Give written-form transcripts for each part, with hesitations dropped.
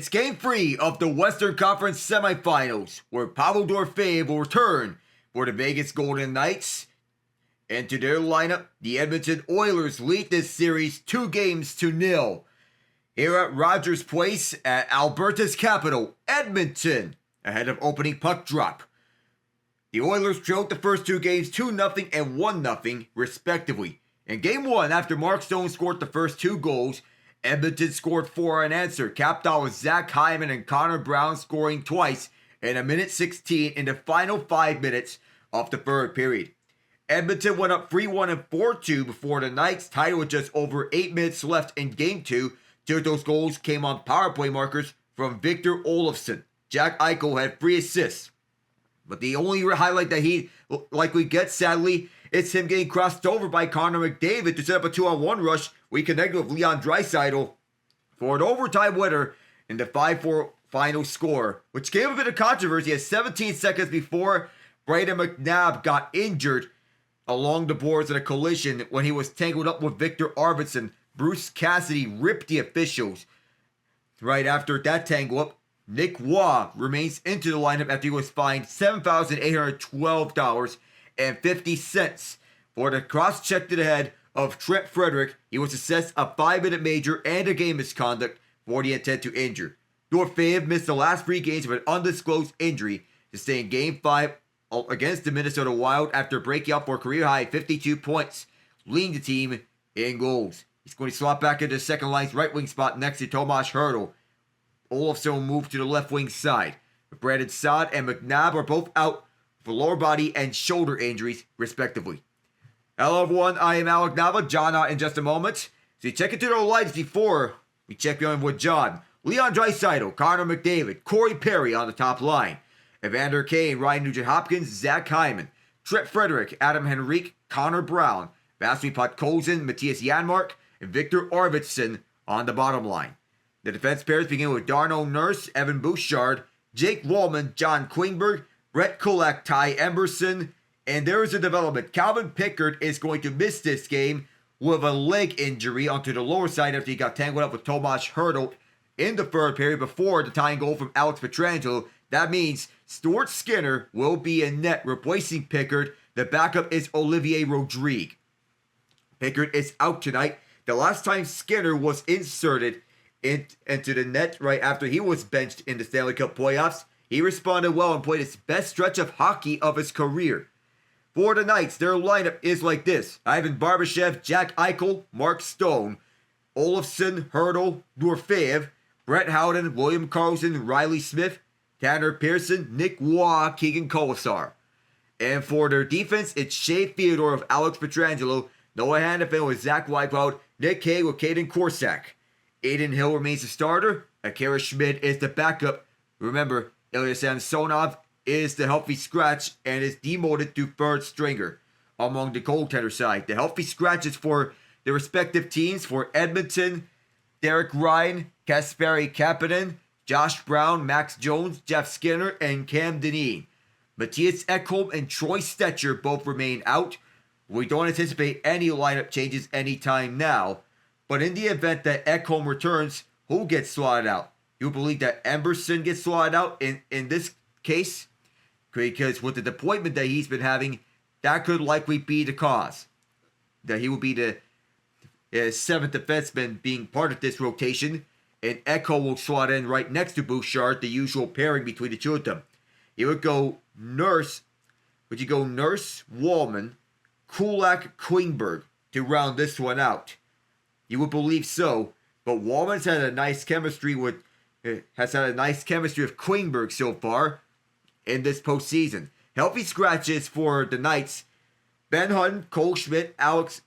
It's Game 3 of the Western Conference Semifinals, where Pavel Dorofeyev will return for the Vegas Golden Knights. And to their lineup, the Edmonton Oilers lead this series 2-0 here at Rogers Place at Alberta's capital, Edmonton, ahead of opening puck drop. The Oilers trailed the first two games 2-0 and 1-0, respectively. In Game 1, after Mark Stone scored the first two goals, Edmonton scored 4 unanswered, capped off with Zach Hyman and Connor Brown scoring twice in a minute 16 in the final 5 minutes of the third period. Edmonton went up 3-1 and 4-2 before the Knights tied with just over 8 minutes left in Game 2. Two of those goals came on power play markers from Victor Olofsson. Jack Eichel had 3 assists. But the only highlight that he likely gets, sadly, it's him getting crossed over by Connor McDavid to set up a 2-on-1 rush where he connected with Leon Draisaitl for an overtime winner in the 5-4 final score, which gave a bit of controversy as 17 seconds before Brayden McNabb got injured along the boards in a collision when he was tangled up with Victor Arvidsson. Bruce Cassidy ripped the officials. Right after that tangle up, Nic Roy remains into the lineup after he was fined $7,812.50 for the cross-check to the head of Trent Frederic. He was assessed a 5-minute major and a game misconduct for the intent to injure. Dorofeyev missed the last 3 games with an undisclosed injury to stay in Game 5 against the Minnesota Wild after breaking out for a career-high 52 points, leading the team in goals. He's going to slot back into the second line's right wing spot next to Tomáš Hertl. Olofsson will move to the left wing side. Brandon Saad and McNabb are both out for lower body and shoulder injuries, respectively. Hello everyone, I am Alec Nava. John out in just a moment. So you check into their lines before we check in with John. Leon Draisaitl, Connor McDavid, Corey Perry on the top line. Evander Kane, Ryan Nugent-Hopkins, Zach Hyman, Trent Frederic, Adam Henrique, Connor Brown, Vasily Podkolzin, Matthias Janmark, and Victor Arvidsson on the bottom line. The defense pairs begin with Darnell Nurse, Evan Bouchard, Jake Wallman, John Klingberg, Brett Kulak, Ty Emberson, and there is a development. Calvin Pickard is going to miss this game with a leg injury onto the lower side after he got tangled up with Tomáš Hertl in the third period before the tying goal from Alex Pietrangelo. That means Stuart Skinner will be in net replacing Pickard. The backup is Olivier Rodrigue. Pickard is out tonight. The last time Skinner was inserted into the net right after he was benched in the Stanley Cup playoffs, he responded well and played his best stretch of hockey of his career. For the Knights, their lineup is like this: Ivan Barbashev, Jack Eichel, Mark Stone, Olofsson, Hertl, Dorofeyev, Brett Howden, William Karlsson, Riley Smith, Tanner Pearson, Nic Roy, Keegan Kolesar. And for their defense, it's Shea Theodore of Alex Pietrangelo, Noah Hannafin with Zach Whitecloud, Nick Hay with Caden Korsak. Aiden Hill remains the starter. Akira Schmid is the backup. Remember, Ilya Samsonov is the healthy scratch and is demoted to third stringer among the goaltender side. The healthy scratches for the respective teams for Edmonton: Derek Ryan, Kasperi Kapanen, Josh Brown, Max Jones, Jeff Skinner, and Cam Dineen. Matthias Ekholm and Troy Stetcher both remain out. We don't anticipate any lineup changes anytime now. But in the event that Ekholm returns, who gets slotted out? You believe that Emberson gets slotted out in this case? Because with the deployment that he's been having, that could likely be the cause. That he will be the 7th defenseman being part of this rotation. And Ekholm will slot in right next to Bouchard, the usual pairing between the two of them. You would go Nurse, Wallman, Kulak, Klingberg to round this one out. You would believe so, but Wallman's had a nice chemistry with Klingberg so far in this postseason. Healthy scratches for the Knights: Ben Hutton, Cole Schmidt, Alex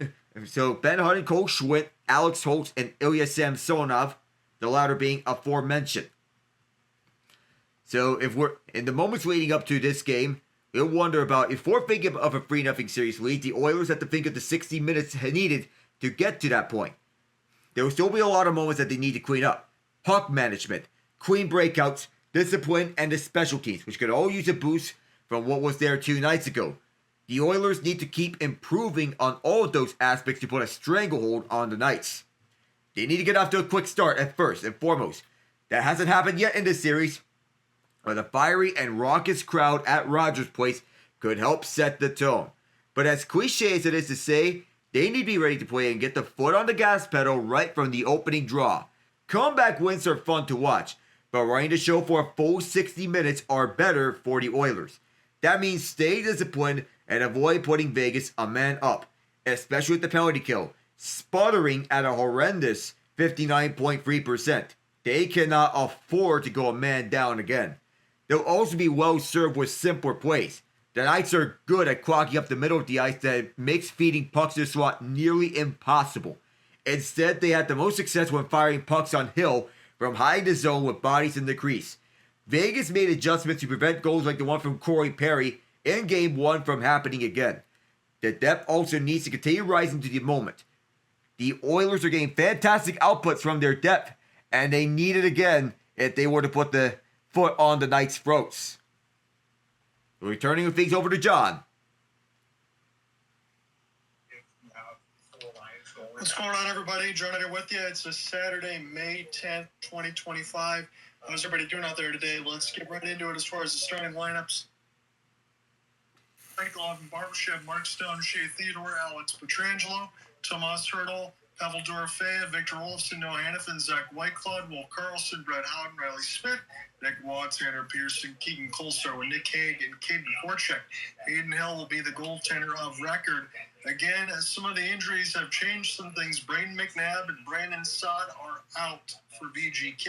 Holtz, and Ilya Samsonov, the latter being aforementioned. So if we're in the moments leading up to this game, we'll wonder about, if we're thinking of a 3-0 series lead, the Oilers have to think of the 60 minutes needed to get to that point. There will still be a lot of moments that they need to clean up. Puck management, clean breakouts, discipline, and the special teams, which could all use a boost from what was there 2 nights ago. The Oilers need to keep improving on all of those aspects to put a stranglehold on the Knights. They need to get off to a quick start at first and foremost. That hasn't happened yet in this series, but the fiery and raucous crowd at Rogers Place could help set the tone. But as cliche as it is to say, they need to be ready to play and get the foot on the gas pedal right from the opening draw. Comeback wins are fun to watch, but running the show for a full 60 minutes are better for the Oilers. That means stay disciplined and avoid putting Vegas a man up, especially with the penalty kill, sputtering at a horrendous 59.3%. They cannot afford to go a man down again. They'll also be well served with simpler plays. The Knights are good at clogging up the middle of the ice that makes feeding pucks to the slot nearly impossible. Instead, they had the most success when firing pucks on Hill from high in the zone with bodies in the crease. Vegas made adjustments to prevent goals like the one from Corey Perry in Game 1 from happening again. The depth also needs to continue rising to the moment. The Oilers are getting fantastic outputs from their depth, and they need it again if they were to put the foot on the Knights' throats. Returning things over to John. What's going on, everybody? John here with you. It's a Saturday, May 10th, 2025. How's everybody doing out there today? Let's get right into it as far as the starting lineups. Frank Golden, Barbashev, Mark Stone, Shea Theodore, Alex Pietrangelo, Tomáš Hertl, Pavel Dorofeyev, Victor Olofsson, Noah Hannafin, Zach Whitecloud, Will Carlson, Brett Howden, Riley Smith, Nick Roy, Tanner Pearson, Keegan Kolsar with Nick Hague, and Caden Korchak. Hayden Hill will be the goaltender of record. Again, as some of the injuries have changed some things, Brayden McNabb and Brandon Saad are out for VGK.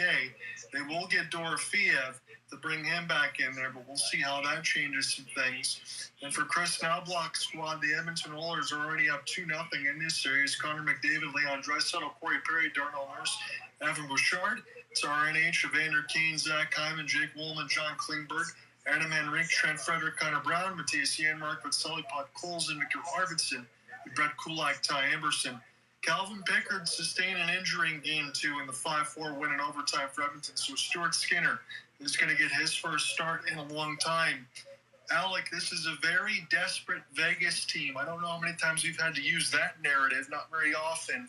They will get Dorofeyev to bring him back in there, but we'll see how that changes some things. And for Chris Knobloch's squad, the Edmonton Oilers are already up 2-0 in this series. Connor McDavid, Leon Draisaitl, Corey Perry, Darnell Nurse, Evan Bouchard. It's RNH, Evander Kane, Zach Hyman, Jake Woolman, John Klingberg, Adam Henrique, Trent Frederic, Connor Brown, Matthias Janmark, Vasily Podkolzin, Victor Arvidsson, Brett Kulak, Ty Emberson. Calvin Pickard sustained an injury in Game 2 in the 5-4 win in overtime for Edmonton, so Stuart Skinner is going to get his first start in a long time. Alec, this is a very desperate Vegas team. I don't know how many times we've had to use that narrative, not very often,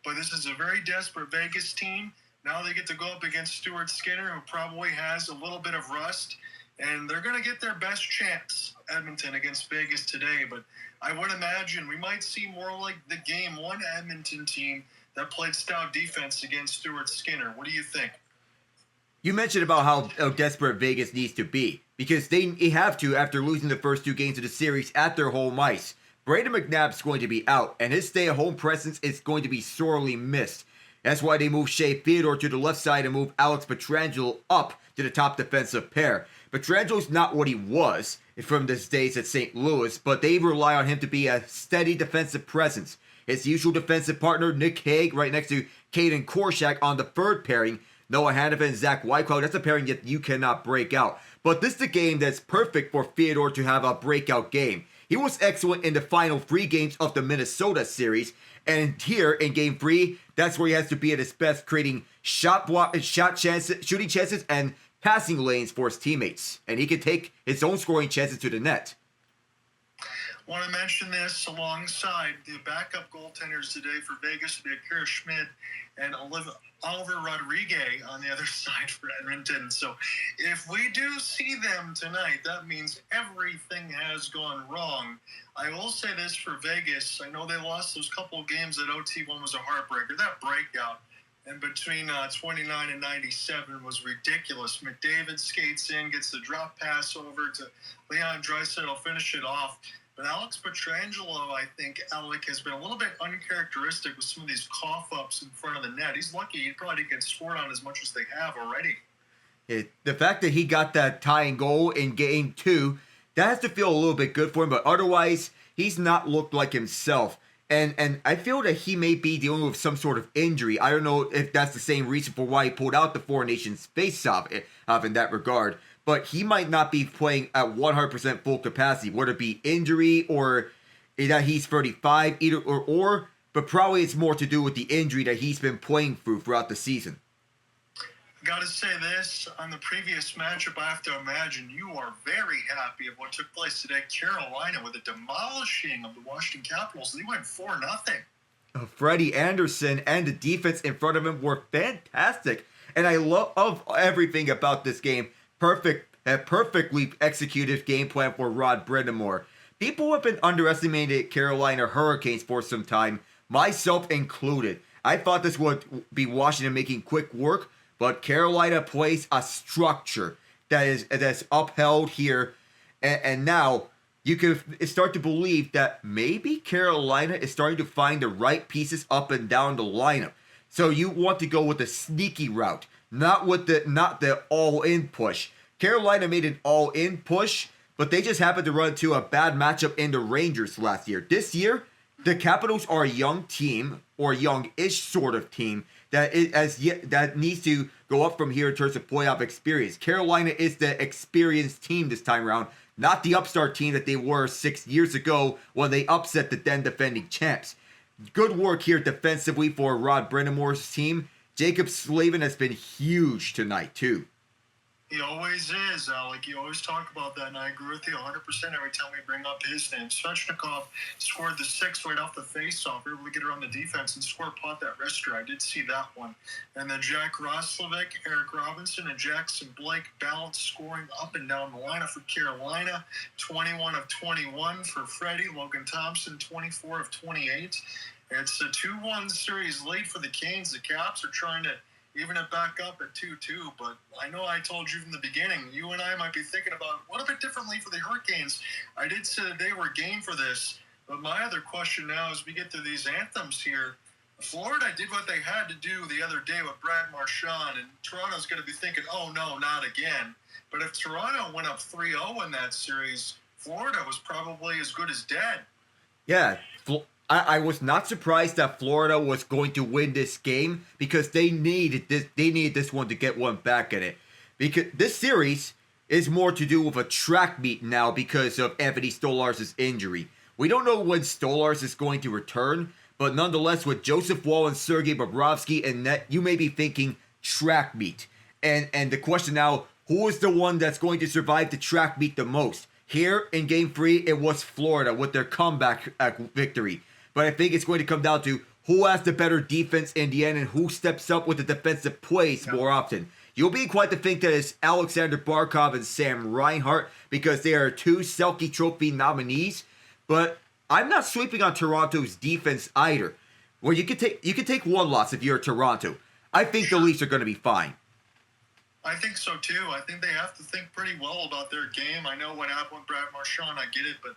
but this is a very desperate Vegas team. Now they get to go up against Stuart Skinner, who probably has a little bit of rust, and they're going to get their best chance, Edmonton, against Vegas today. But I would imagine we might see more like the Game 1 Edmonton team that played stout defense against Stuart Skinner. What do you think? You mentioned about how desperate Vegas needs to be, because they have to after losing the first 2 games of the series at their home ice. Brayden McNabb's going to be out, and his stay-at-home presence is going to be sorely missed. That's why they moved Shea Theodore to the left side and moved Alex Pietrangelo up to the top defensive pair. Pietrangelo's not what he was from his days at St. Louis, but they rely on him to be a steady defensive presence. His usual defensive partner, Nick Hague, right next to Caden Korchak on the third pairing. Noah Hannafin and Zach Whitecloud, that's a pairing that you cannot break out. But this is a game that's perfect for Theodore to have a breakout game. He was excellent in the final 3 games of the Minnesota series, and here in Game 3, that's where he has to be at his best, creating shooting chances and passing lanes for his teammates. And he can take his own scoring chances to the net. I want to mention this alongside the backup goaltenders today for Vegas will be Akira Schmid and Oliver Rodriguez on the other side for Edmonton. So if we do see them tonight, that means everything has gone wrong. I will say this for Vegas. I know they lost those couple of games at OT. One was a heartbreaker. That breakout and between 29 and 97 was ridiculous. McDavid skates in, gets the drop pass over to Leon Draisaitl, finish it off. But Alex Pietrangelo, I think, Alec, has been a little bit uncharacteristic with some of these cough-ups in front of the net. He's lucky he probably gets scored on as much as they have already. The fact that he got that tying goal in Game 2, that has to feel a little bit good for him, but otherwise, he's not looked like himself. And I feel that he may be dealing with some sort of injury. I don't know if that's the same reason for why he pulled out the Four Nations face-off in that regard. But he might not be playing at 100% full capacity, whether it be injury or that he's 35, either or. But probably it's more to do with the injury that he's been playing throughout the season. I got to say this, on the previous matchup, I have to imagine you are very happy of what took place today. Carolina with a demolishing of the Washington Capitals. They went 4-0. Freddie Anderson and the defense in front of him were fantastic. And I love everything about this game. A perfectly executed game plan for Rod Brind'Amour. People have been underestimating Carolina Hurricanes for some time, myself included. I thought this would be Washington making quick work, but Carolina plays a structure that's upheld here, and now you can start to believe that maybe Carolina is starting to find the right pieces up and down the lineup. So you want to go with the sneaky route, not the all-in push. Carolina made an all-in push, but they just happened to run into a bad matchup in the Rangers last year. This year, the Capitals are a young team, or young-ish sort of team, that needs to go up from here in terms of playoff experience. Carolina is the experienced team this time around, not the upstart team that they were 6 years ago when they upset the then defending champs. Good work here defensively for Rod Brind'Amour's team. Jacob Slavin has been huge tonight, too. He always is, Alec. You always talk about that, and I agree with you 100% every time we bring up his name. Svechnikov scored the 6 right off the faceoff, able to get around the defense and score pot that wrister. I did see that one. And then Jack Roslovic, Eric Robinson, and Jackson Blake balanced scoring up and down the lineup for Carolina. 21 of 21 for Freddie. Logan Thompson, 24 of 28. It's a 2-1 series lead for the Canes. The Caps are trying to even it back up at 2-2, but I know I told you from the beginning, you and I might be thinking about what a bit differently for the Hurricanes. I did say that they were game for this, but my other question now as we get to these anthems here, Florida did what they had to do the other day with Brad Marchand, and Toronto's going to be thinking, oh no, not again. But if Toronto went up 3-0 in that series, Florida was probably as good as dead. Yeah, I was not surprised that Florida was going to win this game because they needed this one to get one back in it. Because this series is more to do with a track meet now because of Anthony Stolarz' injury. We don't know when Stolarz is going to return, but nonetheless, with Joseph Woll and Sergei Bobrovsky in net, you may be thinking track meet. And the question now, who is the one that's going to survive the track meet the most? Here in Game 3, it was Florida with their comeback victory. But I think it's going to come down to who has the better defense in the end and who steps up with the defensive plays more often. You'll be quite to think that it's Alexander Barkov and Sam Reinhart because they are 2 Selke Trophy nominees. But I'm not sweeping on Toronto's defense either. Well, you can take one loss if you're Toronto. I think the Leafs are going to be fine. I think so too. I think they have to think pretty well about their game. I know what happened with Brad Marchand, I get it, but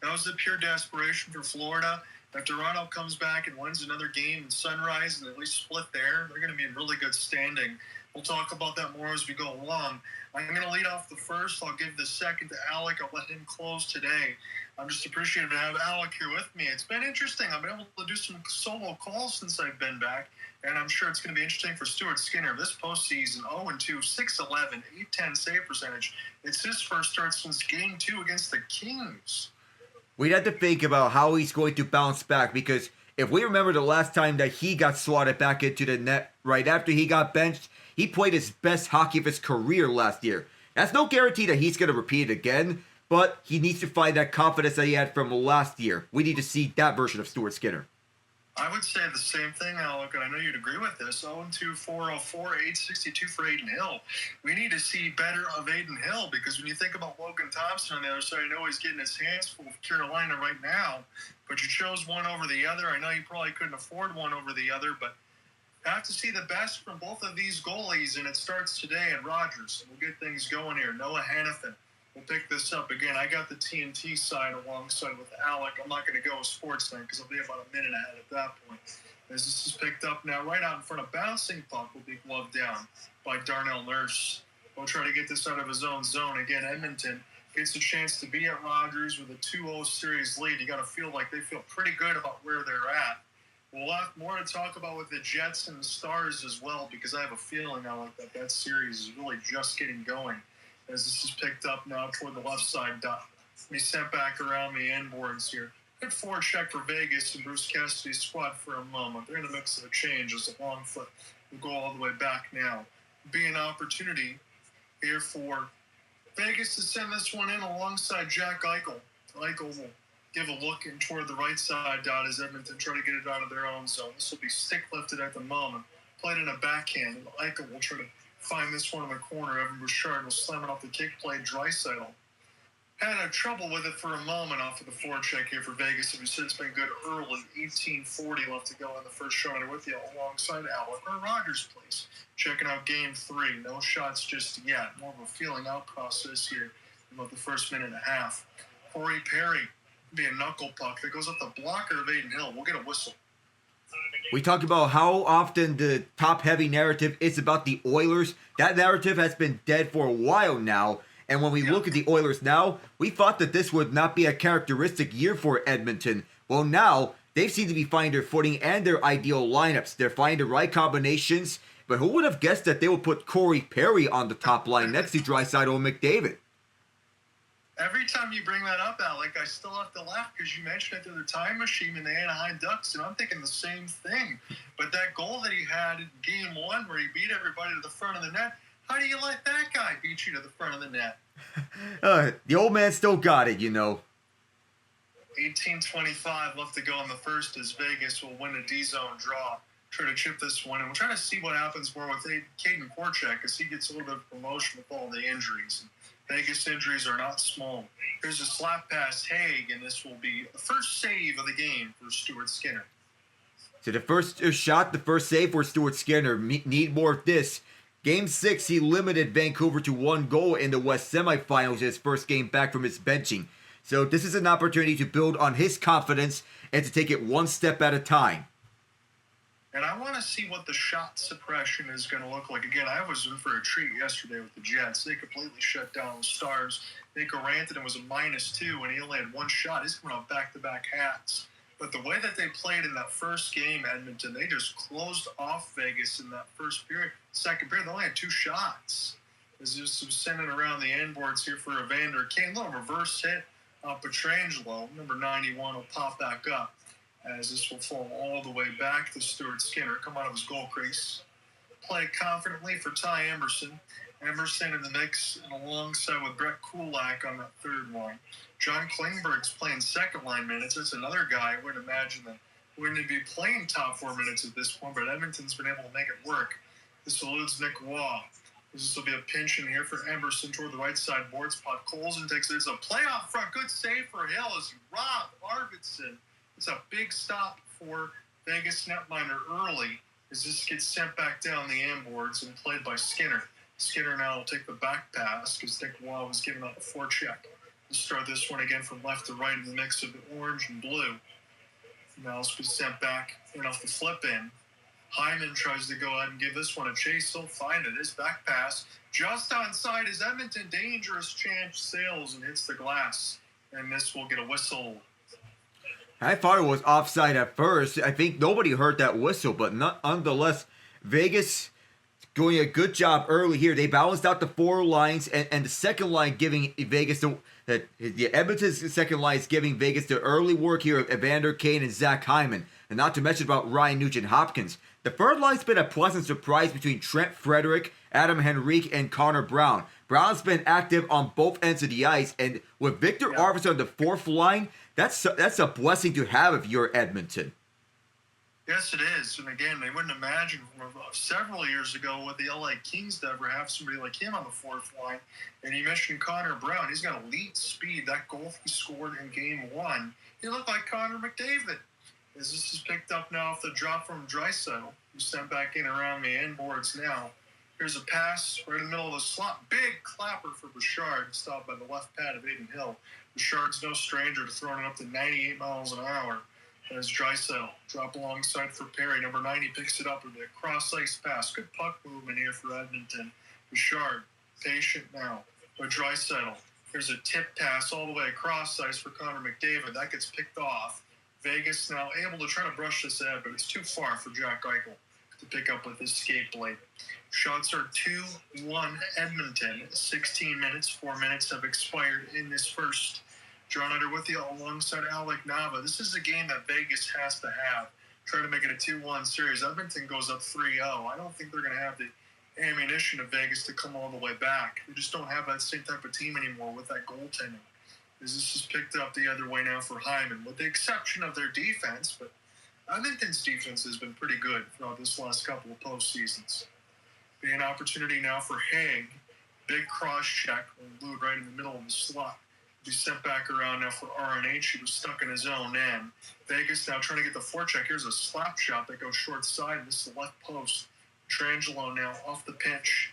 that was the pure desperation for Florida. If Toronto comes back and wins another game in Sunrise and at least split there, they're going to be in really good standing. We'll talk about that more as we go along. I'm going to lead off the first. I'll give the second to Alec. I'll let him close today. I'm just appreciative to have Alec here with me. It's been interesting. I've been able to do some solo calls since I've been back, and I'm sure it's going to be interesting for Stuart Skinner. This postseason, 0-2, 6-11, 810 save percentage. It's his first start since Game 2 against the Kings. We'd have to think about how he's going to bounce back because if we remember the last time that he got slotted back into the net right after he got benched, he played his best hockey of his career last year. That's no guarantee that he's going to repeat it again, but he needs to find that confidence that he had from last year. We need to see that version of Stuart Skinner. I would say the same thing, Alec, and I know you'd agree with this. 0-2, 404, 862 for Adin Hill. We need to see better of Adin Hill because when you think about Logan Thompson on the other side, I know he's getting his hands full with Carolina right now, but you chose one over the other. I know you probably couldn't afford one over the other, but have to see the best from both of these goalies, and it starts today at Rogers. We'll get things going here. Noah Hannafin. We'll pick this up again. I got the TNT side alongside with Alec. I'm not going to go with Sportsnet because I'll be about a minute ahead at that point. As this is picked up now, right out in front of bouncing puck will be gloved down by Darnell Nurse. We'll try to get this out of his own zone. Again, Edmonton gets a chance to be at Rogers with a 2-0 series lead. You got to feel like they feel pretty good about where they're at. We'll have more to talk about with the Jets and the Stars as well because I have a feeling, Alec, that series is really just getting going. As this is picked up now toward the left side dot. Be sent back around the end boards here. Good forecheck for Vegas and Bruce Cassidy's squad for a moment. They're in the mix of a change as a long foot will go all the way back now. Be an opportunity here for Vegas to send this one in alongside Jack Eichel. Eichel will give a look in toward the right side dot as Edmonton try to get it out of their own zone. This will be stick lifted at the moment. Played in a backhand. Eichel will try to find this one in the corner. Evan Bouchard will slam it off the kick play. Draisaitl had trouble with it for a moment off of the forecheck here for Vegas. It was since been good early. 18:40 left to go in the first showing with you alongside Alec or Rogers, please. Checking out game 3. No shots just yet. More of a feeling out process here in about the first minute and a half. Corey Perry be a knuckle puck that goes up the blocker of Adin Hill. We'll get a whistle. We talked about how often the top-heavy narrative is about the Oilers. That narrative has been dead for a while now. And when we look at the Oilers now, we thought that this would not be a characteristic year for Edmonton. Well, now, they seem to be finding their footing and their ideal lineups. They're finding the right combinations. But who would have guessed that they would put Corey Perry on the top line next to Draisaitl and McDavid? Every time you bring that up, Alec, I still have to laugh because you mentioned it through the time machine in the Anaheim Ducks, and I'm thinking the same thing. But that goal that he had in game 1 where he beat everybody to the front of the net, how do you let that guy beat you to the front of the net? The old man still got it, 18:25 left to go in the first as Vegas will win a D-zone draw. Try to chip this one, and we'll try to see what happens more with Caden Korchak as he gets a little bit of promotion with all the injuries. Vegas injuries are not small. Here's a slap pass, Haig, and this will be the first save of the game for Stuart Skinner. So the first shot, the first save for Stuart Skinner. Need more of this. Game 6, he limited Vancouver to 1 goal in the West semifinals, his first game back from his benching. So this is an opportunity to build on his confidence and to take it one step at a time. And I want to see what the shot suppression is going to look like. Again, I was in for a treat yesterday with the Jets. They completely shut down the Stars. Nico Rantanen was a -2, and he only had 1 shot. He's coming off back-to-back hats. But the way that they played in that first game, Edmonton, they just closed off Vegas in that first period. Second period, they only had 2 shots. There's just some sending around the end boards here for Evander Kane. A little reverse hit on Pietrangelo. Number 91 will pop back up, as this will fall all the way back to Stuart Skinner. Come out of his goal crease. Play confidently for Ty Emerson. Emerson in the mix and alongside with Brett Kulak on that third line. John Klingberg's playing second line minutes. It's another guy I would imagine that wouldn't be playing top 4 minutes at this point, but Edmonton's been able to make it work. This eludes Nic Roy. This will be a pinch in here for Emerson toward the right side boards. Pot Colson takes it. It's a play off front. Good save for Hill as he robbed Arvidsson. It's a big stop for Vegas netminder early as this gets sent back down the end boards and played by Skinner. Skinner now will take the back pass because Nic Roy was giving up a forecheck. We'll start this one again from left to right in the mix of the orange and blue. Now it's been sent back and off the flip in. Hyman tries to go ahead and give this one a chase. He'll find it. His back pass just onside is Edmonton. Dangerous chance sails and hits the glass. And this will get a whistle. I thought it was offside at first. I think nobody heard that whistle, but nonetheless, Vegas doing a good job early here. They balanced out the 4 lines, and the second line giving Vegas the Edmonton's second line is giving Vegas the early work here of Evander Kane and Zach Hyman, and not to mention about Ryan Nugent-Hopkins. The third line's been a pleasant surprise between Trent Frederic, Adam Henrique, and Connor Brown. Brown's been active on both ends of the ice, and with Victor Arvidsson on the 4th line, that's a blessing to have if you're Edmonton. Yes, it is. And again, they wouldn't imagine from several years ago with the LA Kings to ever have somebody like him on the 4th line. And you mentioned Connor Brown. He's got elite speed. That goal he scored in game 1, he looked like Connor McDavid. As this is picked up now off the drop from Draisaitl, who's sent back in around the end boards now. Here's a pass right in the middle of the slot. Big clapper for Bouchard, stopped by the left pad of Adin Hill. Bouchard's no stranger to throwing it up to 98 miles an hour. As Draisaitl drop alongside for Perry. Number 90 picks it up with a cross-ice pass. Good puck movement here for Edmonton. Bouchard, patient now. But Draisaitl, here's a tip pass all the way across ice for Connor McDavid. That gets picked off. Vegas now able to try to brush this out, but it's too far for Jack Eichel to pick up with his skate blade. Shots are 2-1 Edmonton. 16 minutes, 4 minutes have expired in this first. John Under with you alongside Alec Nava. This is a game that Vegas has to have. Try to make it a 2-1 series. Edmonton goes up 3-0. I don't think they're going to have the ammunition of Vegas to come all the way back. They just don't have that same type of team anymore with that goaltending. As this is picked up the other way now for Hyman, with the exception of their defense. But Edmonton's defense has been pretty good throughout this last couple of postseasons. Be an opportunity now for Haig. Big cross check, glued right in the middle of the slot. Be sent back around now for RNH. He was stuck in his own end. Vegas now trying to get the forecheck. Here's a slap shot that goes short side. This is the left post. Pietrangelo now off the pitch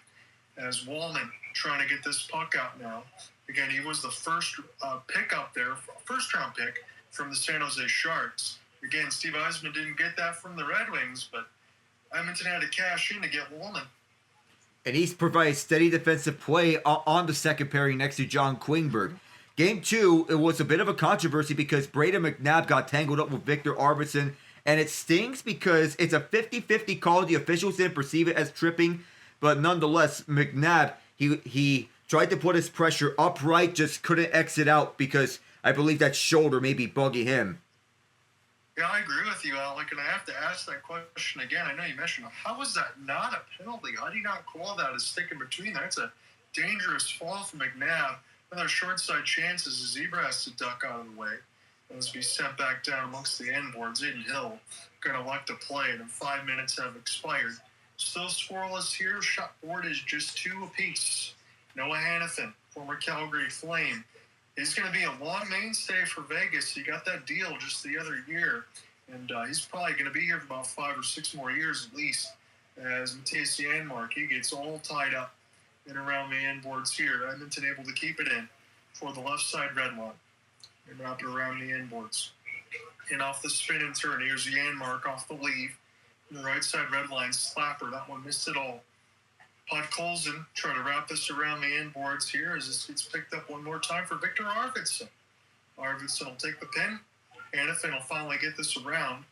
as Wallman trying to get this puck out now. Again, he was the first pick up there, first round pick from the San Jose Sharks. Again, Steve Yzerman didn't get that from the Red Wings, but Edmonton had to cash in to get Wallman. And he's provided steady defensive play on the second pairing next to John Klingberg. Game 2, it was a bit of a controversy because Brayden McNabb got tangled up with Victor Arvidsson, and it stings because it's a 50-50 call. The officials didn't perceive it as tripping, but nonetheless, McNabb, he tried to put his pressure upright, just couldn't exit out because I believe that shoulder may be bugging him. Yeah, I agree with you, Alec, and I have to ask that question again. I know you mentioned, how is that not a penalty? How do you not call that as stick in between there? It's a dangerous fall from McNabb. Another short side chance as Zebra has to duck out of the way. As be sent back down amongst the end boards. Aiden Hill going to elect to play, and 5 minutes have expired. Still scoreless here. Shot board is just 2 apiece. Noah Hannafin, former Calgary Flame. He's going to be a long mainstay for Vegas. He got that deal just the other year, and he's probably going to be here for about 5 or 6 more years at least. As Matthias Janmark, he gets all tied up in around the end boards here. Edmonton able to keep it in for the left side red line. And wrap it around the end boards. And off the spin and turn, here's Janmark off the leave. And the right side red line slapper. That one missed it all. Podkolzin trying to wrap this around the end boards here as this gets picked up one more time for Victor Arvidsson. Arvidsson will take the pin. Hannafin will finally get this around.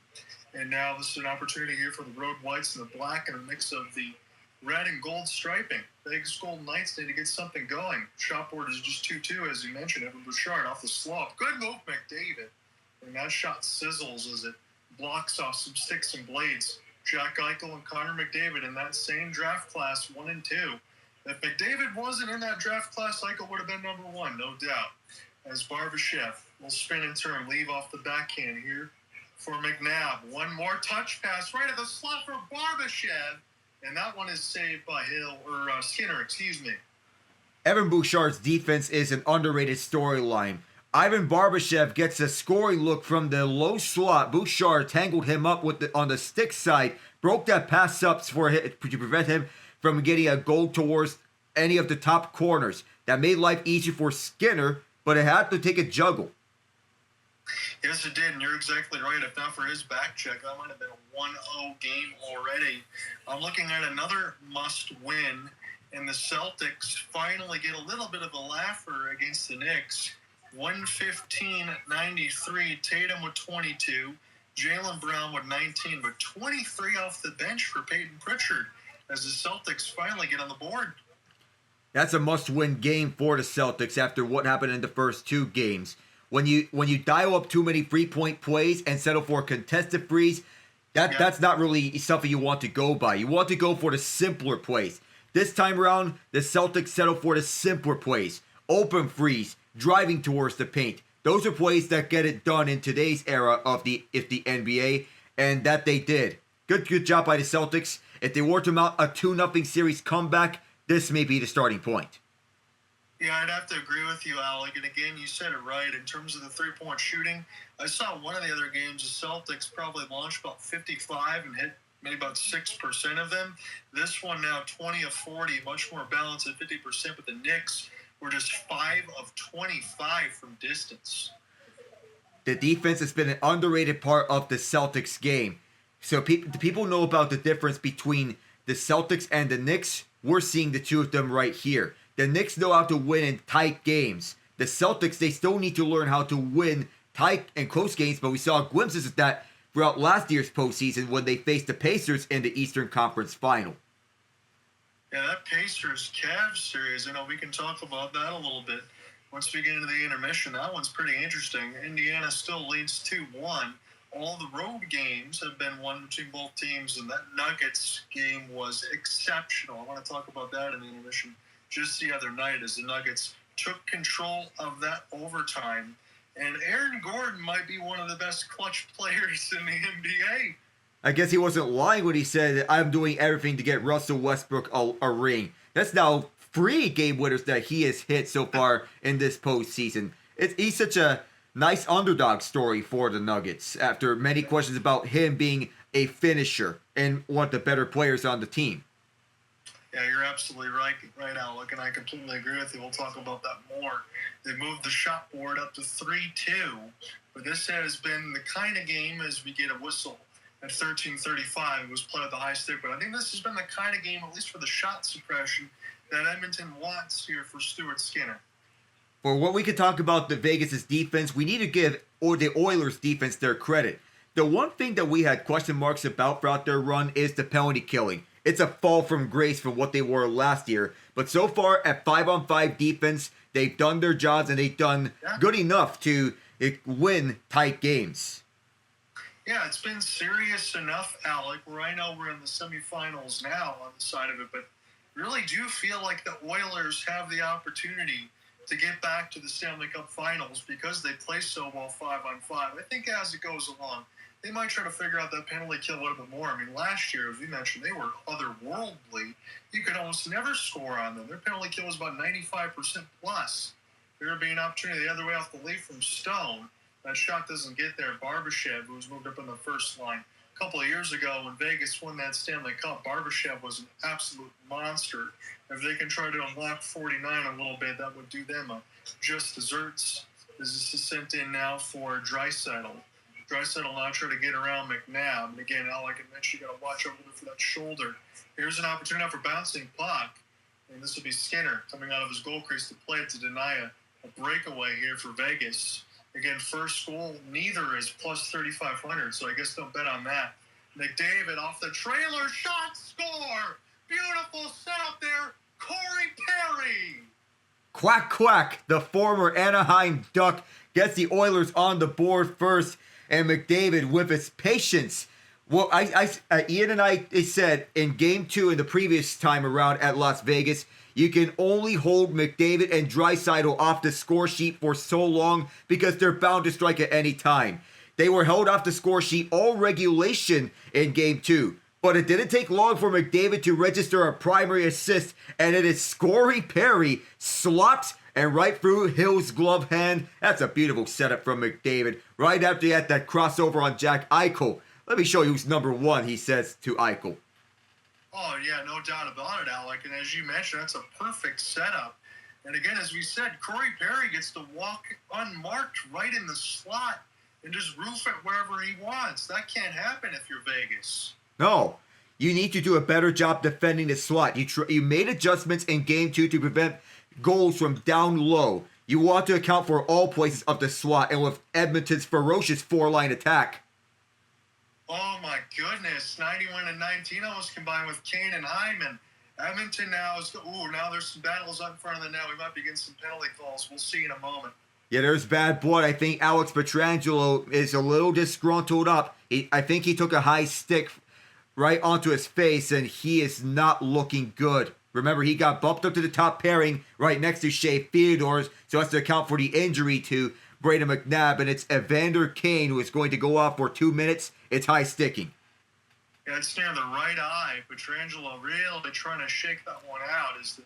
And now this is an opportunity here for the Road Whites and the black and a mix of the red and gold striping. Vegas Golden Knights need to get something going. Shot board is just 2-2, as you mentioned. Evan Bouchard off the slope. Good move, McDavid. And that shot sizzles as it blocks off some sticks and blades. Jack Eichel and Connor McDavid in that same draft class, 1 and 2. If McDavid wasn't in that draft class, Eichel would have been number 1, no doubt. As Barbashev will spin and turn, leave off the backhand here for McNabb. One more touch pass right at the slot for Barbashev. And that one is saved by Skinner, excuse me. Evan Bouchard's defense is an underrated storyline. Ivan Barbashev gets a scoring look from the low slot. Bouchard tangled him up on the stick side, broke that pass up to prevent him from getting a goal towards any of the top corners. That made life easy for Skinner, but it had to take a juggle. Yes, it did, and you're exactly right. If not for his back check, that might have been a 1-0 game already. I'm looking at another must-win, and the Celtics finally get a little bit of a laugher against the Knicks. 115-93, Tatum with 22, Jaylen Brown with 19, but 23 off the bench for Peyton Pritchard as the Celtics finally get on the board. That's a must-win game for the Celtics after what happened in the first 2 games. When you dial up too many free-point plays and settle for a contested freeze, that's not really something you want to go by. You want to go for the simpler plays. This time around, the Celtics settle for the simpler plays. Open freeze, driving towards the paint. Those are plays that get it done in today's era of the NBA, and that they did. Good job by the Celtics. If they were to mount a 2-0 series comeback, this may be the starting point. Yeah, I'd have to agree with you, Alec. And again, you said it right. In terms of the three-point shooting, I saw one of the other games, the Celtics probably launched about 55 and hit maybe about 6% of them. This one now 20 of 40, much more balanced at 50%, but the Knicks were just 5 of 25 from distance. The defense has been an underrated part of the Celtics game. So people know about the difference between the Celtics and the Knicks. We're seeing the two of them right here. The Knicks know how to win in tight games. The Celtics, they still need to learn how to win tight and close games, but we saw glimpses of that throughout last year's postseason when they faced the Pacers in the Eastern Conference Final. Yeah, that Pacers-Cavs series, we can talk about that a little bit once we get into the intermission. That one's pretty interesting. Indiana still leads 2-1. All the road games have been won between both teams, and that Nuggets game was exceptional. I want to talk about that in the intermission just the other night as the Nuggets took control of that overtime And Aaron Gordon might be one of the best clutch players in the NBA. I guess he wasn't lying when he said, I'm doing everything to get Russell Westbrook a ring. That's now 3 game winners that he has hit so far in this postseason. He's such a nice underdog story for the Nuggets after many questions about him being a finisher and one of the better players on the team. Yeah, you're absolutely right, Alec, and I completely agree with you. We'll talk about that more. They moved the shot board up to 3-2, but this has been the kind of game as we get a whistle at 13:35. It was played at the high stick, but I think this has been the kind of game, at least for the shot suppression, that Edmonton wants here for Stuart Skinner. For what we could talk about the Vegas' defense, we need to give the Oilers' defense their credit. The one thing that we had question marks about throughout their run is the penalty killing. It's a fall from grace from what they were last year. But so far at 5-on-5 defense, they've done their jobs and they've done good enough to win tight games. Yeah, it's been serious enough, Alec, where I know we're in the semifinals now on the side of it, but really do feel like the Oilers have the opportunity to get back to the Stanley Cup Finals because they play so well 5-on-5. I think as it goes along, they might try to figure out that penalty kill a little bit more. I mean, last year, as we mentioned, they were otherworldly. You could almost never score on them. Their penalty kill was about 95% plus. There would be an opportunity the other way off the lead from Stone. That shot doesn't get there. Barbashev, who was moved up in the first line. A couple of years ago, when Vegas won that Stanley Cup, Barbashev was an absolute monster. If they can try to unlock 49 a little bit, that would do them a just desserts. This is sent in now for Draisaitl. Draisaitl now try to get around McNabb. And again, like I mentioned, you got to watch over for that shoulder. Here's an opportunity now for bouncing puck. And this will be Skinner coming out of his goal crease to play it to deny a breakaway here for Vegas. Again, first goal, neither is plus 3,500, so I guess don't bet on that. McDavid off the trailer, shot, score! Beautiful setup there, Corey Perry! Quack, quack, the former Anaheim Duck gets the Oilers on the board first, and McDavid with his patience. Well, Ian and I said in Game 2 in the previous time around at Las Vegas, you can only hold McDavid and Draisaitl off the score sheet for so long because they're bound to strike at any time. They were held off the score sheet all regulation in Game 2. But it didn't take long for McDavid to register a primary assist, and it is Corey Perry slots and right through Hill's glove hand. That's a beautiful setup from McDavid. Right after he had that crossover on Jack Eichel. Let me show you who's number 1, he says to Eichel. Oh, yeah, no doubt about it, Alec. And as you mentioned, that's a perfect setup. And again, as we said, Corey Perry gets to walk unmarked right in the slot and just roof it wherever he wants. That can't happen if you're Vegas. No, you need to do a better job defending the slot. You made adjustments in Game 2 to prevent goals from down low. You want to account for all places of the slot, and with Edmonton's ferocious 4-line attack. Oh my goodness, 91-19 almost combined with Kane and Hyman. Edmonton now now there's some battles up in front of the net. We might be getting some penalty calls. We'll see in a moment. Yeah, there's bad blood. I think Alex Pietrangelo is a little disgruntled up. I think he took a high stick right onto his face, and he is not looking good. Remember, he got bumped up to the top pairing right next to Shea Theodore, so that's to account for the injury to Brayden McNabb, and it's Evander Kane who is going to go off for 2 minutes. It's high sticking. Yeah, it's near the right eye. Pietrangelo really trying to shake that one out as the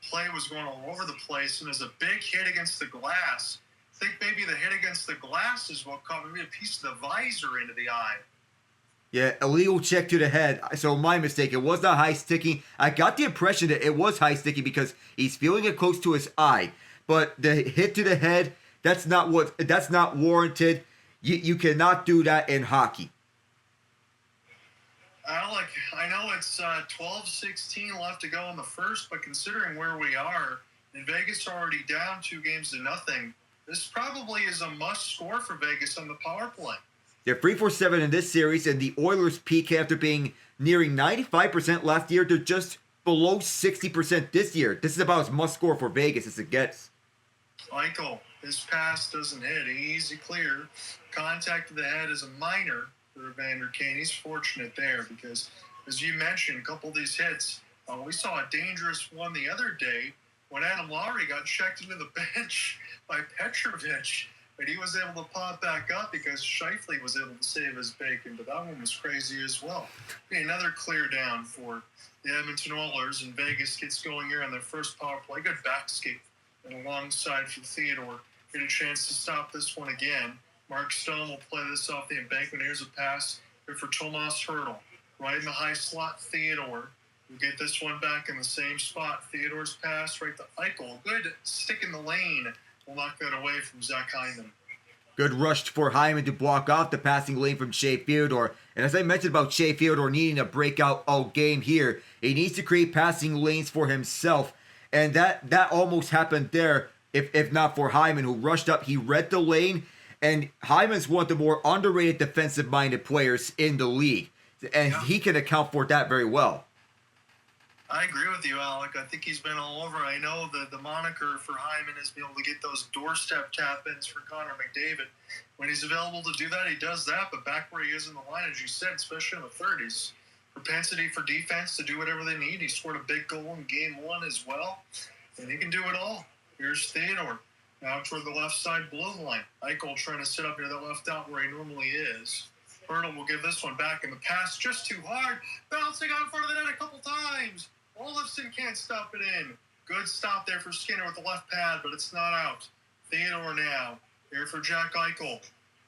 play was going all over the place, and there's a big hit against the glass. I think maybe the hit against the glass is what caught maybe a piece of the visor into the eye. Yeah, illegal check to the head. So my mistake. It was not high sticking. I got the impression that it was high sticking because he's feeling it close to his eye. But the hit to the head, that's not warranted. You cannot do that in hockey. Alec, I know it's 12-16 left to go in the first, but considering where we are, and Vegas already down 2-0, this probably is a must score for Vegas on the power play. They're 3-4-7 in this series, and the Oilers peak after being nearing 95% last year. They're just below 60% this year. This is about as must score for Vegas as it gets. Eichel, his pass doesn't hit. Easy clear. Contact to the head is a minor for Evander Kane. He's fortunate there because, as you mentioned, a couple of these hits, we saw a dangerous one the other day when Adam Lowry got checked into the bench by Petrovic. but he was able to pop back up because Scheifele was able to save his bacon, but that one was crazy as well. Another clear down for the Edmonton Oilers, and Vegas gets going here on their first power play. Good back skate and alongside for Theodore. Get a chance to stop this one again. Mark Stone will play this off the embankment. Here's a pass here for Tomáš Hertl. Right in the high slot, Theodore. We'll get this one back in the same spot. Theodore's pass right to Eichel. Good stick in the lane. We'll knock that away from Zach Hyman. Good rush for Hyman to block off the passing lane from Shea Theodore. And as I mentioned about Shea Theodore needing a breakout game here, he needs to create passing lanes for himself. And that almost happened there, if not for Hyman, who rushed up. He read the lane, and Hyman's one of the more underrated defensive-minded players in the league. And he can account for that very well. I agree with you, Alec. I think he's been all over. I know that the moniker for Hyman is being able to get those doorstep tap-ins for Connor McDavid. When he's available to do that, he does that. But back where he is in the line, as you said, especially in the third, his propensity for defense to do whatever they need. He scored a big goal in Game 1 as well. And he can do it all. Here's Theodore. Now toward the left side blue line. Eichel trying to sit up near the left out where he normally is. Hertl will give this one back, and the pass just too hard. Bouncing out in front of the net a couple times. Olofsson can't stop it in. Good stop there for Skinner with the left pad, but it's not out. Theodore now. Here for Jack Eichel.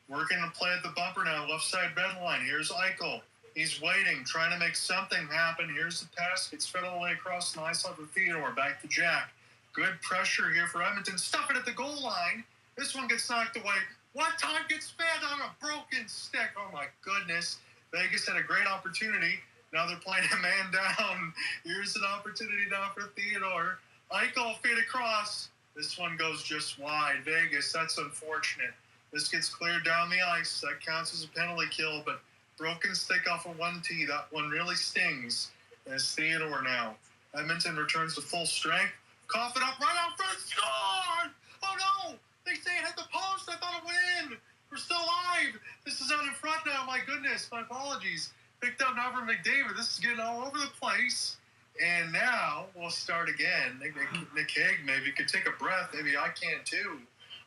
Working to play at the bumper now. Left side red line. Here's Eichel. He's waiting, trying to make something happen. Here's the pass. Gets fed all the way across the ice for Theodore. Back to Jack. Good pressure here for Edmonton. Stuff it at the goal line. This one gets knocked away. One time gets fed on a broken stick. Oh, my goodness. Vegas had a great opportunity. Now they're playing a man down. Here's an opportunity now for Theodore. Eichel feed across. This one goes just wide. Vegas, that's unfortunate. This gets cleared down the ice. That counts as a penalty kill, but broken stick off of 1T. That one really stings. As Theodore now. Edmonton returns to full strength. Cough it up right out front. Score! Oh, no! They say it hit the post. I thought it went in. We're still live. This is out in front now. My goodness. My apologies. Picked up now from McDavid. This is getting all over the place. And now we'll start again. Nick Hague maybe could take a breath. Maybe I can too.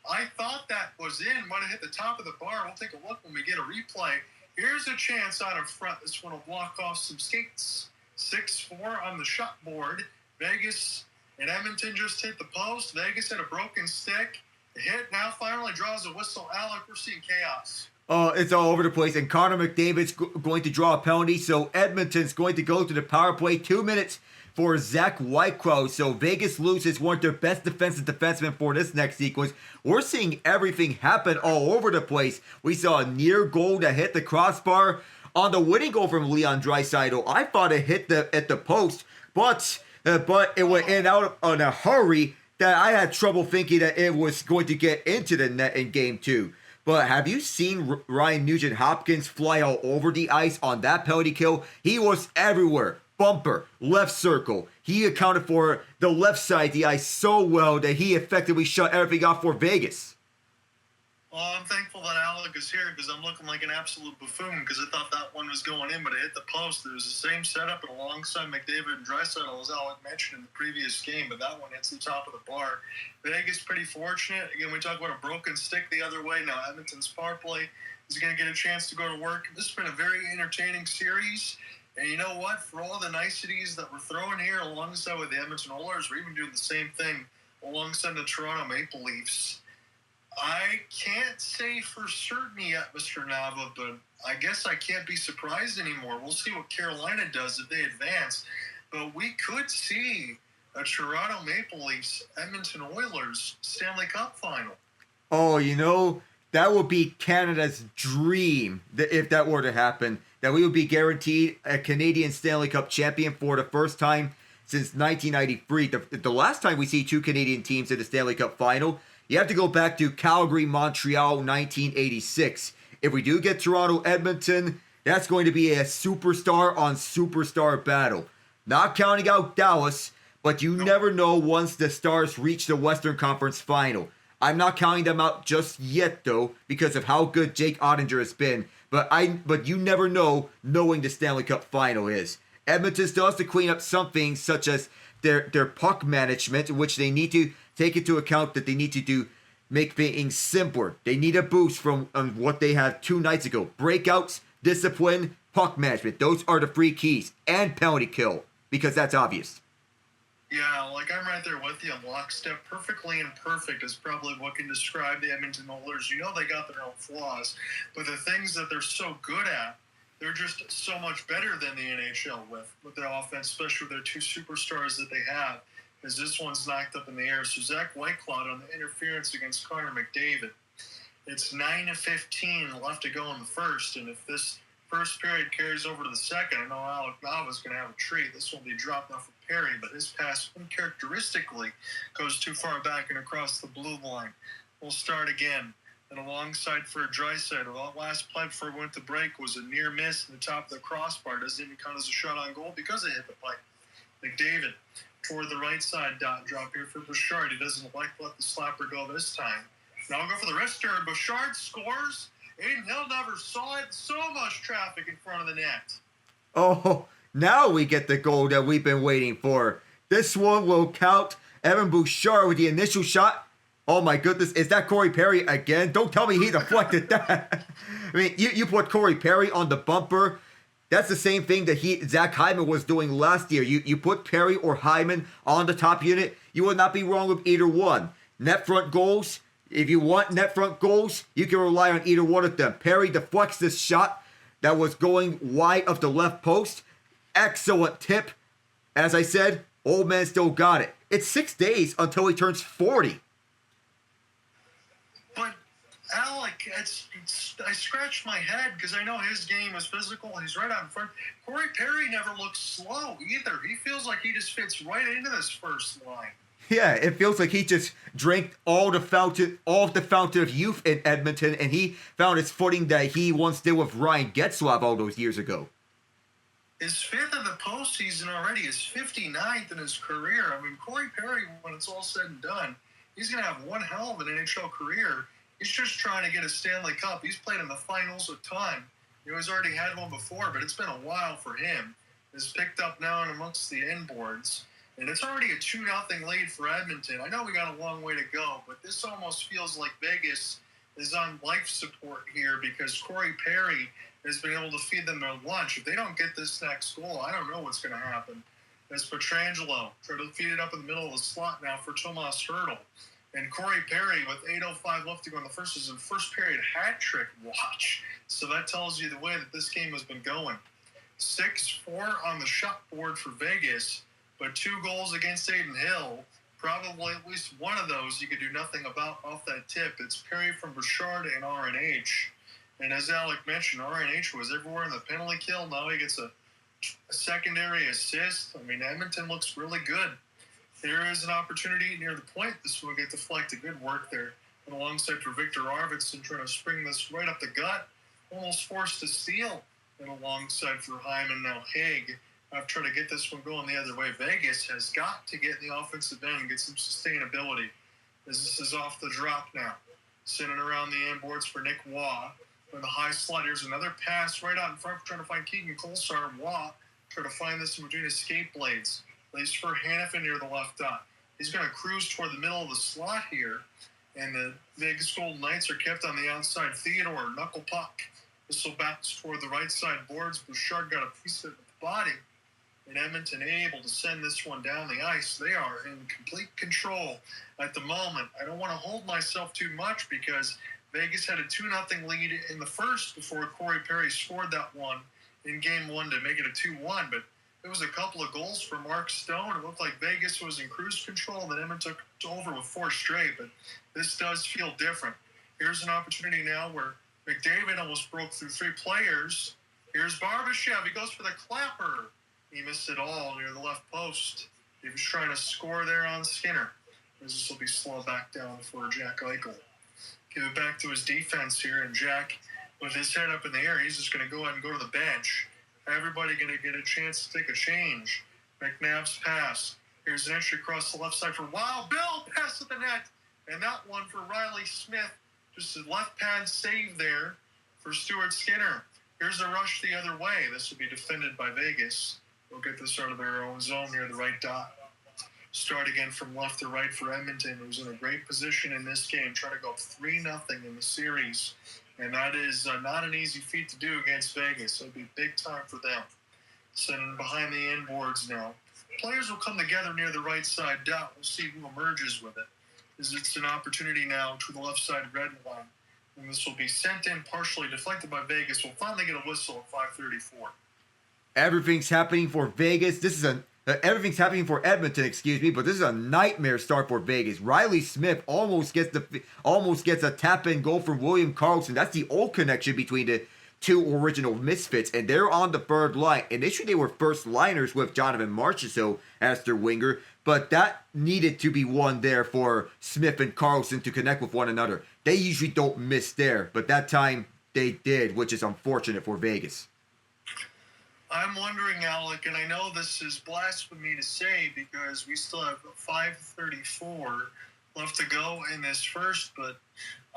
I thought that was in. Might have hit the top of the bar. We'll take a look when we get a replay. Here's a chance out in front. This one will block off some skates. 6-4 on the shot board. Vegas and Edmonton just hit the post. Vegas had a broken stick. The hit now finally draws a whistle. Alec, we're seeing chaos. Oh, it's all over the place, and Connor McDavid's going to draw a penalty, so Edmonton's going to go to the power play. 2 minutes for Zach Whitecrow, so Vegas loses one of their best defensive defensemen for this next sequence. We're seeing everything happen all over the place. We saw a near goal that hit the crossbar. On the winning goal from Leon Draisaitl, I thought it hit at the post, but it went in out in a hurry that I had trouble thinking that it was going to get into the net in Game 2. But have you seen Ryan Nugent-Hopkins fly all over the ice on that penalty kill? He was everywhere. Bumper, left circle. He accounted for the left side of the ice so well that he effectively shut everything off for Vegas. Well, I'm thankful that Alec is here because I'm looking like an absolute buffoon because I thought that one was going in, but it hit the post. It was the same setup and alongside McDavid and Draisaitl, as Alec mentioned in the previous game, but that one hits the top of the bar. Vegas pretty fortunate. Again, we talk about a broken stick the other way. Now Edmonton's power play is going to get a chance to go to work. This has been a very entertaining series. And you know what? For all the niceties that we're throwing here alongside with the Edmonton Oilers, we're even doing the same thing alongside the Toronto Maple Leafs. I can't say for certain yet, Mr. Nava, but I guess I can't be surprised anymore. We'll see what Carolina does if they advance. But we could see a Toronto Maple Leafs, Edmonton Oilers Stanley Cup final. Oh, you know, that would be Canada's dream if that were to happen. That we would be guaranteed a Canadian Stanley Cup champion for the first time since 1993. The last time we see two Canadian teams in the Stanley Cup final, you have to go back to Calgary, Montreal, 1986. If we do get Toronto, Edmonton, that's going to be a superstar on superstar battle. Not counting out Dallas, but you never know once the Stars reach the Western Conference final. I'm not counting them out just yet, though, because of how good Jake Ottinger has been. But you never know knowing the Stanley Cup final is. Edmonton still has to clean up some things, such as their puck management, which they need to take into account that they need to do make things simpler. They need a boost from what they had 2 nights ago. Breakouts, discipline, puck management. Those are the 3 keys. And penalty kill, because that's obvious. Yeah, like I'm right there with you. Lockstep, perfectly imperfect is probably what can describe the Edmonton Oilers. You know they got their own flaws, but the things that they're so good at, they're just so much better than the NHL with their offense, especially with their 2 superstars that they have, as this one's knocked up in the air. So Zach Whitecloud on the interference against Connor McDavid. It's 9:15 left to go in the first, and if this first period carries over to the second, I know Alec Nava's going to have a treat. This will be dropped off of Perry, but his pass uncharacteristically goes too far back and across the blue line. We'll start again. And alongside for Draisaitl, the last play before we went to break was a near miss in the top of the crossbar. Doesn't even count as a shot on goal because it hit the pipe. McDavid toward the right side, dot drop here for Bouchard. He doesn't like to let the slapper go this time. Now we'll go for the wrist turn. Bouchard scores. Aiden Hill never saw it. So much traffic in front of the net. Oh, now we get the goal that we've been waiting for. This one will count. Evan Bouchard with the initial shot. Oh my goodness, is that Corey Perry again? Don't tell me he deflected that. I mean, you put Corey Perry on the bumper. That's the same thing that Zach Hyman was doing last year. You put Perry or Hyman on the top unit, you will not be wrong with either one. Net front goals, if you want net front goals, you can rely on either one of them. Perry deflects this shot that was going wide of the left post. Excellent tip. As I said, old man still got it. It's 6 days until he turns 40. But, Alec, I scratched my head because I know his game is physical. He's right out in front. Corey Perry never looks slow either. He feels like he just fits right into this first line. Yeah, it feels like he just drank all of the fountain of youth in Edmonton, and he found his footing that he once did with Ryan Getzlaf all those years ago. His 5th in the postseason already, his 59th in his career. I mean, Corey Perry, when it's all said and done, he's going to have one hell of an NHL career. He's just trying to get a Stanley Cup. He's played in the finals a ton. He's already had one before, but it's been a while for him. He's picked up now and amongst the inboards. And it's already a 2-0 lead for Edmonton. I know we got a long way to go, but this almost feels like Vegas is on life support here because Corey Perry has been able to feed them their lunch. If they don't get this next goal, I don't know what's going to happen. As Pietrangelo trying to feed it up in the middle of the slot now for Tomáš Hertl. And Corey Perry with 8:05 left to go in the first is a first period hat trick watch. So that tells you the way that this game has been going. 6-4 on the shot board for Vegas, but 2 goals against Aiden Hill. Probably at least one of those you could do nothing about off that tip. It's Perry from Bouchard and RNH. And as Alec mentioned, RNH was everywhere in the penalty kill. Now he gets a secondary assist. I mean, Edmonton looks really good. There is an opportunity near the point. This will get deflected. Good work there. And alongside for Victor Arvidsson trying to spring this right up the gut. Almost forced to steal. And alongside for Hyman now Haig. I've tried to get this one going the other way. Vegas has got to get in the offensive end and get some sustainability. As this is off the drop now. Sending around the inboards for Nic Roy. With a high slot, here's another pass right out in front, trying to find Keegan Kolesar. Roy trying to find this in between his skate blades. Lays for Hanifin near the left dot. He's going to cruise toward the middle of the slot here. And the Vegas Golden Knights are kept on the outside. Theodore, knuckle puck. This will bounce toward the right side boards. Bouchard got a piece of it with the body. And Edmonton able to send this one down the ice. They are in complete control at the moment. I don't want to hold myself too much because Vegas had a 2-0 lead in the first before Corey Perry scored that one in Game 1 to make it a 2-1. But it was a couple of goals for Mark Stone. It looked like Vegas was in cruise control, and then Edmonton took over with 4 straight. But this does feel different. Here's an opportunity now where McDavid almost broke through 3 players. Here's Barbashev. He goes for the clapper. He missed it all near the left post. He was trying to score there on Skinner. This will be slowed back down for Jack Eichel. Give it back to his defense here, and Jack, with his head up in the air, he's just going to go ahead and go to the bench. Everybody going to get a chance to take a change. McNabb's pass. Here's an entry across the left side for Wow. Bill, pass at the net. And that one for Riley Smith. Just a left pad save there for Stuart Skinner. Here's a rush the other way. This will be defended by Vegas. They'll get this out of their own zone near the right dot. start again from left to right for Edmonton, who's in a great position in this game, trying to go up 3-0 in the series. And that is not an easy feat to do against Vegas. It'll be big time for them. Sitting behind the inboards now. Players will come together near the right side dot. We'll see who emerges with it. It's an opportunity now to the left side red line. And this will be sent in partially deflected by Vegas. We'll finally get a whistle at 5:34. Everything's happening for Vegas. Everything's happening for Edmonton, but this is a nightmare start for Vegas. Riley Smith almost gets a tap-in goal from William Karlsson. That's the old connection between the two original misfits, and they're on the third line. Initially, they were first liners with Jonathan Marchessault as their winger, but that needed to be one there for Smith and Karlsson to connect with one another. They usually don't miss there, but that time they did, which is unfortunate for Vegas. I'm wondering, Alec, and I know this is blasphemy to say because we still have 5:34 left to go in this first, but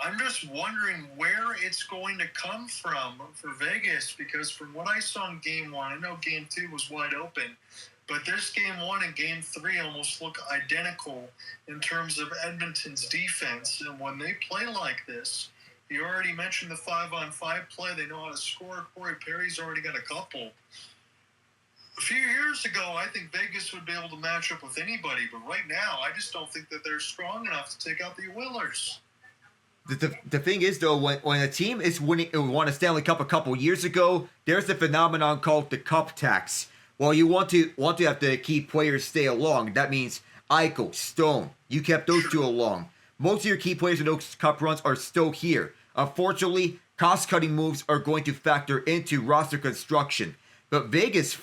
I'm just wondering where it's going to come from for Vegas, because from what I saw in Game 1, I know Game 2 was wide open, but this Game 1 and Game 3 almost look identical in terms of Edmonton's defense. And when they play like this, you already mentioned the 5-on-5 play. They know how to score. Corey Perry's already got a couple. A few years ago, I think Vegas would be able to match up with anybody, but right now, I just don't think that they're strong enough to take out the Oilers. The thing is, though, when a team is won a Stanley Cup a couple years ago, there's a phenomenon called the cup tax. Well, you want to have the key players stay along. That means Eichel, Stone, you kept those two along. Most of your key players in those cup runs are still here. Unfortunately, cost-cutting moves are going to factor into roster construction. But Vegas,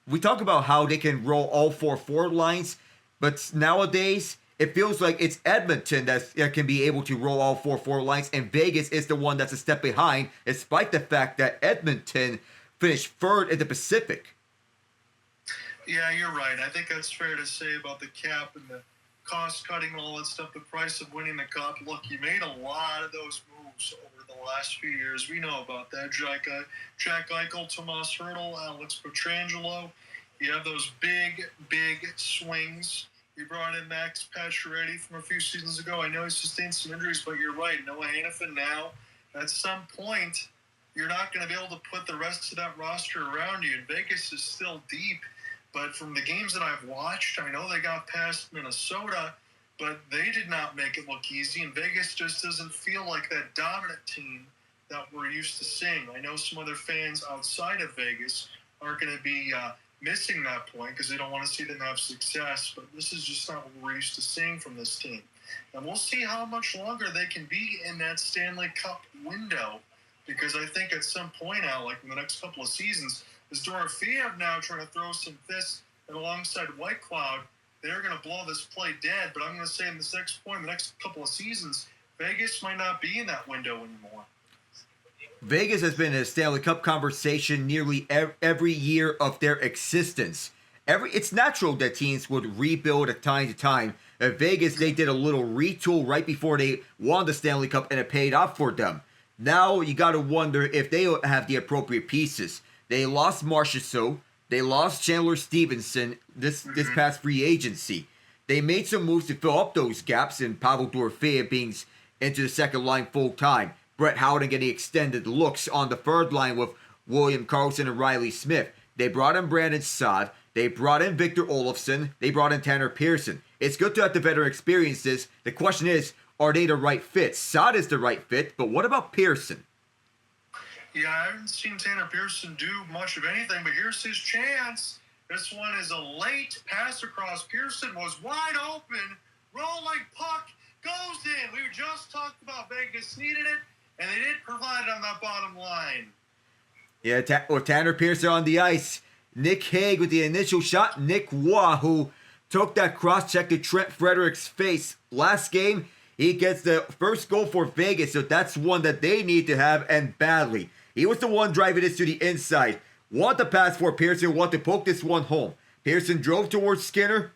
we talk about how they can roll all 4 forward lines, but nowadays it feels like it's Edmonton that can be able to roll all 4 forward lines, and Vegas is the one that's a step behind, despite the fact that Edmonton finished third in the Pacific. Yeah, you're right. I think that's fair to say about the cap and the cost-cutting and all that stuff, the price of winning the cup. Look, you made a lot of those moves over the last few years. We know about that. Jack Eichel, Tomáš Hertl, Alex Pietrangelo. You have those big swings. You brought in Max Pacioretty from a few seasons ago. I know he sustained some injuries, but you're right. Noah Hanifin now. At some point, you're not going to be able to put the rest of that roster around you. And Vegas is still deep. But from the games that I've watched, I know they got past Minnesota, but they did not make it look easy. And Vegas just doesn't feel like that dominant team that we're used to seeing. I know some other fans outside of Vegas are going to be missing that point because they don't want to see them have success. But this is just not what we're used to seeing from this team. And we'll see how much longer they can be in that Stanley Cup window, because I think at some point out, like in the next couple of seasons, is Dorofeyev now trying to throw some fists, and alongside White Cloud, they're going to blow this play dead. But I'm going to say in this next point, in the next couple of seasons, Vegas might not be in that window anymore. Vegas has been in a Stanley Cup conversation nearly every year of their existence. It's natural that teams would rebuild at time to time. At Vegas, they did a little retool right before they won the Stanley Cup, and it paid off for them. Now you got to wonder if they have the appropriate pieces. They lost Marchessault. They lost Chandler Stevenson this past free agency. They made some moves to fill up those gaps, in Pavel Dorofeyev being into the second line full time. Brett Howden getting extended looks on the third line with William Karlsson and Riley Smith. They brought in Brandon Saad. They brought in Victor Olofsson. They brought in Tanner Pearson. It's good to have the veteran experiences. The question is, are they the right fit? Saad is the right fit, but what about Pearson? Yeah, I haven't seen Tanner Pearson do much of anything, but here's his chance. This one is a late pass across. Pearson was wide open. Rolling puck goes in. We just talked about Vegas needed it, and they did provide it on that bottom line. Yeah, with Tanner Pearson on the ice. Nick Hague with the initial shot. Nic Roy, who took that cross-check to Trent Frederic's face last game. He gets the first goal for Vegas, so that's one that they need to have, and badly. He was the one driving this to the inside. Want to pass for Pearson, want to poke this one home. Pearson drove towards Skinner,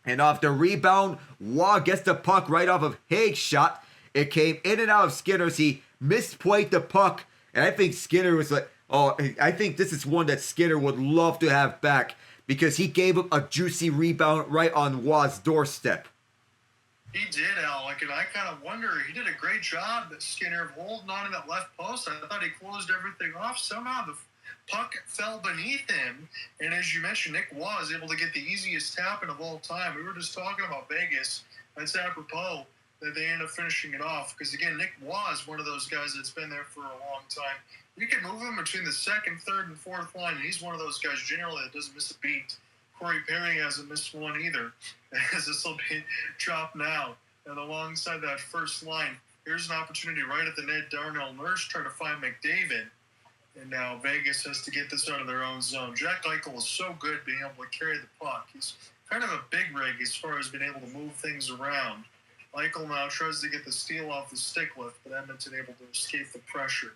and off the rebound, Roy gets the puck right off of Hague's shot. It came in and out of Skinner's. He misplayed the puck, and I think Skinner was like, oh, I think this is one that Skinner would love to have back. because he gave up a juicy rebound right on Waugh's doorstep. He did, Alec, and I kind of wonder, he did a great job, Skinner, of holding on to that left post. I thought he closed everything off. Somehow the puck fell beneath him, and as you mentioned, Nic Roy was able to get the easiest tap-in of all time. We were just talking about Vegas. That's apropos that they end up finishing it off, because, again, Nic Roy is one of those guys that's been there for a long time. You can move him between the second, third, and fourth line, and he's one of those guys generally that doesn't miss a beat. Corey Perry hasn't missed one either, as this will be dropped now. And alongside that first line, here's an opportunity right at the net. Darnell Nurse trying to find McDavid. And now Vegas has to get this out of their own zone. Jack Eichel is so good being able to carry the puck. He's kind of a big rig as far as being able to move things around. Eichel now tries to get the steal off the stick lift, but Edmonton able to escape the pressure.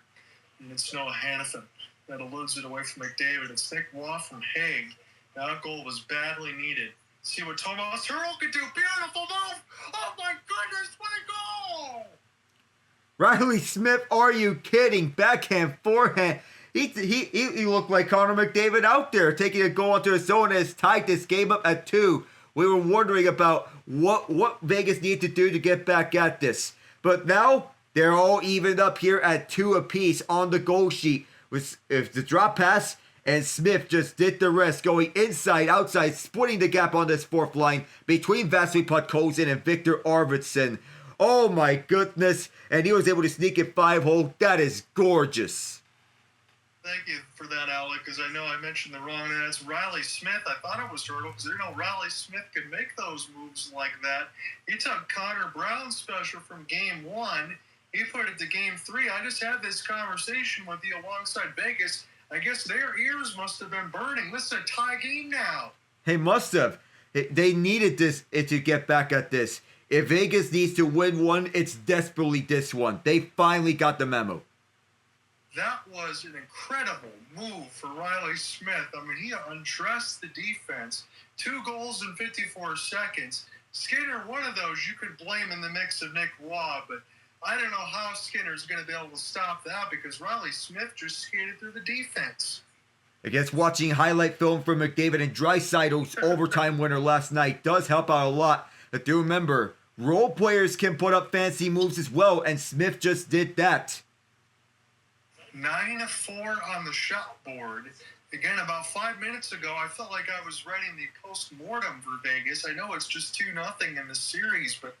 And it's Noah Hanifin that eludes it away from McDavid. It's Nic Roy from Hague. That goal was badly needed. See what Tomáš Hertl could do. Beautiful move. Oh, my goodness. What a goal. Riley Smith, are you kidding? Backhand, forehand. He looked like Connor McDavid out there, taking a goal into his zone and has tied this game up at 2. We were wondering about what Vegas needed to do to get back at this. But now they're all evened up here at 2 apiece on the goal sheet. With if the drop pass, and Smith just did the rest, going inside, outside, splitting the gap on this fourth line between Vasily Podkolzin and Victor Arvidsson. Oh my goodness. And he was able to sneak it 5-hole. That is gorgeous. Thank you for that, Alec, because I know I mentioned the wrong name. That's Riley Smith. I thought it was Hertl, because Riley Smith could make those moves like that. He took Connor Brown's special from Game 1. He put it to Game 3. I just had this conversation with you alongside Vegas. I guess their ears must have been burning. This is a tie game now. They must have. They needed this to get back at this. If Vegas needs to win one, it's desperately this one. They finally got the memo. That was an incredible move for Riley Smith. I mean, he undressed the defense. 2 goals in 54 seconds. Skinner, one of those you could blame in the mix of Nic Roy, but I don't know how Skinner's going to be able to stop that, because Riley Smith just skated through the defense. I guess watching highlight film from McDavid and Draisaitl's overtime winner last night does help out a lot. But do remember, role players can put up fancy moves as well, and Smith just did that. 9-4 on the shot board. Again, about 5 minutes ago, I felt like I was writing the post-mortem for Vegas. I know it's just 2-0 in the series, but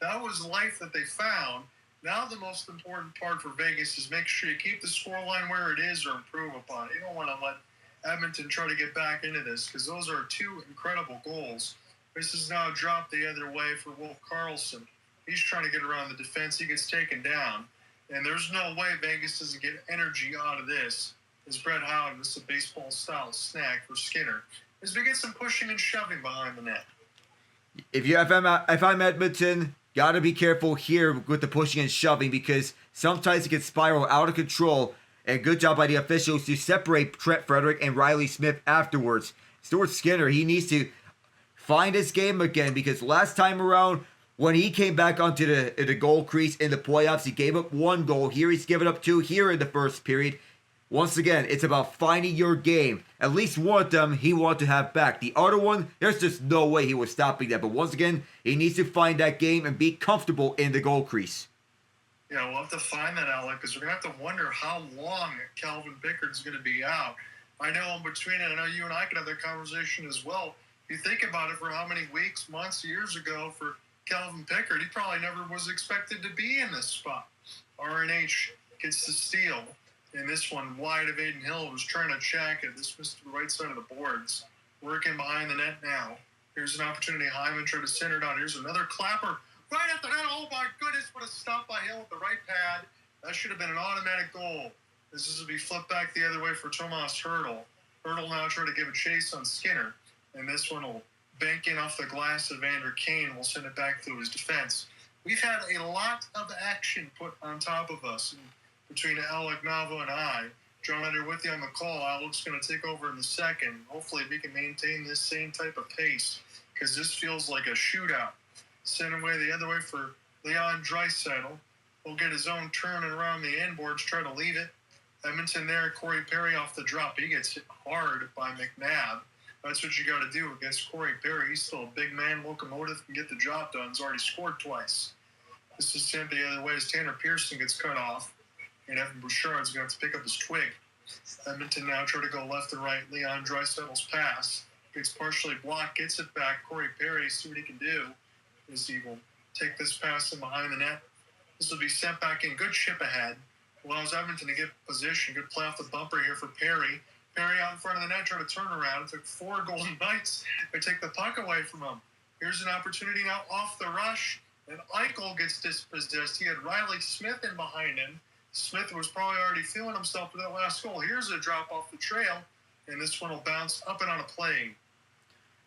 that was life that they found. Now the most important part for Vegas is make sure you keep the scoreline where it is or improve upon it. You don't want to let Edmonton try to get back into this, because those are 2 incredible goals. This is now dropped the other way for Wolf Karlsson. He's trying to get around the defense. He gets taken down. And there's no way Vegas doesn't get energy out of this. As Brett Howard, this is a baseball-style snack for Skinner, as we get some pushing and shoving behind the net. If I'm Edmonton, got to be careful here with the pushing and shoving, because sometimes it can spiral out of control. And good job by the officials to separate Trent Frederic and Riley Smith afterwards. Stuart Skinner, he needs to find his game again, because last time around, when he came back onto the goal crease in the playoffs, he gave up 1 goal. Here he's given up 2 here in the first period. Once again, it's about finding your game. At least one of them he wanted to have back. The other one, there's just no way he was stopping that. But once again, he needs to find that game and be comfortable in the goal crease. Yeah, we'll have to find that, Alec, because we're going to have to wonder how long Calvin Pickard's going to be out. I know in between it, I know you and I could have that conversation as well. If you think about it, for how many weeks, months, years ago for Calvin Pickard, he probably never was expected to be in this spot. RNH gets the steal. And this one wide of Aiden Hill was trying to check it. This was to the right side of the boards. Working behind the net now. Here's an opportunity. Hyman trying to center it out. Here's another clapper. Right at the net. Oh my goodness. What a stop by Hill with the right pad. That should have been an automatic goal. This will be flipped back the other way for Tomáš Hertl. Hertl now trying to give a chase on Skinner. And this one will bank in off the glass of Vander Kane. Will send it back through his defense. We've had a lot of action put on top of us. Between Alec Navo and I. John, under with you on the call. Alec's going to take over in the second. Hopefully we can maintain this same type of pace, because this feels like a shootout. Send away the other way for Leon Draisaitl. He'll get his own turn and around the end boards, try to leave it. Edmonton there, Corey Perry off the drop. He gets hit hard by McNabb. That's what you got to do against Corey Perry. He's still a big man, locomotive, can get the job done. He's already scored twice. This is sent the other way as Tanner Pearson gets cut off, and Evan Bouchard's going to have to pick up his twig. Edmonton now try to go left and right. Leon Draisaitl's pass gets partially blocked, gets it back. Corey Perry, see what he can do. As he will take this pass in behind the net. This will be sent back in. Good chip ahead. Allows Edmonton to get position. Good play off the bumper here for Perry. Perry out in front of the net, trying to turn around. It took 4 Golden Knights to take the puck away from him. Here's an opportunity now off the rush. And Eichel gets dispossessed. He had Riley Smith in behind him. Smith was probably already feeling himself for that last goal. Here's a drop off the trail. And this one will bounce up and on a play.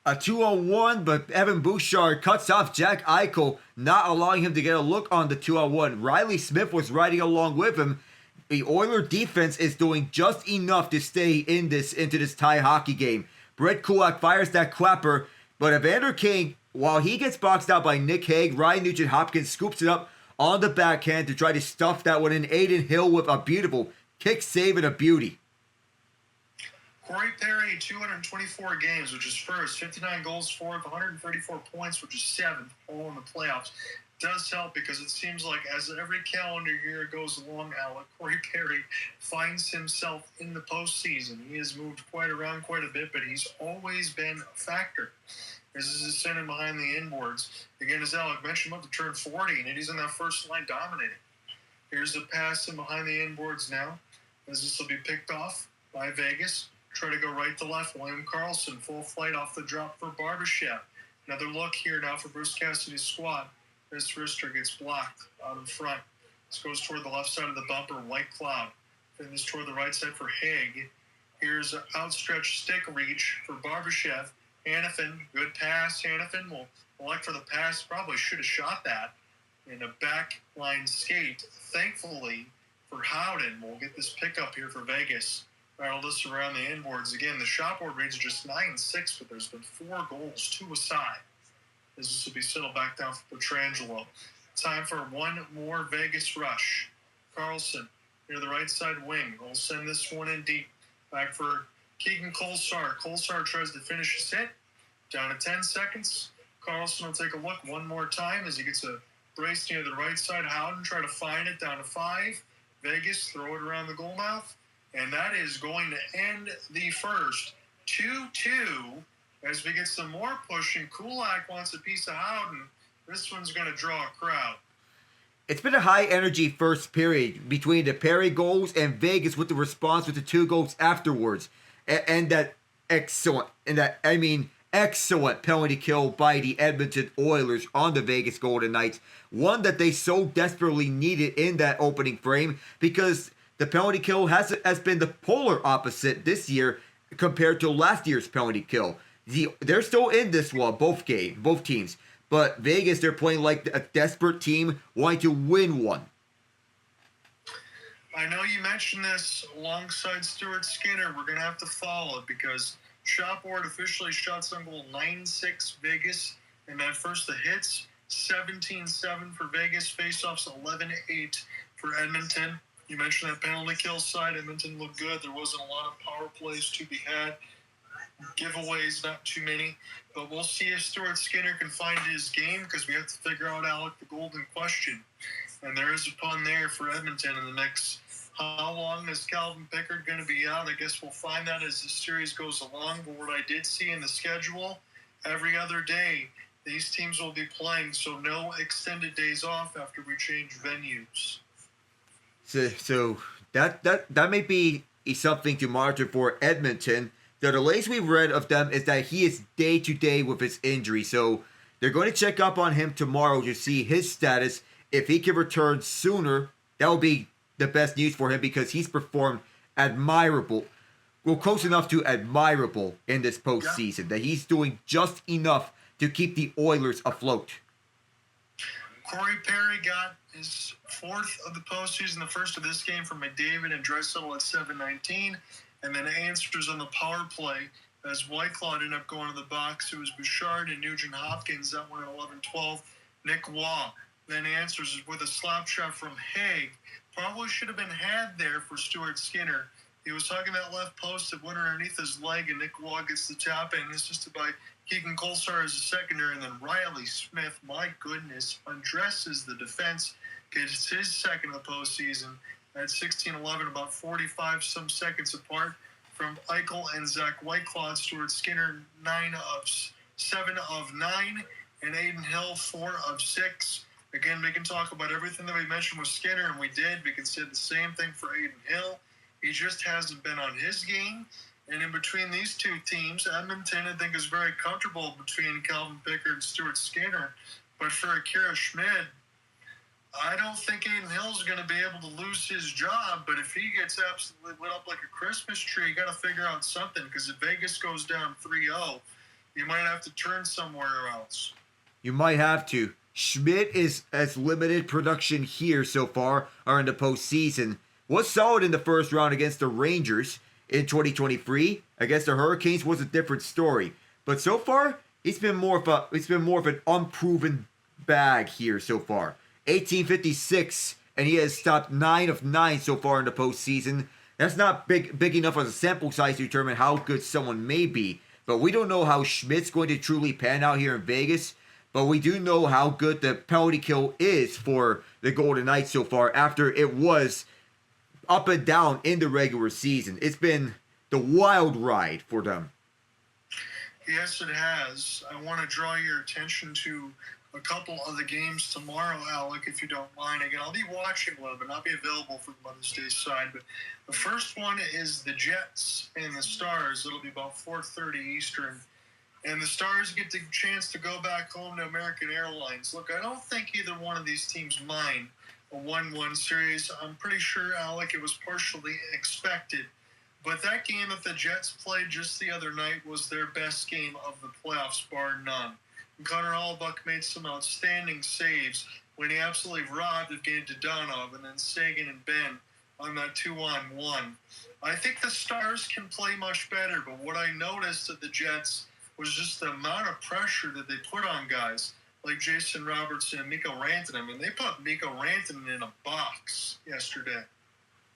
A 2-on-1, but Evan Bouchard cuts off Jack Eichel, not allowing him to get a look on the 2-on-1. Riley Smith was riding along with him. The Oiler defense is doing just enough to stay into this tie hockey game. Brett Kulak fires that clapper, but Evander King, while he gets boxed out by Nick Hague, Ryan Nugent-Hopkins scoops it up on the backhand to try to stuff that one in. Aiden Hill with a beautiful kick save and a beauty. Corey Perry, 224 games, which is first. 59 goals for 134 points, which is 7th, all in the playoffs. Does help because it seems like as every calendar year goes along, Alec, Corey Perry finds himself in the postseason. He has moved quite around quite a bit, but he's always been a factor. This is his sending behind the inboards. Again, as Alec mentioned, about to turn 40, and he's in that first line dominating. Here's the pass in behind the inboards now, as this will be picked off by Vegas. Try to go right to left. William Karlsson, full flight off the drop for Barbashev. Another look here now for Bruce Cassidy's squad. This wrister gets blocked out in front. This goes toward the left side of the bumper, White Cloud. Then this toward the right side for Hague. Here's an outstretched stick reach for Barbashev. Hanifin, good pass. Hanifin will elect for the pass. Probably should have shot that in a back line skate. Thankfully for Howden, we'll get this pickup here for Vegas. Battle this around the inboards. Again, the shot board reads just 9-6, but there's been 4 goals, 2 aside. This will be settled back down for Pietrangelo. Time for one more Vegas rush. Karlsson near the right side wing. We'll send this one in deep. Back for Keegan Kolesar. Kolesar tries to finish his hit. Down to 10 seconds. Karlsson will take a look one more time as he gets a brace near the right side. Howden try to find it down to 5. Vegas throw it around the goal mouth. And that is going to end the first 2-2 as we get some more pushing. Kulak wants a piece of Howden. This one's going to draw a crowd. It's been a high-energy first period between the Perry goals and Vegas with the response with the 2 goals afterwards. And that excellent penalty kill by the Edmonton Oilers on the Vegas Golden Knights. One that they so desperately needed in that opening frame because the penalty kill has been the polar opposite this year compared to last year's penalty kill. They're still in this one, both teams. But Vegas, they're playing like a desperate team wanting to win one. I know you mentioned this alongside Stuart Skinner. We're going to have to follow it because shot board officially shots on goal 9-6 Vegas. And that first the hits, 17-7 for Vegas. Faceoffs 11-8 for Edmonton. You mentioned that penalty kill side. Edmonton looked good. There wasn't a lot of power plays to be had. Giveaways, not too many. But we'll see if Stuart Skinner can find his game because we have to figure out, Alec, the golden question. And there is a pun there for Edmonton in the next. How long is Calvin Pickard going to be out? I guess we'll find that as the series goes along. But what I did see in the schedule, every other day, these teams will be playing. So no extended days off after we change venues. So that may be something to monitor for Edmonton. The latest we've read of them is that he is day-to-day with his injury. So they're going to check up on him tomorrow to see his status. If he can return sooner, that will be the best news for him because he's performed close enough to admirable in this postseason. That he's doing just enough to keep the Oilers afloat. Corey Perry got his 4th of the postseason, the first of this game from McDavid and Draisaitl at 7:19. And then answers on the power play as Whiteclaw ended up going to the box. It was Bouchard and Nugent-Hopkins. That went at 11-12. Nic Roy then answers with a slap shot from Hague. Probably should have been had there for Stuart Skinner. He was hugging that left post that went underneath his leg, and Nic Roy gets the tap in, assisted by Keegan Kolesar as a secondary, and then Riley Smith, my goodness, undresses the defense, gets his second of the postseason at 16-11, about 45-some seconds apart from Eichel and Zach Whitecloud. Stuart Skinner, 7 of 9, and Adin Hill, 4 of 6. Again, we can talk about everything that we mentioned with Skinner, and we did. We can say the same thing for Adin Hill. He just hasn't been on his game. And in between these two teams, Edmonton, I think, is very comfortable between Calvin Pickard and Stuart Skinner. But for Akira Schmid, I don't think Adin Hill's going to be able to lose his job. But if he gets absolutely lit up like a Christmas tree, you got to figure out something. Because if Vegas goes down 3-0, you might have to turn somewhere else. You might have to. Schmid has limited production here so far, or in the postseason. Was solid in the first round against the Rangers in 2023. Against the Hurricanes was a different story. But so far, it's been more of an unproven bag here so far. 1856, and he has stopped 9 of 9 so far in the postseason. That's not big enough as a sample size to determine how good someone may be. But we don't know how Schmidt's going to truly pan out here in Vegas. But we do know how good the penalty kill is for the Golden Knights so far after it was up and down in the regular season. It's been the wild ride for them. Yes, it has. I want to draw your attention to a couple of the games tomorrow, Alec, if you don't mind. Again, I'll be watching one, but not be available for the Mother's Day side. But the first one is the Jets and the Stars. It'll be about 4:30 Eastern. And the Stars get the chance to go back home to American Airlines. Look, I don't think either one of these teams mind a 1-1 series. I'm pretty sure, Alec, it was partially expected. But that game that the Jets played just the other night was their best game of the playoffs, bar none. And Connor Hellebuyck made some outstanding saves when he absolutely robbed Evgeny Dodonov and then Sagan and Ben on that 2-on-1. I think the Stars can play much better, but what I noticed at the Jets was just the amount of pressure that they put on guys like Jason Robertson and Mikko Rantanen. I mean, they put Mikko Rantanen in a box yesterday.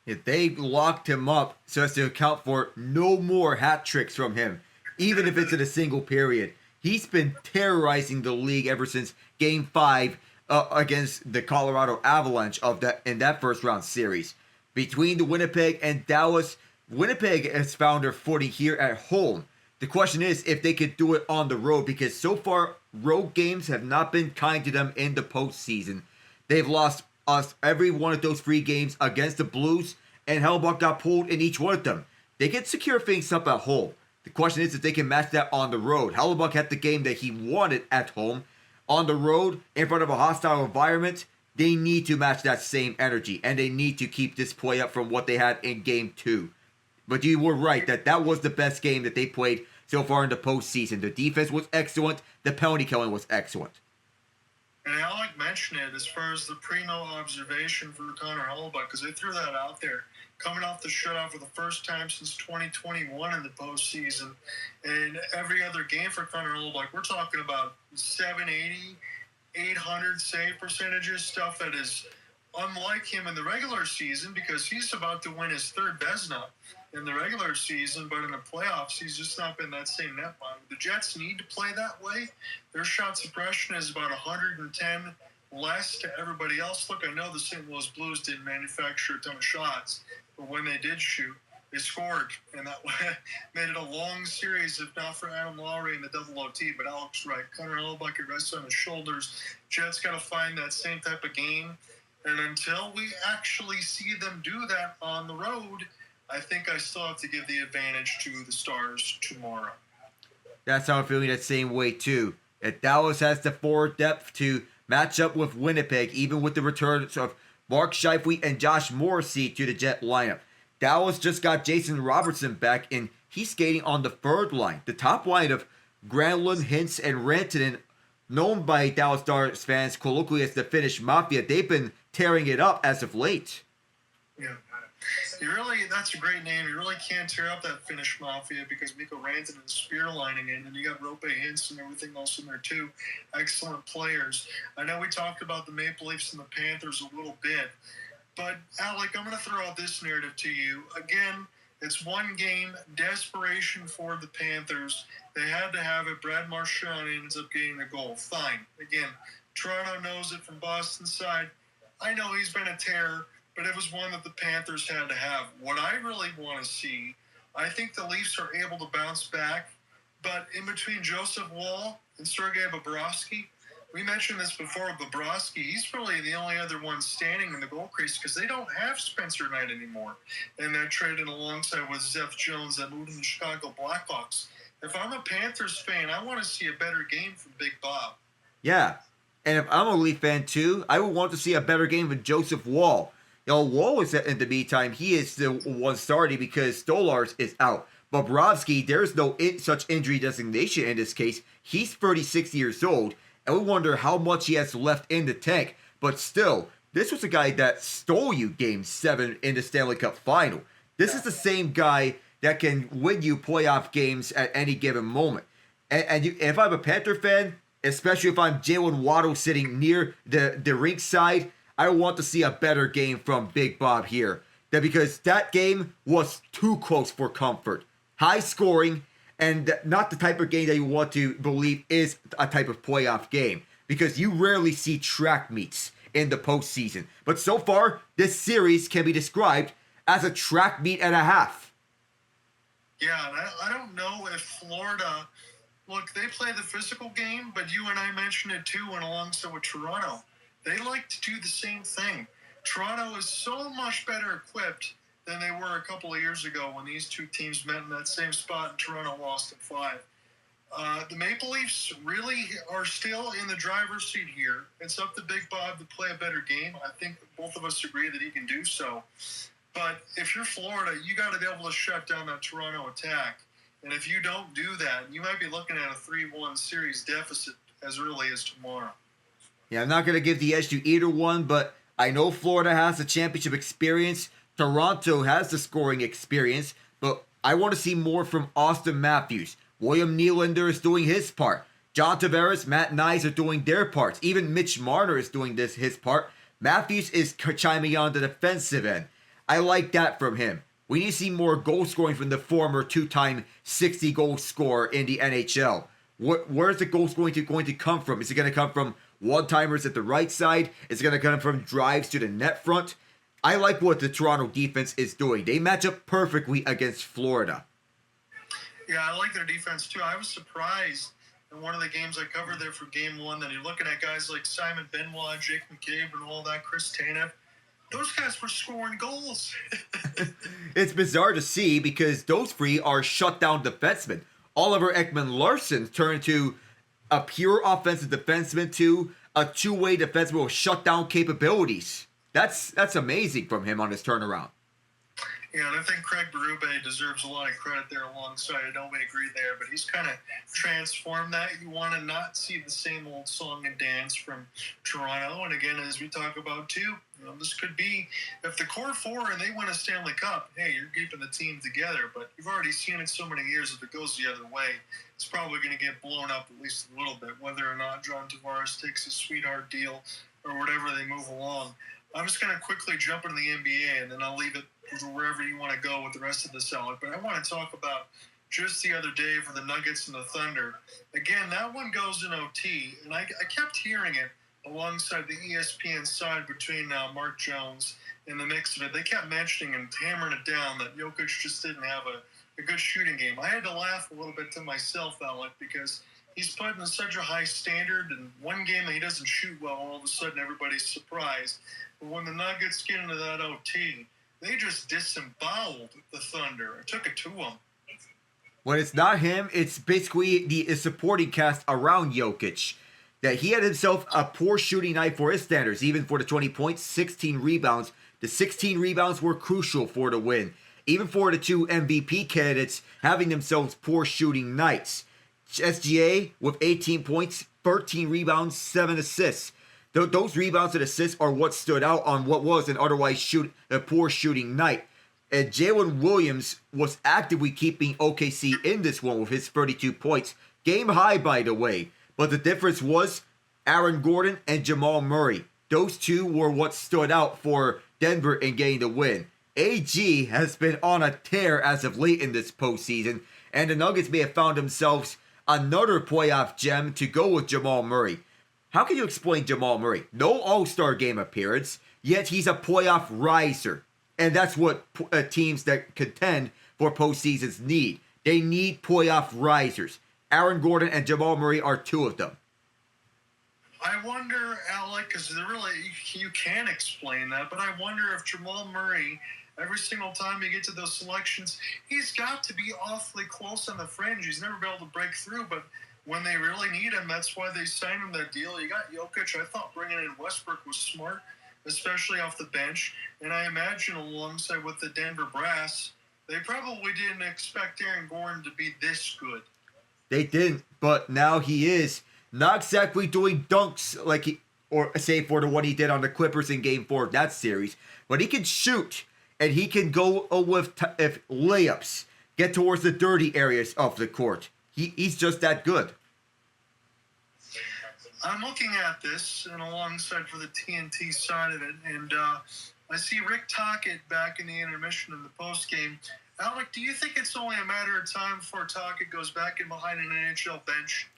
If they locked him up so as to account for no more hat tricks from him, even if it's in a single period. He's been terrorizing the league ever since Game 5 against the Colorado Avalanche in that first round series. Between the Winnipeg and Dallas, Winnipeg has found their footing here at home. The question is if they could do it on the road, because so far road games have not been kind to them in the postseason. They've lost us every one of those 3 games against the Blues, and Hellebuyck got pulled in each one of them. They can secure things up at home. The question is if they can match that on the road. Hellebuyck had the game that he wanted at home. On the road, in front of a hostile environment, they need to match that same energy, and they need to keep this play up from what they had in Game 2. But you were right that was the best game that they played so far in the postseason. The defense was excellent. The penalty killing was excellent. And Alec mentioned it as far as the primo observation for Connor Hellebuyck, because they threw that out there. Coming off the shutout for the first time since 2021 in the postseason. And every other game for Connor Hellebuyck, we're talking about 780, 800 save percentages, stuff that is unlike him in the regular season, because he's about to win his 3rd Vezina in the regular season, but in the playoffs, he's just not been that same netminder. The Jets need to play that way. Their shot suppression is about 110 less to everybody else. Look, I know the St. Louis Blues didn't manufacture a ton of shots, but when they did shoot, they scored, and that made it a long series, if not for Adam Lowry and the double OT. But Alex right, Connor Hellebuyck, it rests on his shoulders. Jets got to find that same type of game, and until we actually see them do that on the road, I think I still have to give the advantage to the Stars tomorrow. That's how I'm feeling that same way too. If Dallas has the forward depth to match up with Winnipeg, even with the returns of Mark Scheifele and Josh Morrissey to the Jet lineup. Dallas just got Jason Robertson back, and he's skating on the 3rd line. The top line of Granlund, Hintz, and Rantanen, known by Dallas Stars fans colloquially as the Finnish Mafia, they've been tearing it up as of late. Yeah. That's a great name. You really can't tear up that Finnish Mafia because Mikko Rantanen is spearlining it, and you got Roope Hintz and everything else in there too. Excellent players. I know we talked about the Maple Leafs and the Panthers a little bit, but Alec, I'm going to throw out this narrative to you. Again, It's one game, desperation for the Panthers. They had to have it. Brad Marchand ends up getting the goal. Fine. Again, Toronto knows it from Boston's side. I know he's been a terror, but it was one that the Panthers had to have. What I really want to see, I think the Leafs are able to bounce back, but in between Joseph Woll and Sergei Bobrovsky, we mentioned this before, Bobrovsky, he's really the only other one standing in the goal crease because they don't have Spencer Knight anymore. And they're trading alongside with Seth Jones that moved to the Chicago Blackhawks. If I'm a Panthers fan, I want to see a better game from Big Bob. Yeah. And if I'm a Leaf fan too, I would want to see a better game with Joseph Woll. Woll is in the meantime, he is the one starting because Stolarz is out. Bobrovsky, there's no such injury designation in this case. He's 36 years old. And we wonder how much he has left in the tank. But still, this was a guy that stole you Game 7 in the Stanley Cup Final. This is the same guy that can win you playoff games at any given moment. And if I'm a Panther fan, especially if I'm Jalen Waddle sitting near the rink side, I want to see a better game from Big Bob here. Because that game was too close for comfort. High scoring, and not the type of game that you want to believe is a type of playoff game. Because you rarely see track meets in the postseason. But so far, this series can be described as a track meet and a half. Yeah, and I don't know if Florida... Look, they play the physical game, but you and I mentioned it too, and alongside with Toronto. They like to do the same thing. Toronto is so much better equipped than they were a couple of years ago when these two teams met in that same spot and Toronto lost in 5. The Maple Leafs really are still in the driver's seat here. It's up to Big Bob to play a better game. I think both of us agree that he can do so. But if you're Florida, you got to be able to shut down that Toronto attack. And if you don't do that, you might be looking at a 3-1 series deficit as early as tomorrow. Yeah, I'm not going to give the edge to either one, but I know Florida has the championship experience. Toronto has the scoring experience, but I want to see more from Austin Matthews. William Nylander is doing his part. John Tavares, Matt Nyes are doing their parts. Even Mitch Marner is doing his part. Matthews is chiming on the defensive end. I like that from him. We need to see more goal scoring from the former 2-time 60-goal scorer in the NHL. Where's the goal scoring going to come from? Is it going to come from one-timers at the right side? Is it going to come from drives to the net front? I like what the Toronto defense is doing. They match up perfectly against Florida. Yeah, I like their defense too. I was surprised in one of the games I covered there for Game 1 that you're looking at guys like Simon Benoit, Jake McCabe, and all that, Chris Tanev. Those guys were scoring goals. It's bizarre to see because those three are shutdown defensemen. Oliver Ekman-Larsson turned to a pure offensive defenseman to a two-way defenseman with shutdown capabilities. That's amazing from him on his turnaround. Yeah, and I think Craig Berube deserves a lot of credit there alongside. I don't agree there, but he's kind of transformed that. You want to not see the same old song and dance from Toronto. And again, as we talk about too, this could be, if the core four and they win a Stanley Cup, hey, you're keeping the team together. But you've already seen it so many years, if it goes the other way, it's probably going to get blown up at least a little bit, whether or not John Tavares takes a sweetheart deal or whatever they move along. I'm just going to quickly jump into the NBA, and then I'll leave it for wherever you want to go with the rest of the salad. But I want to talk about just the other day for the Nuggets and the Thunder. Again, that one goes in OT, and I kept hearing it alongside the ESPN side between Mark Jones in the mix of it. They kept mentioning and hammering it down that Jokic just didn't have a good shooting game. I had to laugh a little bit to myself, Alec, because he's put in such a high standard, and one game that he doesn't shoot well, all of a sudden everybody's surprised. But when the Nuggets get into that OT, they just disemboweled the Thunder. It took it to them. When it's not him, it's basically the supporting cast around Jokic. That he had himself a poor shooting night for his standards, even for the 20 points, 16 rebounds. The 16 rebounds were crucial for the win. Even for the two MVP candidates having themselves poor shooting nights. SGA with 18 points, 13 rebounds, 7 assists. Those rebounds and assists are what stood out on what was an otherwise a poor shooting night. And Jalen Williams was actively keeping OKC in this one with his 32 points. Game high, by the way. But the difference was Aaron Gordon and Jamal Murray. Those two were what stood out for Denver in getting the win. AG has been on a tear as of late in this postseason, and the Nuggets may have found themselves another playoff gem to go with Jamal Murray. How can you explain Jamal Murray? No All-Star game appearance, yet he's a playoff riser. And that's what teams that contend for postseasons need. They need playoff risers. Aaron Gordon and Jamal Murray are two of them. I wonder, Alec, because really you can explain that, but I wonder if Jamal Murray, every single time you get to those selections, he's got to be awfully close on the fringe. He's never been able to break through, but when they really need him, that's why they signed him that deal. You got Jokic. I thought bringing in Westbrook was smart, especially off the bench. And I imagine alongside with the Denver Brass, they probably didn't expect Aaron Gordon to be this good. They didn't, but now he is. Not exactly doing dunks like he, or say for the one he did on the Clippers in Game 4 of that series, but he can shoot, and he can go with layups, get towards the dirty areas of the court. He's just that good. I'm looking at this, and alongside for the TNT side of it, and I see Rick Tocchet back in the intermission in the postgame. Alec, do you think it's only a matter of time before Tocchet goes back in behind an NHL bench?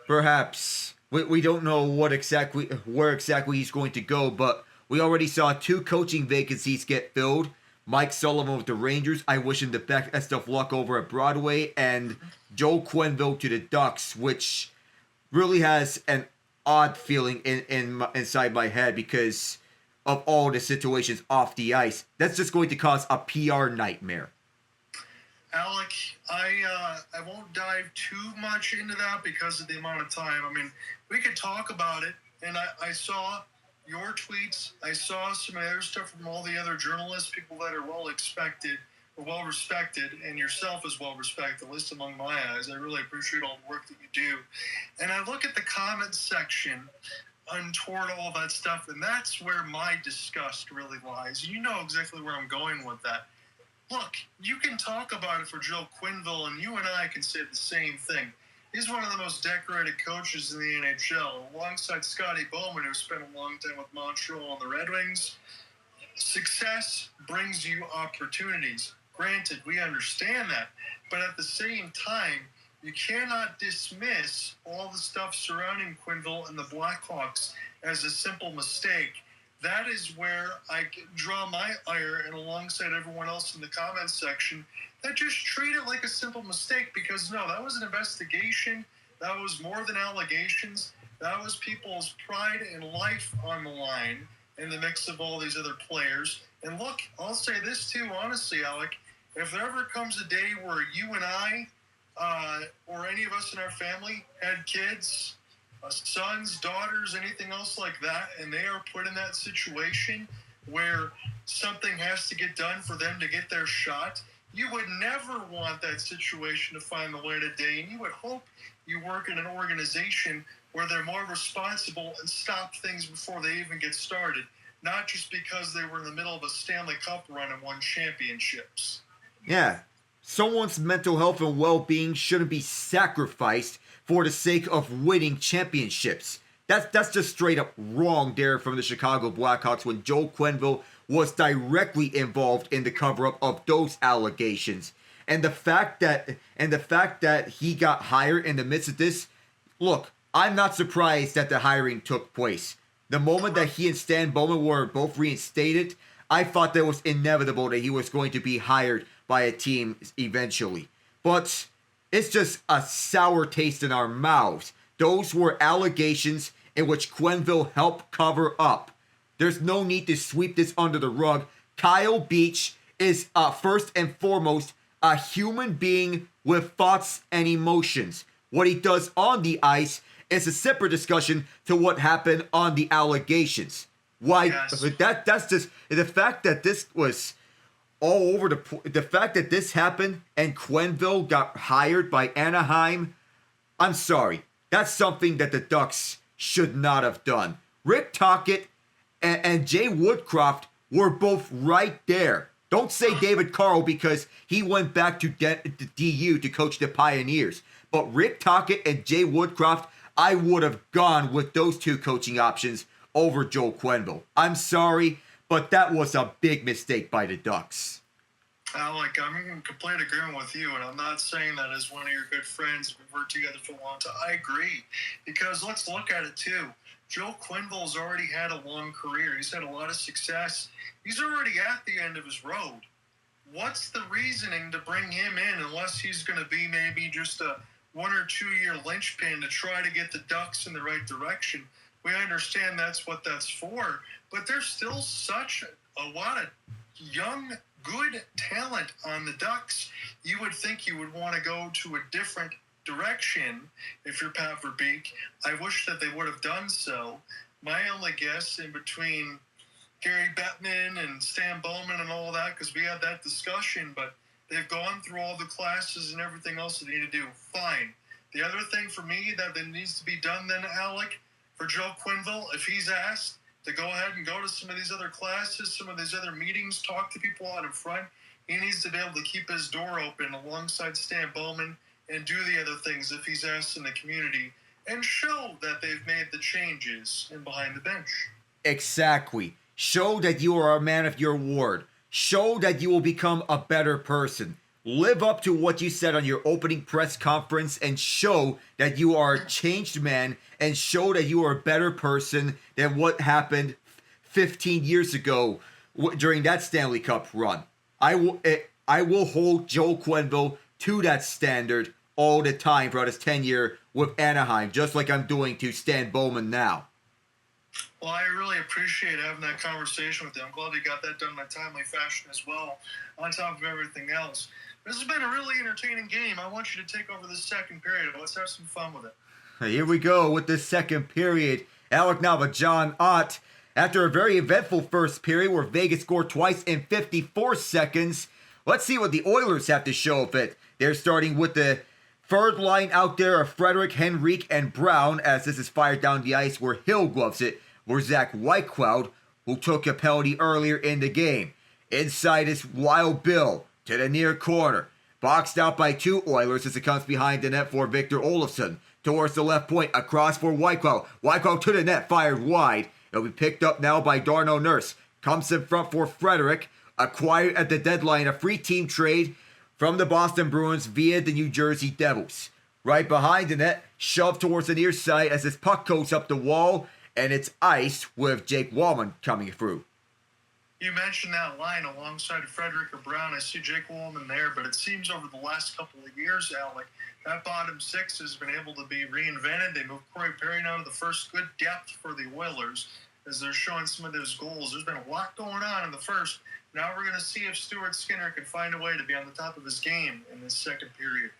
Perhaps. We don't know where exactly he's going to go, but we already saw 2 coaching vacancies get filled. Mike Sullivan with the Rangers. I wish him the best of luck over at Broadway. And Joe Quenneville to the Ducks, which really has an odd feeling inside my head because of all the situations off the ice. That's just going to cause a PR nightmare. Alec, I won't dive too much into that because of the amount of time. I mean, we could talk about it, and I saw your tweets. I saw some other stuff from all the other journalists, people that are well-respected, and yourself as well-respected, at least among my eyes. I really appreciate all the work that you do. And I look at the comments section untoward all that stuff, and that's where my disgust really lies. You know exactly where I'm going with that. Look, you can talk about it for Joe Quenneville, and you and I can say the same thing. He's one of the most decorated coaches in the NHL, alongside Scotty Bowman, who spent a long time with Montreal and the Red Wings. Success brings you opportunities. Granted, we understand that. But at the same time, you cannot dismiss all the stuff surrounding Quenneville and the Blackhawks as a simple mistake. That is where I draw my ire, and alongside everyone else in the comments section, that just treat it like a simple mistake, because no, that was an investigation. That was more than allegations. That was people's pride and life on the line in the mix of all these other players. And look, I'll say this too, honestly, Alec, if there ever comes a day where you and I, or any of us in our family had kids, sons, daughters, anything else like that, and they are put in that situation where something has to get done for them to get their shot, you would never want that situation to find the light of day, and you would hope you work in an organization where they're more responsible and stop things before they even get started, not just because they were in the middle of a Stanley Cup run and won championships. Yeah, someone's mental health and well-being shouldn't be sacrificed for the sake of winning championships. That's just straight up wrong there from the Chicago Blackhawks when Joe Quenneville was directly involved in the cover-up of those allegations. And the fact that he got hired in the midst of this, look, I'm not surprised that the hiring took place. The moment that he and Stan Bowman were both reinstated, I thought that it was inevitable that he was going to be hired by a team eventually. But it's just a sour taste in our mouths. Those were allegations in which Quenneville helped cover up. There's no need to sweep this under the rug. Kyle Beach is first and foremost a human being with thoughts and emotions. What he does on the ice is a separate discussion to what happened on the allegations. Why? Yes. That's just the fact that this was all over the fact that this happened and Quenneville got hired by Anaheim. I'm sorry. That's something that the Ducks should not have done. Rick Tocchet and Jay Woodcroft were both right there. Don't say David Carl because he went back to DU to coach the Pioneers. But Rick Tocchet and Jay Woodcroft, I would have gone with those two coaching options over Joe Quenneville. I'm sorry, but that was a big mistake by the Ducks. Alec, I'm in complete agreement with you, and I'm not saying that as one of your good friends. We've worked together for a long time. I agree, because let's look at it too. Joe Quenneville's already had a long career. He's had a lot of success. He's already at the end of his road. What's the reasoning to bring him in unless he's going to be maybe just a 1 or 2 year linchpin to try to get the Ducks in the right direction? We understand that's what that's for, but there's still such a lot of young, good talent on the Ducks. You would think you would want to go to a different direction if you're Pat Verbeek. I wish that they would have done so. My only guess in between Gary Bettman and Stan Bowman and all that, because we had that discussion, but they've gone through all the classes and everything else that they need to do. Fine. The other thing for me that needs to be done then, Alec, for Joe Quenneville, if he's asked to go ahead and go to some of these other classes, some of these other meetings, talk to people out in front, he needs to be able to keep his door open alongside Stan Bowman and do the other things if he's asked in the community and show that they've made the changes in behind the bench. Exactly. Show that you are a man of your word. Show that you will become a better person. Live up to what you said on your opening press conference and show that you are a changed man and show that you are a better person than what happened 15 years ago during that Stanley Cup run. I will hold Joe Quenneville to that standard all the time throughout his tenure with Anaheim, just like I'm doing to Stan Bowman now. Well, I really appreciate having that conversation with you. I'm glad we got that done in a timely fashion as well, on top of everything else. This has been a really entertaining game. I want you to take over the second period. Let's have some fun with it. Here we go with this second period. Alec Nava, John Ott. After a very eventful first period where Vegas scored twice in 54 seconds, let's see what the Oilers have to show of it. They're starting with the third line out there of Frederic, Henrique, and Brown, as this is fired down the ice where Hill gloves it for Zach Whitecloud, who took a penalty earlier in the game. Inside is Wild Bill to the near corner. Boxed out by two Oilers as it comes behind the net for Victor Olofsson. Towards the left point, across for Whitecloud. Whitecloud to the net, fired wide. It'll be picked up now by Darnell Nurse. Comes in front for Frederic. Acquired at the deadline, a free team trade from the Boston Bruins via the New Jersey Devils. Right behind the net, shoved towards the near side as this puck goes up the wall, and it's iced with Jake Wallman coming through. You mentioned that line alongside Frederic or Brown. I see Jake Wallman there, but it seems over the last couple of years, Alec, that bottom six has been able to be reinvented. They moved Corey Perry now to the first good depth for the Oilers as they're showing some of those goals. There's been a lot going on in the first. Now we're going to see if Stuart Skinner can find a way to be on the top of his game in this second period.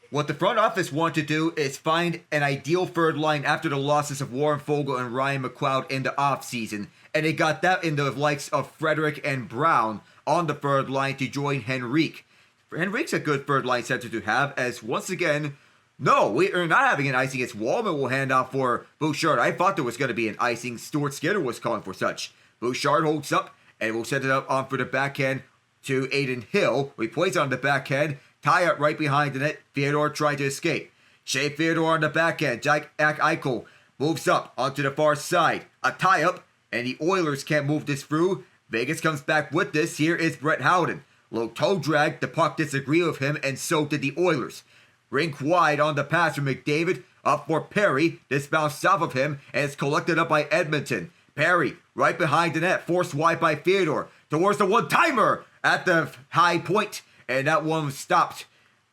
What the front office want to do is find an ideal third line after the losses of Warren Foegele and Ryan McLeod in the offseason. And they got that in the likes of Frederic and Brown on the third line to join Henrique. Henrique's a good third line center to have, as once again, no, we are not having an icing. It's Wallman will hand off for Bouchard. I thought there was going to be an icing. Stuart Skinner was calling for such. Bouchard holds up and will set it up on for the backhand to Aiden Hill. He plays on the backhand. Tie up right behind the net. Theodore trying to escape. Shea Theodore on the backhand. Jack Eichel moves up onto the far side. A tie up, and the Oilers can't move this through. Vegas comes back with this. Here is Brett Howden. Low toe drag. The puck disagreed with him, and so did the Oilers. Rink wide on the pass from McDavid. Up for Perry. This bounced south of him, and it's collected up by Edmonton. Perry right behind the net. Forced wide by Theodore. Towards the one-timer at the high point. And that one was stopped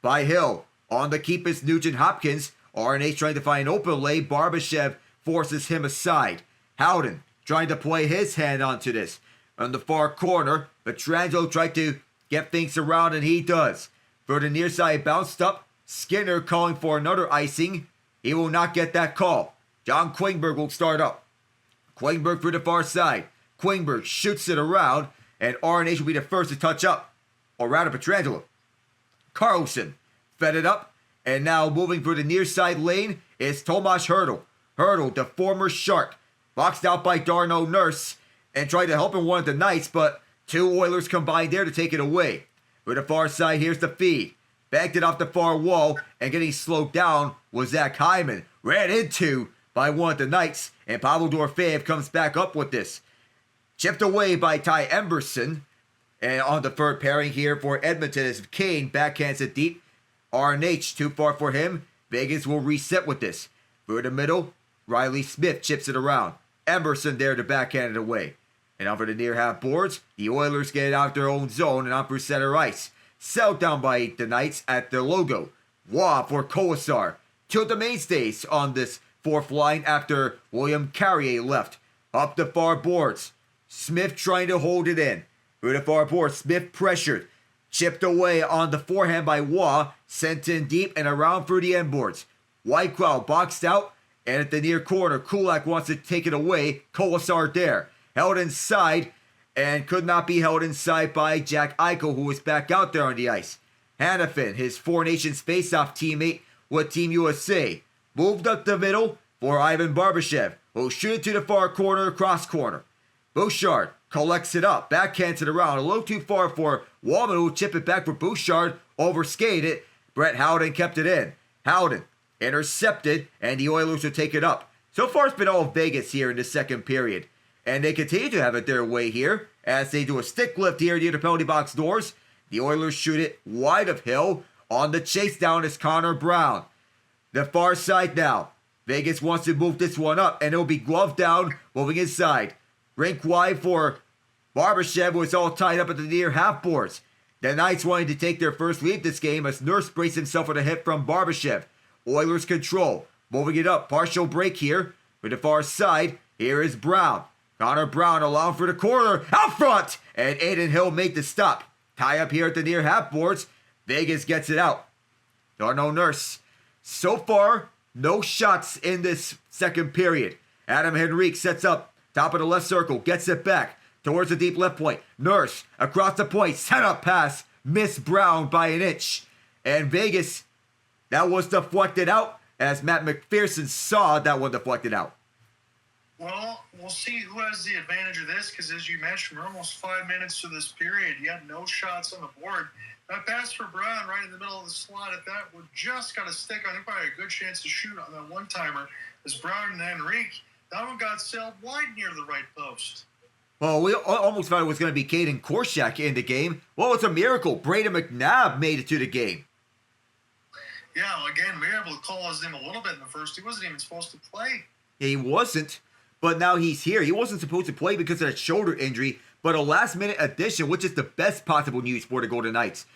by Hill. On the keep is Nugent-Hopkins. RNH trying to find an open lane. Barbashev forces him aside. Howden trying to play his hand onto this. On the far corner, Pietrangelo tried to get things around, and he does. For the near side, bounced up. Skinner calling for another icing. He will not get that call. John Klingberg will start up. Klingberg for the far side. Klingberg shoots it around, and RNH will be the first to touch up. Or rather, Pietrangelo. Carlson fed it up, and now moving for the near side lane is Tomáš Hertl. Hertl, the former Shark, boxed out by Darnell Nurse, and tried to help him one of the Knights, but two Oilers combined there to take it away. For the far side, here's the feed. Backed it off the far wall, and getting slowed down was Zach Hyman. Ran into by one of the Knights, and Pavel Dorofeyev comes back up with this. Chipped away by Ty Emberson. And on the third pairing here for Edmonton is Kane backhands it deep. RNH too far for him. Vegas will reset with this. Through the middle, Riley Smith chips it around. Emberson there to backhand it away. And over the near half boards, the Oilers get it out their own zone and on through center ice. Settled down by the Knights at their logo. Waugh for Kolesar. Two of the mainstays on this fourth line after William Carrier left. Up the far boards. Smith trying to hold it in. Through the far boards, Smith pressured. Chipped away on the forehand by Waugh. Sent in deep and around through the end boards. White Cloud boxed out. And at the near corner, Kulak wants to take it away. Kolesar there. Held inside. And could not be held inside by Jack Eichel, who was back out there on the ice. Hanifin, his Four Nations face-off teammate with Team USA. Moved up the middle for Ivan Barbashev, who'll shoot it to the far corner, cross corner. Bouchard collects it up, backhands it around, a little too far for Wallman, who'll chip it back for Bouchard, overskated it. Brett Howden kept it in. Howden intercepted, and the Oilers will take it up. So far it's been all Vegas here in the second period. And they continue to have it their way here as they do a stick lift here near the penalty box doors. The Oilers shoot it wide of Hill. On the chase down is Connor Brown. The far side now. Vegas wants to move this one up, and it'll be gloved down, moving inside. Rink wide for Barbashev, who is all tied up at the near half boards. The Knights wanting to take their first lead this game as Nurse braced himself with a hit from Barbashev. Oilers control. Moving it up. Partial break here. For the far side, here is Brown. Connor Brown allowing for the corner. Out front! And Aiden Hill made the stop. Tie up here at the near half boards. Vegas gets it out. Darno Nurse. So far, no shots in this second period. Adam Henrique sets up. Top of the left circle. Gets it back. Towards the deep left point. Nurse across the point. Set up pass. Miss Brown by an inch. And Vegas, that was deflected out as Matt McPherson saw that one deflected out. Well, we'll see who has the advantage of this because, as you mentioned, we're almost 5 minutes to this period. You had no shots on the board. That pass for Brown right in the middle of the slot at that would just got to stick. I think probably a good chance to shoot on that one-timer as Brown and Henrique. That one got sailed wide near the right post. Well, we almost thought it was going to be Caden Korshak in the game. Well, it's a miracle. Brayden McNabb made it to the game. Yeah, again, we were able to call his name a little bit in the first. He wasn't even supposed to play. He wasn't, but now he's here. He wasn't supposed to play because of that shoulder injury, but a last-minute addition, which is the best possible news for the Golden Knights.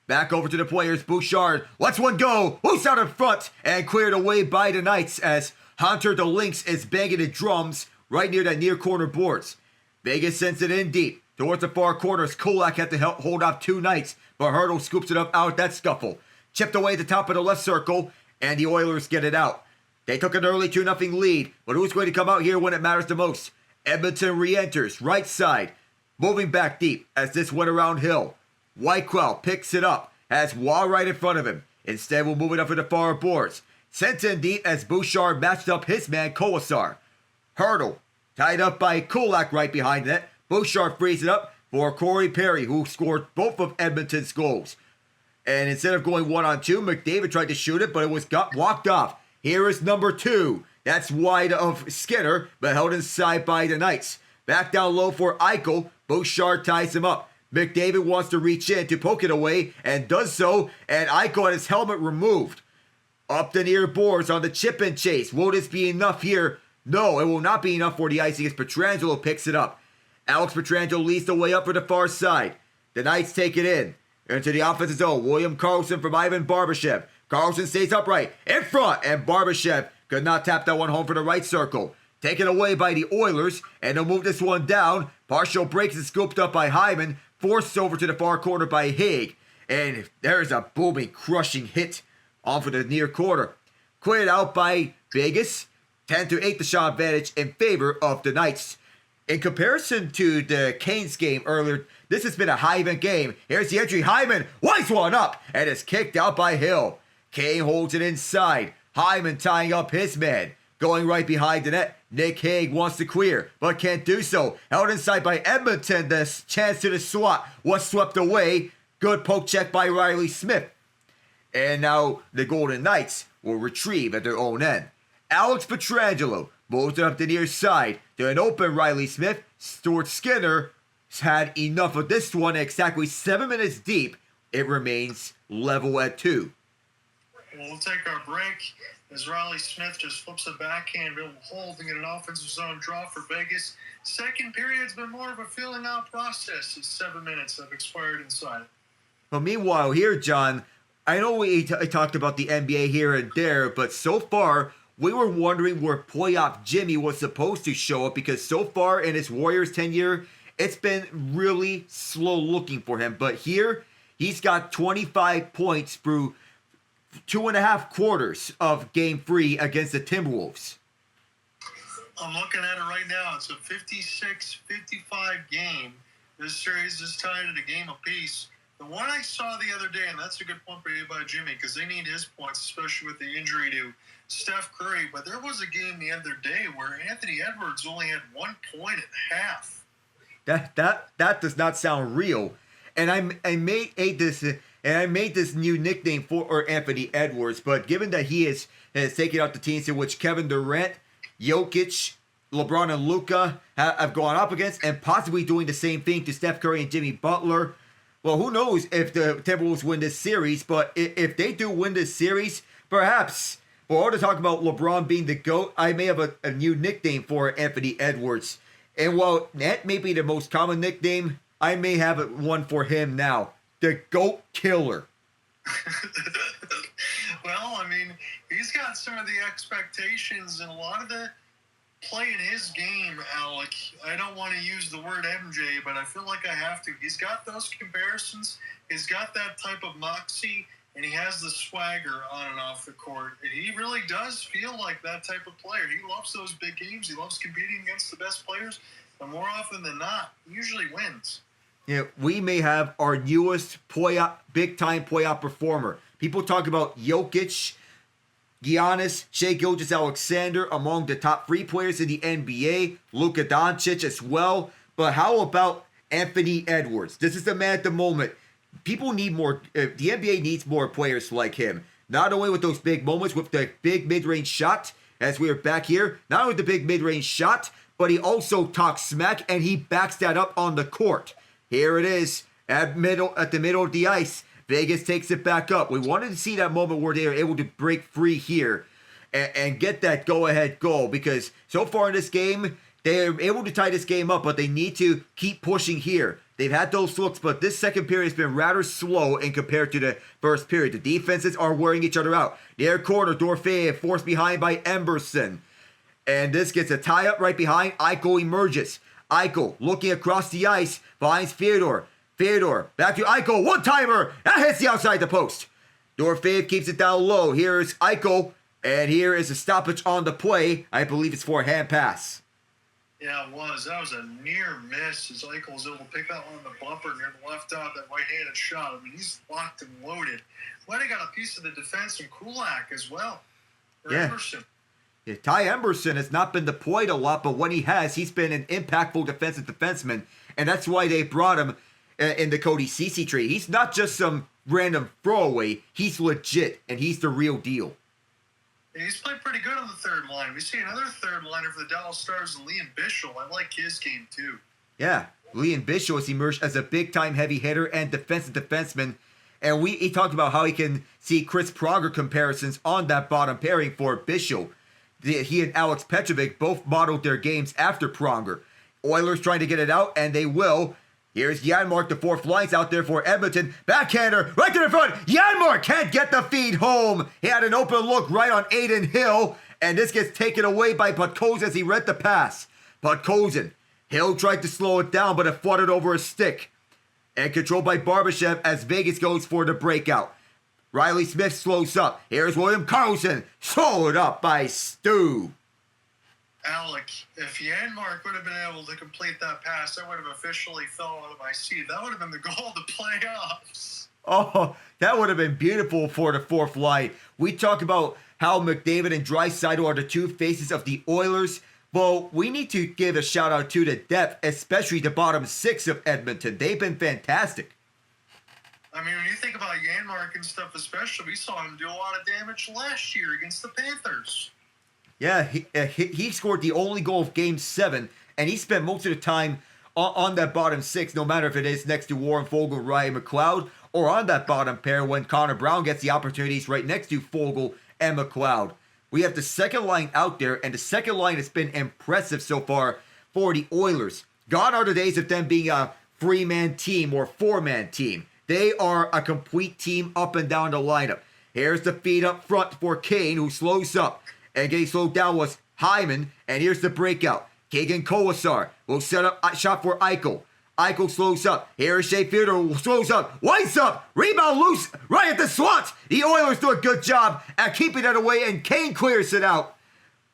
Back over to the players. Bouchard lets one go. Loose out in front and cleared away by the Knights as Hunter the Lynx is banging the drums right near that near corner boards. Vegas sends it in deep towards the far corners. Kulak had to help hold off two Knights, but Hertl scoops it up out that scuffle. Chipped away at the top of the left circle, and the Oilers get it out. They took an early 2-0 lead, but who's going to come out here when it matters the most? Edmonton re-enters, right side, moving back deep as this went around Hill. Whitecrow picks it up, has Waugh right in front of him. Instead, we'll move it up to the far boards. Sent in deep as Bouchard matched up his man, Kolesar. Hertl, tied up by Kulak right behind that. Bouchard frees it up for Corey Perry, who scored both of Edmonton's goals. And instead of going 1-on-2, McDavid tried to shoot it, but it was walked off. Here is number 2. That's wide of Skinner, but held inside by the Knights. Back down low for Eichel. Bouchard ties him up. McDavid wants to reach in to poke it away, and does so, and Eichel had his helmet removed. Up the near boards on the chip and chase. Will this be enough here? No, it will not be enough for the icing as Pietrangelo picks it up. Alex Pietrangelo leads the way up for the far side. The Knights take it in. Into the offensive zone, William Karlsson from Ivan Barbashev. Karlsson stays upright, in front, and Barbashev could not tap that one home for the right circle. Taken away by the Oilers, and they'll move this one down. Partial breaks is scooped up by Hyman, forced over to the far corner by Haig. And there's a booming, crushing hit on for the near corner. Cleared out by Vegas. 10-8 the shot advantage in favor of the Knights. In comparison to the Canes game earlier, this has been a high-event game. Here's the entry. Hyman winds one up and is kicked out by Hill. Kane holds it inside. Hyman tying up his man. Going right behind the net. Nick Hague wants to clear, but can't do so. Held inside by Edmonton. The chance to the slot was swept away. Good poke check by Riley Smith. And now the Golden Knights will retrieve at their own end. Alex Pietrangelo moves it up the near side to an open Riley Smith. Stuart Skinner has had enough of this one. Exactly 7 minutes deep, it remains level at 2. We'll take our break as Riley Smith just flips a backhand hold and get an offensive zone draw for Vegas. Second period's been more of a feeling out process as 7 minutes have expired inside. But meanwhile, here, John, I know we talked about the NBA here and there, but so far, we were wondering where playoff Jimmy was supposed to show up, because so far in his Warriors tenure, it's been really slow looking for him. But here, he's got 25 points through 2.5 quarters of game 3 against the Timberwolves. I'm looking at it right now. It's a 56-55 game. This series is tied at a game apiece. The one I saw the other day, and that's a good point for you by Jimmy, because they need his points, especially with the injury to Steph Curry. But there was a game the other day where Anthony Edwards only had 1 point at half. That does not sound real. And I made this new nickname for Anthony Edwards, but given that he has taken out the teams in which Kevin Durant, Jokic, LeBron, and Luka have gone up against, and possibly doing the same thing to Steph Curry and Jimmy Butler. Well, who knows if the Timberwolves win this series, but if they do win this series, perhaps, for all the talk about LeBron being the GOAT, I may have a new nickname for Anthony Edwards. And while that may be the most common nickname, I may have one for him now. The GOAT Killer. Well, I mean, he's got some of the expectations and a lot of the play in his game, Alec. I don't want to use the word MJ, but I feel like I have to. He's got those comparisons. He's got that type of moxie, and he has the swagger on and off the court. And he really does feel like that type of player. He loves those big games. He loves competing against the best players. And more often than not, he usually wins. Yeah, we may have our newest big-time playoff performer. People talk about Jokic, Giannis, Shea Gilgeous-Alexander among the top 3 players in the NBA, Luka Doncic as well. But how about Anthony Edwards? This is the man at the moment. People need more. The NBA needs more players like him. Not only with those big moments, with the big mid-range shot, as we are back here, not only with the big mid-range shot, but he also talks smack and he backs that up on the court. Here it is at the middle of the ice. Vegas takes it back up. We wanted to see that moment where they are able to break free here and get that go-ahead goal, because so far in this game, they are able to tie this game up, but they need to keep pushing here. They've had those looks, but this second period has been rather slow in compared to the first period. The defenses are wearing each other out. Near corner, Dorofeyev forced behind by Emberson. And this gets a tie-up right behind. Eichel emerges. Eichel looking across the ice, finds Theodore. Theodore, back to Eichel, one-timer! That hits the outside the post. Dorofeyev keeps it down low. Here's Eichel, and here is a stoppage on the play. I believe it's for a hand pass. Yeah, it was. That was a near miss as Eichel was able to pick that one on the bumper near the left out, that right-handed shot. I mean, he's locked and loaded. Might have got a piece of the defense from Kulak as well. Or yeah. Emerson. Yeah, Ty Emberson has not been deployed a lot, but when he has, he's been an impactful defensive defenseman, and that's why they brought him in the Cody Ceci trade. He's not just some random throwaway. He's legit, and he's the real deal. Yeah, he's played pretty good on the third line. We see another third liner for the Dallas Stars, Liam Bichsel. I like his game, too. Yeah, Liam Bichsel has emerged as a big-time heavy hitter and defensive defenseman, and he talked about how he can see Chris Pronger comparisons on that bottom pairing for Bichsel. He and Alex Petrovic both modeled their games after Pronger. Oilers trying to get it out, and they will. Here's Janmark, the fourth line's out there for Edmonton. Backhander, right to the front. Janmark can't get the feed home. He had an open look right on Aiden Hill, and this gets taken away by Podkolzin as he read the pass. Podkolzin. Hill tried to slow it down, but it fluttered over a stick. And controlled by Barbashev as Vegas goes for the breakout. Riley Smith slows up. Here's William Karlsson, slowed up by Stu. Alec, if Janmark would have been able to complete that pass, I would have officially fell out of my seat. That would have been the goal of the playoffs. Oh, that would have been beautiful for the fourth line. We talk about how McDavid and Draisaitl are the two faces of the Oilers. Well, we need to give a shout out to the depth, especially the bottom 6 of Edmonton. They've been fantastic. I mean, when you think about Janmark and stuff especially, we saw him do a lot of damage last year against the Panthers. Yeah, he scored the only goal of Game 7 and he spent most of the time on that bottom six, no matter if it is next to Warren Fogle, Ryan McLeod, or on that bottom pair when Connor Brown gets the opportunities right next to Fogle and McLeod. We have the second line out there, and the second line has been impressive so far for the Oilers. Gone are the days of them being a three-man team or four-man team. They are a complete team up and down the lineup. Here's the feed up front for Kane, who slows up. And getting slowed down was Hyman, and here's the breakout. Keegan Colasar will set up a shot for Eichel. Eichel slows up. Here is Shea Theodore who slows up. Winds up. Rebound loose right at the slot. The Oilers do a good job at keeping it away, and Kane clears it out.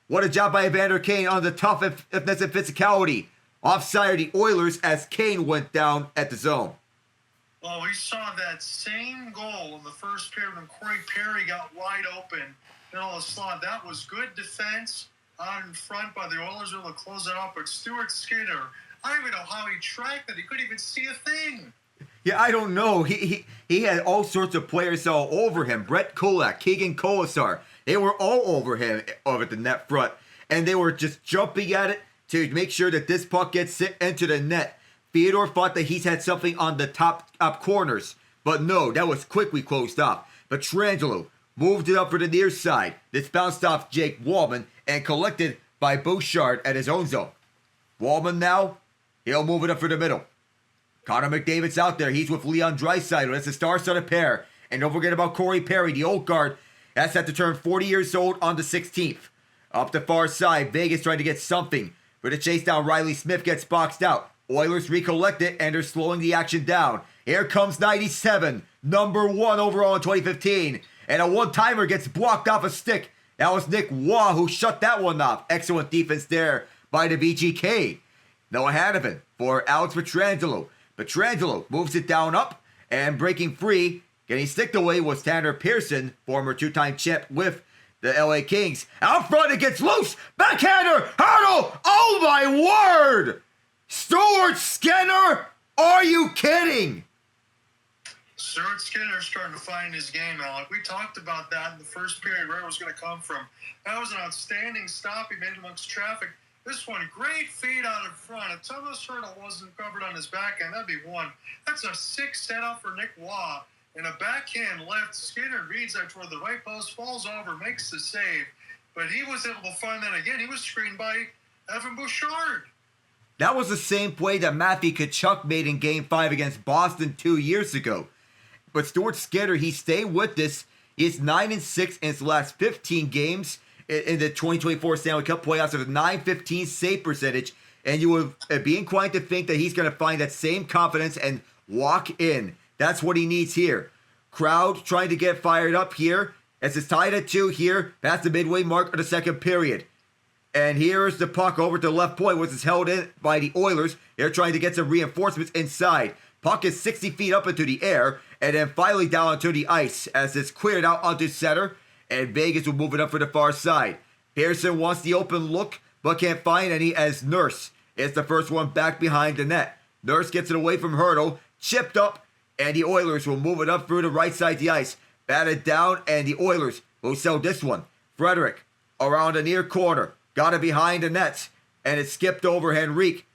What a job by Evander Kane on the toughness and physicality. Offside the Oilers as Kane went down at the zone. Well, we saw that same goal in the first period when Corey Perry got wide open. Middle of the slot. That was good defense out in front by the Oilers, able to close it off. But Stuart Skinner, I don't even know how he tracked that. He couldn't even see a thing. Yeah, I don't know. He had all sorts of players all over him. Brett Kulak, Keegan Colasar. They were all over him over the net front. And they were just jumping at it to make sure that this puck gets into the net. Theodore thought that he's had something on the top corners. But no, that was quickly closed off. Pietrangelo moved it up for the near side. This bounced off Jake Wallman and collected by Bouchard at his own zone. Wallman now, he'll move it up for the middle. Connor McDavid's out there. He's with Leon Draisaitl. That's a star-studded pair. And don't forget about Corey Perry, the old guard. That's set to turn 40 years old on the 16th. Up the far side, Vegas trying to get something. For the chase down, Riley Smith gets boxed out. Oilers recollect it, and they're slowing the action down. Here comes 97, number 1 overall in 2015. And a one-timer gets blocked off a stick. That was Nic Roy who shut that one off. Excellent defense there by the VGK. Noah Hannafin for Alex Pietrangelo. Pietrangelo moves it down up, and breaking free, getting sticked away was Tanner Pearson, former two-time champ with the LA Kings. Out front, it gets loose. Backhander, Hertl. Oh my word! Stuart Skinner, are you kidding? Stuart Skinner starting to find his game, Alec. We talked about that in the first period, where it was going to come from. That was an outstanding stop he made amongst traffic. This one, great feed out in front. If Tomáš Hertl wasn't covered on his backhand, that'd be one. That's a 6 setup for Nic Roy. And a backhand left, Skinner reads that toward the right post, falls over, makes the save. But he was able to find that again. He was screened by Evan Bouchard. That was the same play that Matthew Tkachuk made in Game 5 against Boston 2 years ago. But Stuart Skinner, he stayed with this. He's 9-6 in his last 15 games in the 2024 Stanley Cup playoffs with a .915 save percentage. And you would be inclined to think that he's going to find that same confidence and walk in. That's what he needs here. Crowd trying to get fired up here as it's tied at 2 here past the midway mark of the second period. And here's the puck over to the left point, which is held in by the Oilers. They're trying to get some reinforcements inside. Puck is 60 feet up into the air, and then finally down onto the ice as it's cleared out onto center, and Vegas will move it up for the far side. Pearson wants the open look, but can't find any as Nurse is the first one back behind the net. Nurse gets it away from Hertl, chipped up, and the Oilers will move it up through the right side of the ice. Batted down, and the Oilers will sell this one. Frederic around the near corner. Got it behind the nets, and it skipped over Henrique.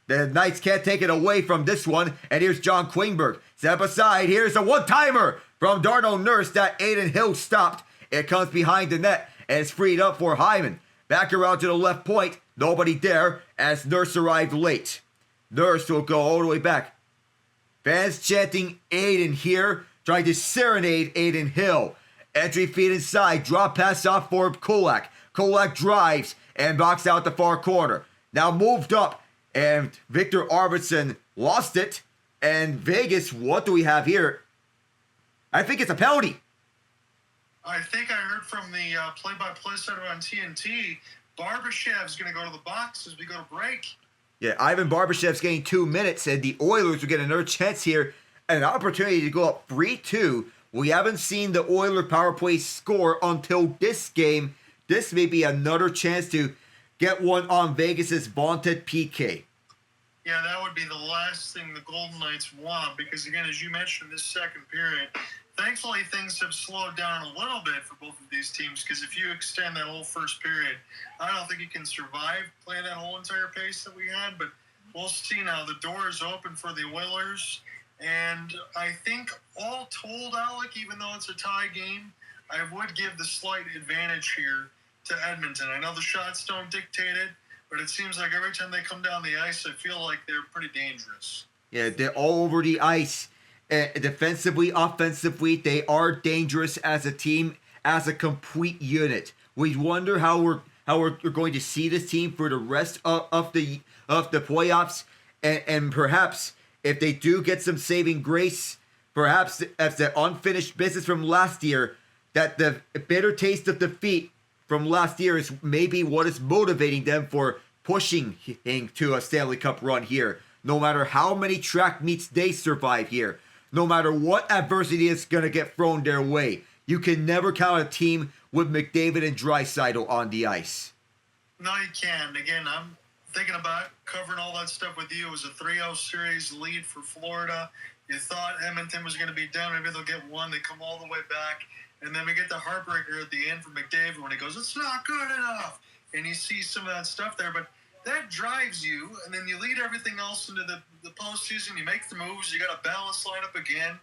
The Knights can't take it away from this one, and here's John Klingberg. Step aside, here's a one-timer from Darnell Nurse that Aiden Hill stopped. It comes behind the net, and it's freed up for Hyman. Back around to the left point, nobody there, as Nurse arrived late. Nurse will go all the way back. Fans chanting Aiden here, trying to serenade Aiden Hill. Entry feed inside, drop pass off for Kulak. Kulak drives and boxed out the far corner. Now moved up, and Victor Arvidsson lost it. And Vegas, what do we have here? I think it's a penalty. I think I heard from the play-by-play center on TNT, Barbashev's going to go to the box as we go to break. Yeah, Ivan Barbashev's getting 2 minutes, and the Oilers will get another chance here, an opportunity to go up 3-2. We haven't seen the Oiler power play score until this game. This may be another chance to get one on Vegas's vaunted PK. Yeah, that would be the last thing the Golden Knights want because, again, as you mentioned, this second period, Thankfully, things have slowed down a little bit for both of these teams, because if you extend that whole first period, I don't think you can survive playing that whole entire pace that we had, but we'll see now. The door is open for the Oilers, and I think all told, Alec, even though it's a tie game, I would give the slight advantage here to Edmonton. I know the shots don't dictate it, but it seems like every time they come down the ice, I feel like they're pretty dangerous. Yeah, they're all over the ice. Defensively, offensively, they are dangerous as a team, as a complete unit. We wonder how we're going to see this team for the rest of the playoffs, and perhaps if they do get some saving grace, perhaps as the unfinished business from last year, that the bitter taste of defeat from last year is maybe what is motivating them for pushing to a Stanley Cup run here. No matter how many track meets they survive here, no matter what adversity is going to get thrown their way, you can never count a team with McDavid and Draisaitl on the ice. No, you can't. Again, I'm thinking about covering all that stuff with you. It was a 3-0 series lead for Florida. You thought Edmonton was going to be down. Maybe they'll get one. They come all the way back. And then we get the heartbreaker at the end for McDavid when he goes, "It's not good enough." And you see some of that stuff there. But that drives you, and then you lead everything else into the postseason. You make the moves. You got a balanced lineup again.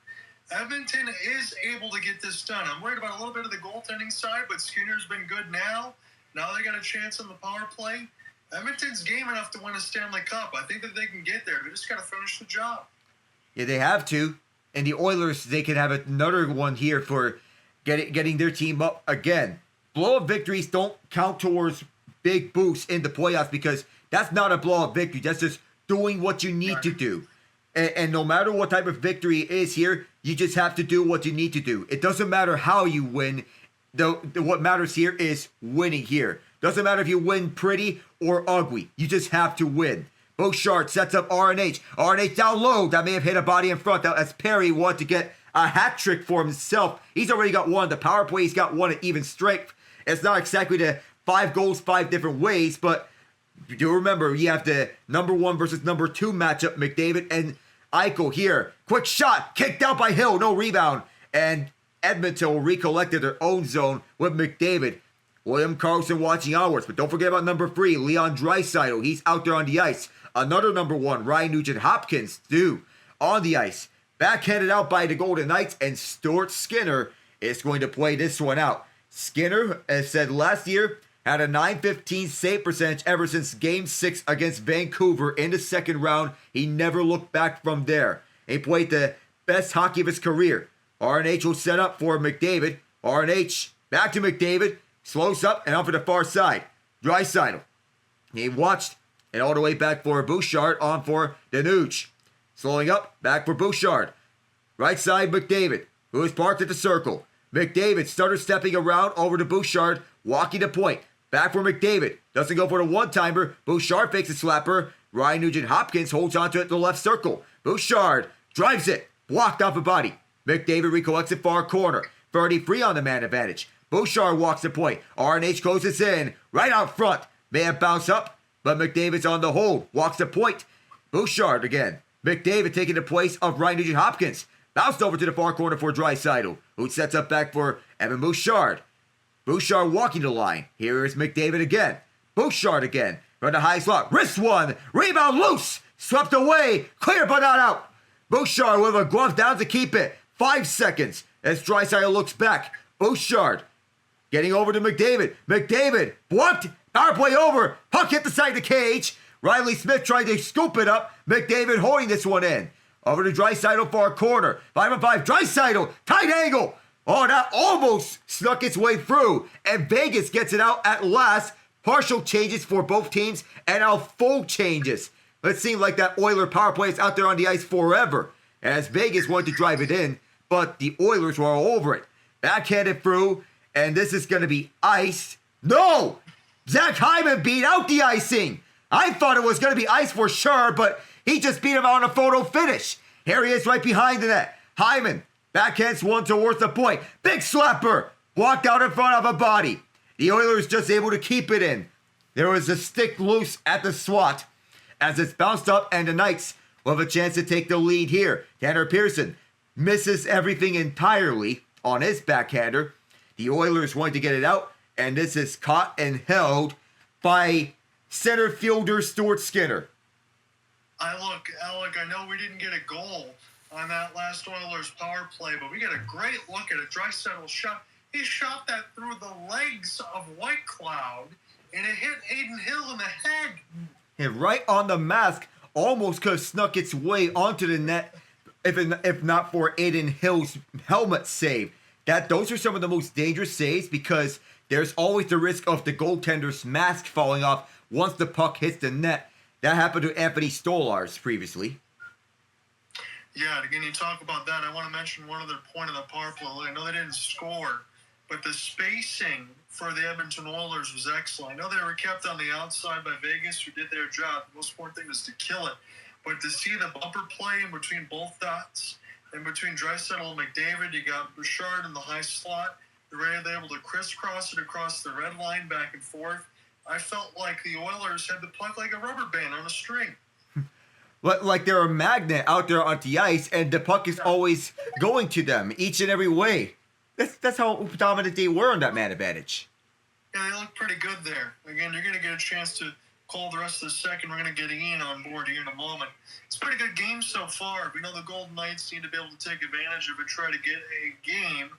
Edmonton is able to get this done. I'm worried about a little bit of the goaltending side, but Skinner's been good now. Now they got a chance on the power play. Edmonton's game enough to win a Stanley Cup. I think that they can get there. They just got to finish the job. Yeah, they have to. And the Oilers, they can have another one here for getting their team up again. Blowout victories don't count towards big boosts in the playoffs, because that's not a blowout victory. That's just doing what you need to do. And no matter what type of victory it is here, you just have to do what you need to do. It doesn't matter how you win. What matters here is winning here. Doesn't matter if you win pretty or ugly. You just have to win. Bouchard sets up RNH. RNH down low. That may have hit a body in front. As Perry wanted to get a hat trick for himself. He's already got one. The power play, he's got one at even strength. It's not exactly the 5 goals 5 different ways, but do remember, you have the number 1 versus number 2 matchup, McDavid and Eichel here. Quick shot, kicked out by Hill, no rebound. And Edmonton will recollect their own zone with McDavid. William Karlsson watching onwards, but don't forget about number 3, Leon Draisaitl. He's out there on the ice. Another number 1, Ryan Nugent-Hopkins, too, on the ice. Backhanded out by the Golden Knights, and Stuart Skinner is going to play this one out. Skinner, as said last year, had a .915 save percentage ever since Game 6 against Vancouver in the second round. He never looked back from there. He played the best hockey of his career. RNH will set up for McDavid. RNH back to McDavid. Slows up and out for the far side. Draisaitl. He watched and all the way back for Bouchard on for the Nuge. Slowing up, back for Bouchard. Right side, McDavid, who is parked at the circle. McDavid started stepping around over to Bouchard, walking the point. Back for McDavid. Doesn't go for the one-timer. Bouchard fakes a slapper. Ryan Nugent-Hopkins holds onto it to the left circle. Bouchard drives it. Blocked off a body. McDavid recollects it far corner. 33 on the man advantage. Bouchard walks the point. RNH closes in. Right out front. May have bounced up, but McDavid's on the hold. Walks the point. Bouchard again. McDavid taking the place of Ryan Nugent-Hopkins. Bounced over to the far corner for Draisaitl, who sets up back for Evan Bouchard. Bouchard walking the line. Here is McDavid again. Bouchard again. From the high slot. Wrist one. Rebound loose. Swept away. Clear but not out. Bouchard with a glove down to keep it. 5 seconds as Draisaitl looks back. Bouchard getting over to McDavid. McDavid blocked. Power play over. Puck hit the side of the cage. Riley Smith trying to scoop it up. McDavid holding this one in. Over to Draisaitl far corner. 5-on-5. Draisaitl. Tight angle. Oh, that almost snuck its way through. And Vegas gets it out at last. Partial changes for both teams. And now full changes. It seemed like that Oiler power play is out there on the ice forever. As Vegas wanted to drive it in. But the Oilers were all over it. Backhanded through. And this is going to be iced. No! Zach Hyman beat out the icing. I thought it was going to be ice for sure, but he just beat him out on a photo finish. Here he is right behind the net. Hyman backhands one towards the point. Big slapper. Walked out in front of a body. The Oilers just able to keep it in. There was a stick loose at the swat as it's bounced up, and the Knights will have a chance to take the lead here. Tanner Pearson misses everything entirely on his backhander. The Oilers want to get it out, and this is caught and held by center fielder Stuart Skinner. Alec, I know we didn't get a goal on that last Oilers power play, but we get a great look at a Draisaitl shot. He shot that through the legs of Whitecloud, and it hit Adin Hill in the head. And right on the mask, almost could have snuck its way onto the net if not for Adin Hill's helmet save. Those are some of the most dangerous saves because there's always the risk of the goaltender's mask falling off once the puck hits the net. That happened to Anthony Stolarz previously. Yeah, and again, you talk about that. I want to mention one other point of the power play. I know they didn't score, but the spacing for the Edmonton Oilers was excellent. I know they were kept on the outside by Vegas, who did their job. The most important thing was to kill it. But to see the bumper play in between both dots, in between Draisaitl and McDavid, you got Bouchard in the high slot. They were able to crisscross it across the red line back and forth. I felt like the Oilers had the puck like a rubber band on a string. Like they're a magnet out there on the ice, and the puck is always going to them each and every way. That's how dominant they were on that man advantage. Yeah, they look pretty good there. Again, you're going to get a chance to call the rest of the second. We're going to get Ian on board here in a moment. It's a pretty good game so far. We know the Golden Knights need to be able to take advantage of it, try to get a game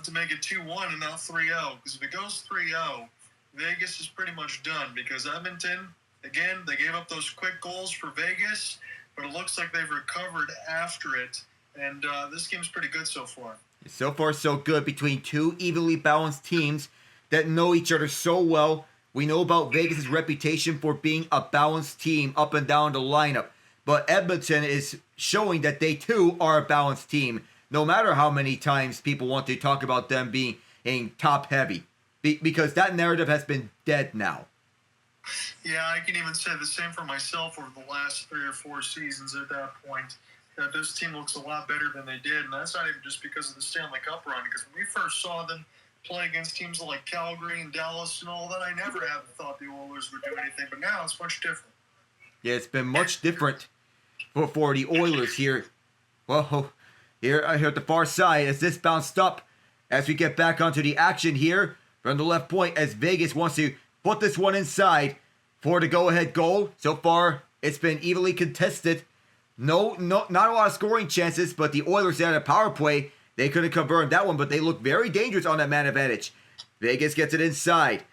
to make it 2-1 and not 3-0. Because if it goes 3-0, Vegas is pretty much done. Because Edmonton, again, they gave up those quick goals for Vegas, but it looks like they've recovered after it. And this game's pretty good so far. So far, so good between two evenly balanced teams that know each other so well. We know about Vegas' reputation for being a balanced team up and down the lineup. But Edmonton is showing that they too are a balanced team, no matter how many times people want to talk about them being top heavy. Because that narrative has been dead now. Yeah, I can even say the same for myself over the last 3 or 4 seasons at that point. That this team looks a lot better than they did, and that's not even just because of the Stanley Cup run. Because when we first saw them play against teams like Calgary and Dallas and all that, I never have thought the Oilers would do anything. But now it's much different. Yeah, it's been much different for the Oilers here. Well, here at the far side as this bounced up as we get back onto the action here from the left point as Vegas wants to put this one inside for the go-ahead goal. So far, it's been evenly contested. No, not a lot of scoring chances, but the Oilers had a power play. They couldn't convert that one, but they look very dangerous on that man advantage. Vegas gets it inside.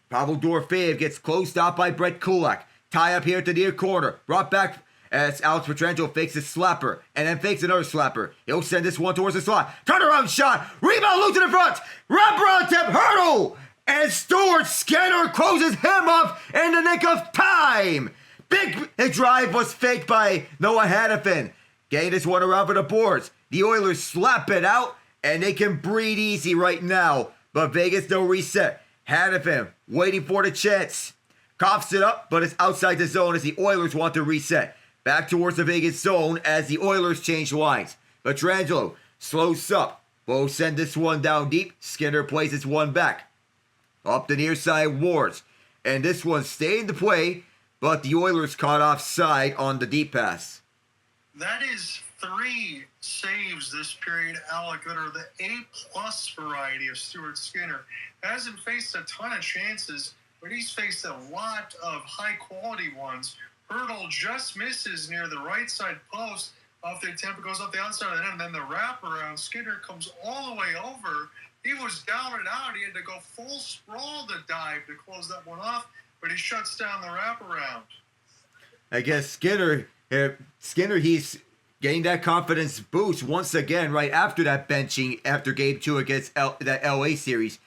Pavel Dorofeyev gets closed out by Brett Kulak. Tie up here at the near corner. Brought back as Alex Pietrangelo fakes a slapper and then fakes another slapper. He'll send this one towards the slot. Turnaround shot. Rebound loose in the front. Wrapper on tip. Hertl. And Stuart Skinner closes him up in the nick of time. Big drive was faked by Noah Hannafin. Getting this one around for the boards. The Oilers slap it out, and they can breathe easy right now. But Vegas no reset. Hannafin waiting for the chance. Coughs it up, but it's outside the zone as the Oilers want to reset. Back towards the Vegas zone as the Oilers change lines. Pietrangelo slows up. Both send this one down deep. Skinner plays this one back. Up the near side, Wards. And this one stayed in the play, but the Oilers caught offside on the deep pass. That is 3 saves this period, Alec, that are the A-plus variety of Stuart Skinner. Hasn't faced a ton of chances, but he's faced a lot of high-quality ones. Hertl just misses near the right side post off the attempt. It goes up the outside of the net, and then the wraparound. Skinner comes all the way over. He was down and out. He had to go full sprawl to dive to close that one off, but he shuts down the wraparound. I guess Skinner, he's getting that confidence boost once again right after that benching after Game 2 against that LA series.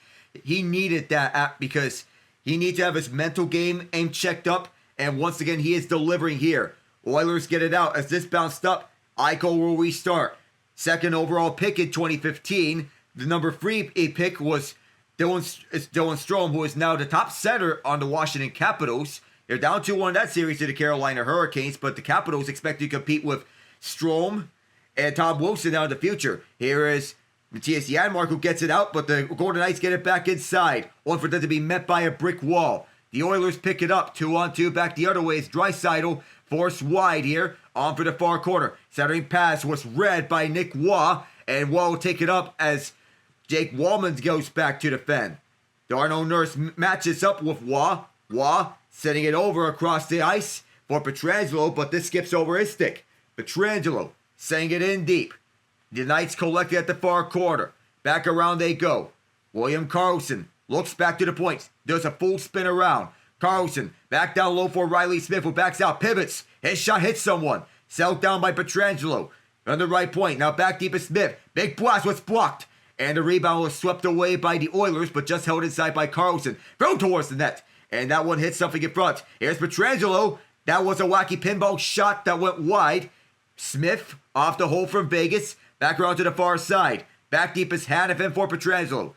He needed that because he needs to have his mental game aim checked up, and once again, he is delivering here. Oilers get it out. As this bounced up, Eichel will restart. Second overall pick in 2015. The number 3 pick was Dylan Strome, who is now the top center on the Washington Capitals. They're down 2-1 that series to the Carolina Hurricanes, but the Capitals expect to compete with Strome and Tom Wilson now in the future. Here is Matthias Janmark who gets it out, but the Golden Knights get it back inside, only for them to be met by a brick wall. The Oilers pick it up, 2-on-2, back the other way as Draisaitl forced wide here, on for the far corner. Centering pass was read by Nic Roy, and Roy will take it up as Jake Wallman goes back to defend. Darnell Nurse matches up with Roy. Roy sending it over across the ice for Pietrangelo, but this skips over his stick. Pietrangelo sending it in deep. The Knights collect it at the far corner. Back around they go. William Karlsson looks back to the points. Does a full spin around. Karlsson back down low for Riley Smith, who backs out, pivots. His shot hits someone. Settled down by Pietrangelo. On the right point. Now back deep is Smith. Big blast was blocked. And the rebound was swept away by the Oilers, but just held inside by Karlsson. Thrown towards the net. And that one hit something in front. Here's Pietrangelo. That was a wacky pinball shot that went wide. Smith off the hole from Vegas. Back around to the far side. Back deep is Hanifin for Pietrangelo.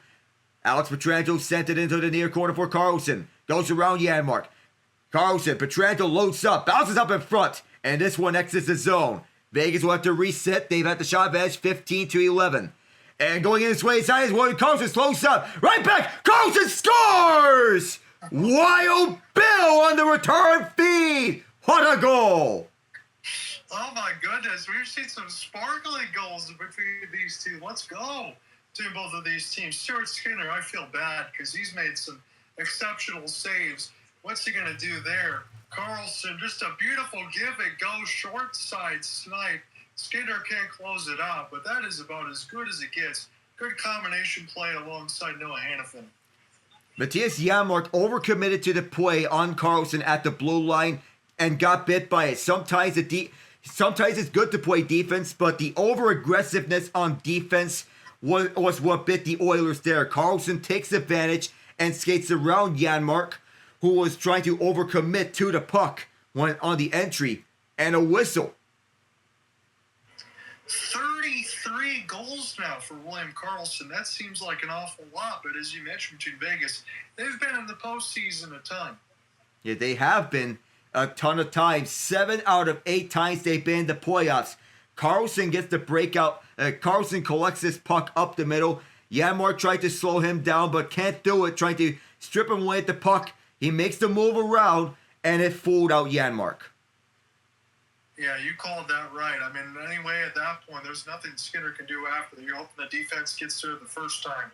Alex Pietrangelo sent it into the near corner for Karlsson. Goes around Janmark. Karlsson, Pietrangelo loads up. Bounces up in front. And this one exits the zone. Vegas will have to reset. They've had the shot edge 15-11. And going in his way inside is William Karlsson. Slows up. Right back. Karlsson scores! Wild Bill on the return feed. What a goal! Oh my goodness, we've seen some sparkling goals between these two. Let's go to both of these teams. Stuart Skinner, I feel bad because he's made some exceptional saves. What's he going to do there? Karlsson, just a beautiful give and go, short side snipe. Skinner can't close it out, but that is about as good as it gets. Good combination play alongside Noah Hanifin. Matthias Janmark overcommitted to the play on Karlsson at the blue line and got bit by it. Sometimes it's good to play defense, but the over-aggressiveness on defense was what bit the Oilers there. Karlsson takes advantage and skates around Janmark, who was trying to overcommit to the puck when on the entry, and a whistle. 33 goals now for William Karlsson. That seems like an awful lot, but as you mentioned between Vegas, they've been in the postseason a ton. Yeah, they have been a ton of times. 7 out of 8 times they've been in the playoffs. Karlsson gets the breakout. Karlsson collects this puck up the middle. Janmark tried to slow him down, but can't do it. Trying to strip him away at the puck. He makes the move around, and it fooled out Janmark. Yeah, you called that right. I mean, anyway, at that point, there's nothing Skinner can do after. You're hoping the defense gets to it the first time.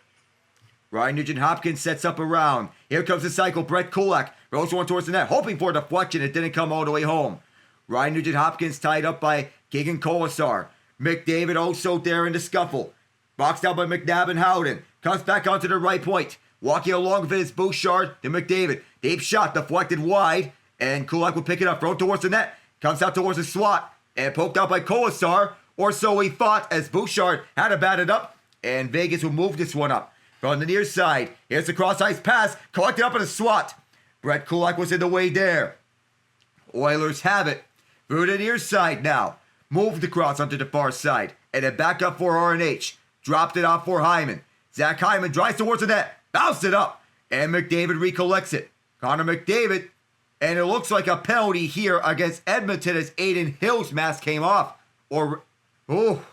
Ryan Nugent-Hopkins sets up around. Here comes the cycle. Brett Kulak rolls one towards the net, hoping for a deflection. It didn't come all the way home. Ryan Nugent-Hopkins tied up by Keegan Colasar. McDavid also there in the scuffle. Boxed out by McNabb and Howden. Comes back onto the right point. Walking along with it is Bouchard to McDavid. Deep shot deflected wide. And Kulak will pick it up. Throw towards the net. Comes out towards the slot. And poked out by Colasar. Or so he thought as Bouchard had to bat it up. And Vegas will move this one up. From the near side. Here's the cross-ice pass. Collected up in the slot. Brett Kulak was in the way there. Oilers have it. Through the near side now. Moved across onto the far side. And then back up for RNH. Dropped it off for Hyman. Zach Hyman drives towards the net. Bounced it up. And McDavid recollects it. Connor McDavid. And it looks like a penalty here against Edmonton as Aiden Hill's mask came off. Or, oh.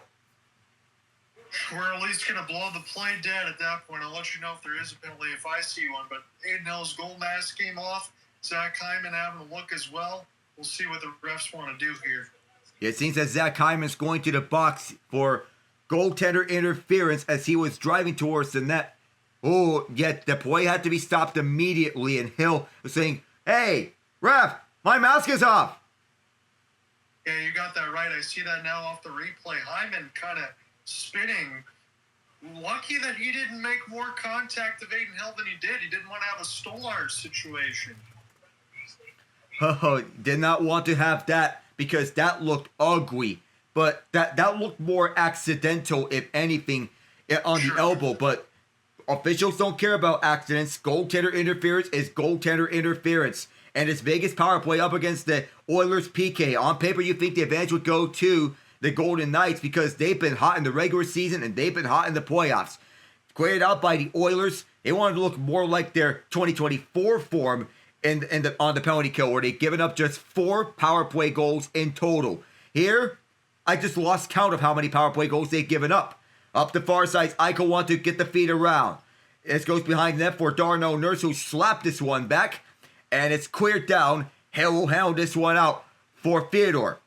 We're at least going to blow the play dead at that point. I'll let you know if there is a penalty if I see one. But Aiden Hill's goal mask came off. Zach Hyman having a look as well. We'll see what the refs want to do here. It seems that Zach Hyman's going to the box for goaltender interference as he was driving towards the net. Oh, yet the play had to be stopped immediately, and Hill was saying, "Hey, ref, my mask is off." Yeah, you got that right. I see that now off the replay. Hyman kind of spinning. Lucky that he didn't make more contact of Aiden Hill than he did. He didn't want to have a Stolar situation. Oh, did not want to have that because that looked ugly. But that looked more accidental, if anything, on the elbow. But officials don't care about accidents. Goaltender interference is goaltender interference. And it's Vegas power play up against the Oilers PK. On paper, you think the advantage would go to the Golden Knights because they've been hot in the regular season and they've been hot in the playoffs. Created out by the Oilers. They wanted to look more like their 2024 form on the penalty kill, where they've given up just 4 power play goals in total. Here, I just lost count of how many power play goals they've given up. Up the far side, Eichel want to get the feet around. This goes behind the net for Darnell Nurse, who slapped this one back. And it's cleared down. Hill will handle this one out for Theodore.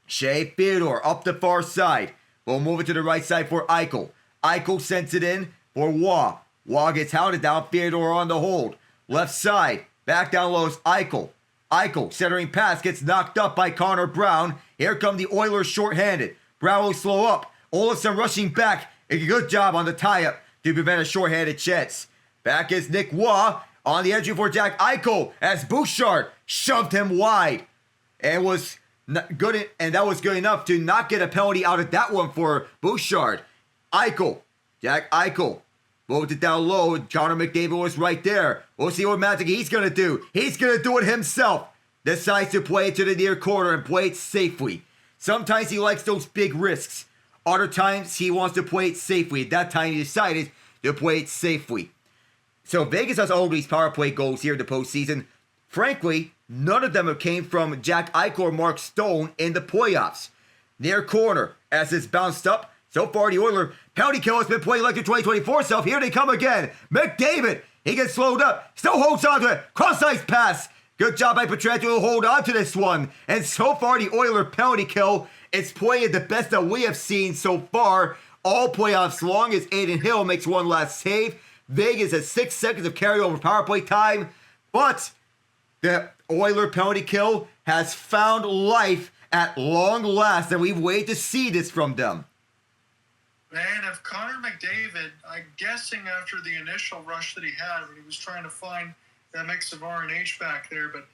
Shea Theodore up the far side. We'll move it to the right side for Eichel. Eichel sends it in for Waugh. Waugh gets hounded down. Theodore on the hold. Left side. Back down low is Eichel. Eichel, centering pass, gets knocked up by Connor Brown. Here come the Oilers shorthanded. Brown will slow up. Olofsson rushing back. A good job on the tie-up to prevent a shorthanded chance. Back is Nic Roy on the entry for Jack Eichel as Bouchard shoved him wide. And was good, and that was good enough to not get a penalty out of that one for Bouchard. Eichel, Jack Eichel, moved it down low. Connor McDavid was right there. We'll see what magic he's going to do. He's going to do it himself. Decides to play it to the near corner and play it safely. Sometimes he likes those big risks. Other times he wants to play it safely. At that time he decided to play it safely. So Vegas has all these power play goals here in the postseason. Frankly, none of them have came from Jack Eichel or Mark Stone in the playoffs. Near corner, as it's bounced up. So far, the Oiler penalty kill has been playing like the 2024 self. Here they come again. McDavid, he gets slowed up. Still holds on to it. Cross-ice pass. Good job by Pietrangelo to hold on to this one. And so far, the Oiler penalty kill is playing the best that we have seen so far. All playoffs long as Adin Hill makes one last save. Vegas has 6 seconds of carryover power play time. But the Oiler penalty kill has found life at long last. And we've waited to see this from them. Man, if Connor McDavid, I'm guessing after the initial rush that he had when he was trying to find that mix of R and H back there, but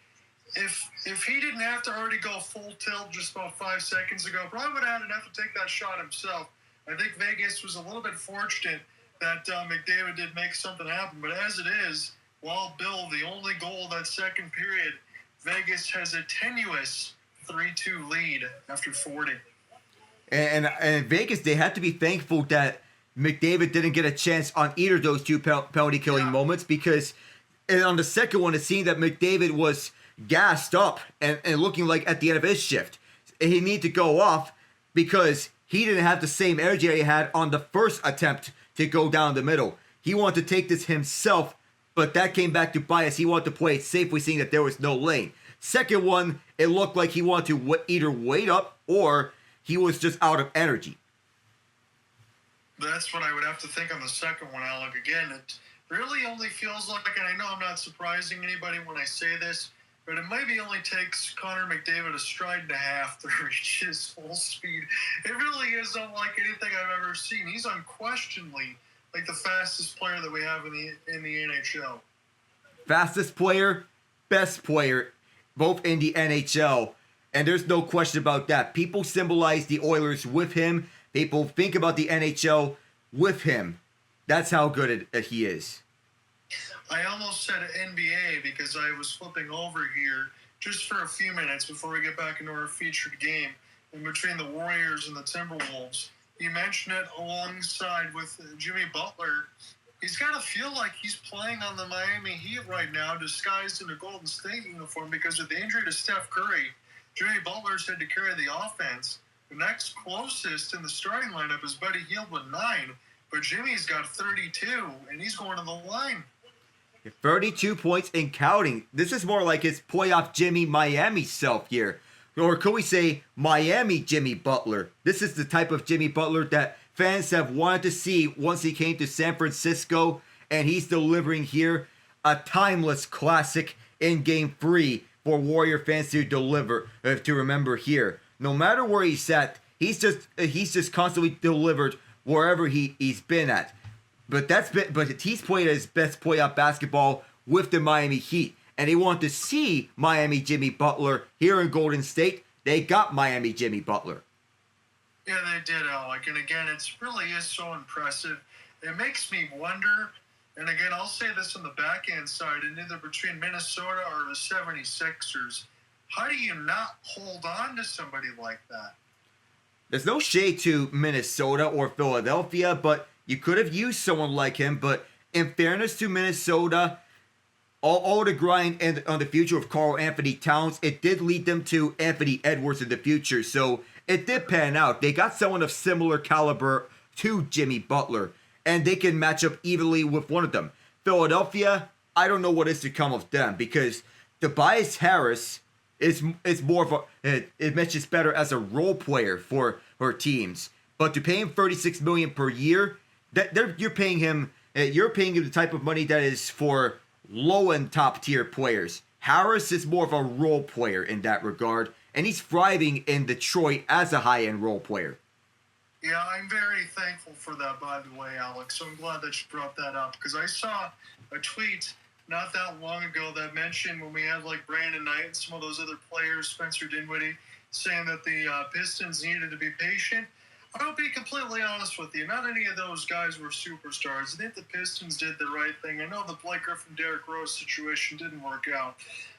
if he didn't have to already go full tilt just about 5 seconds ago, probably would have had enough to take that shot himself. I think Vegas was a little bit fortunate that McDavid did make something happen, but as it is, Wild Bill, the only goal of that second period, Vegas has a tenuous 3-2 lead after 40. And Vegas, they had to be thankful that McDavid didn't get a chance on either of those two penalty killing moments, because on the second one, it seemed that McDavid was gassed up and looking like at the end of his shift. He needed to go off because he didn't have the same energy that he had on the first attempt to go down the middle. He wanted to take this himself, but that came back to bite us. He wanted to play it safely, seeing that there was no lane. Second one, it looked like he wanted to either wait up or he was just out of energy. That's what I would have to think on the second one, Alec. Again, it really only feels like, and I know I'm not surprising anybody when I say this, but it maybe only takes Connor McDavid a stride and a half to reach his full speed. It really is unlike anything I've ever seen. He's unquestionably like the fastest player that we have in the NHL. Fastest player, best player, both in the NHL. And there's no question about that. People symbolize the Oilers with him. People think about the NHL with him. That's how good he is. I almost said NBA because I was flipping over here just for a few minutes before we get back into our featured game in between the Warriors and the Timberwolves. You mentioned it alongside with Jimmy Butler. He's got to feel like he's playing on the Miami Heat right now, disguised in a Golden State uniform, because of the injury to Steph Curry, Jimmy Butler's had to carry the offense. The next closest in the starting lineup is Buddy Hield with 9, but Jimmy's got 32, and he's going to the line. 32 points and counting. This is more like his playoff Jimmy Miami self here. Or could we say Miami Jimmy Butler? This is the type of Jimmy Butler that fans have wanted to see once he came to San Francisco, and he's delivering here a timeless classic in Game 3 for Warrior fans to remember here. No matter where he's at, he's just constantly delivered wherever he's been at. But he's played his best playoff basketball with the Miami Heat, and they want to see Miami Jimmy Butler here in Golden State. They got Miami Jimmy Butler. Yeah, they did, Alec. And again, it really is so impressive. It makes me wonder, and again, I'll say this on the backhand side, and either between Minnesota or the 76ers, how do you not hold on to somebody like that? There's no shade to Minnesota or Philadelphia, but you could have used someone like him. But in fairness to Minnesota, all the grind and on the future of Karl Anthony Towns, it did lead them to Anthony Edwards in the future. So it did pan out. They got someone of similar caliber to Jimmy Butler, and they can match up evenly with one of them. Philadelphia, I don't know what is to come of them, because Tobias Harris it's more of it mentions better as a role player for teams. But to pay him $36 million per year, you're paying him the type of money that is for low end top tier players. Harris is more of a role player in that regard, and he's thriving in Detroit as a high end role player. Yeah, I'm very thankful for that, by the way, Alex. So I'm glad that you brought that up, because I saw a tweet not that long ago that mentioned when we had like Brandon Knight and some of those other players, Spencer Dinwiddie, saying that the Pistons needed to be patient. I'll be completely honest with you. Not any of those guys were superstars. I think the Pistons did the right thing. I know the Blake Griffin, Derrick Rose situation didn't work out,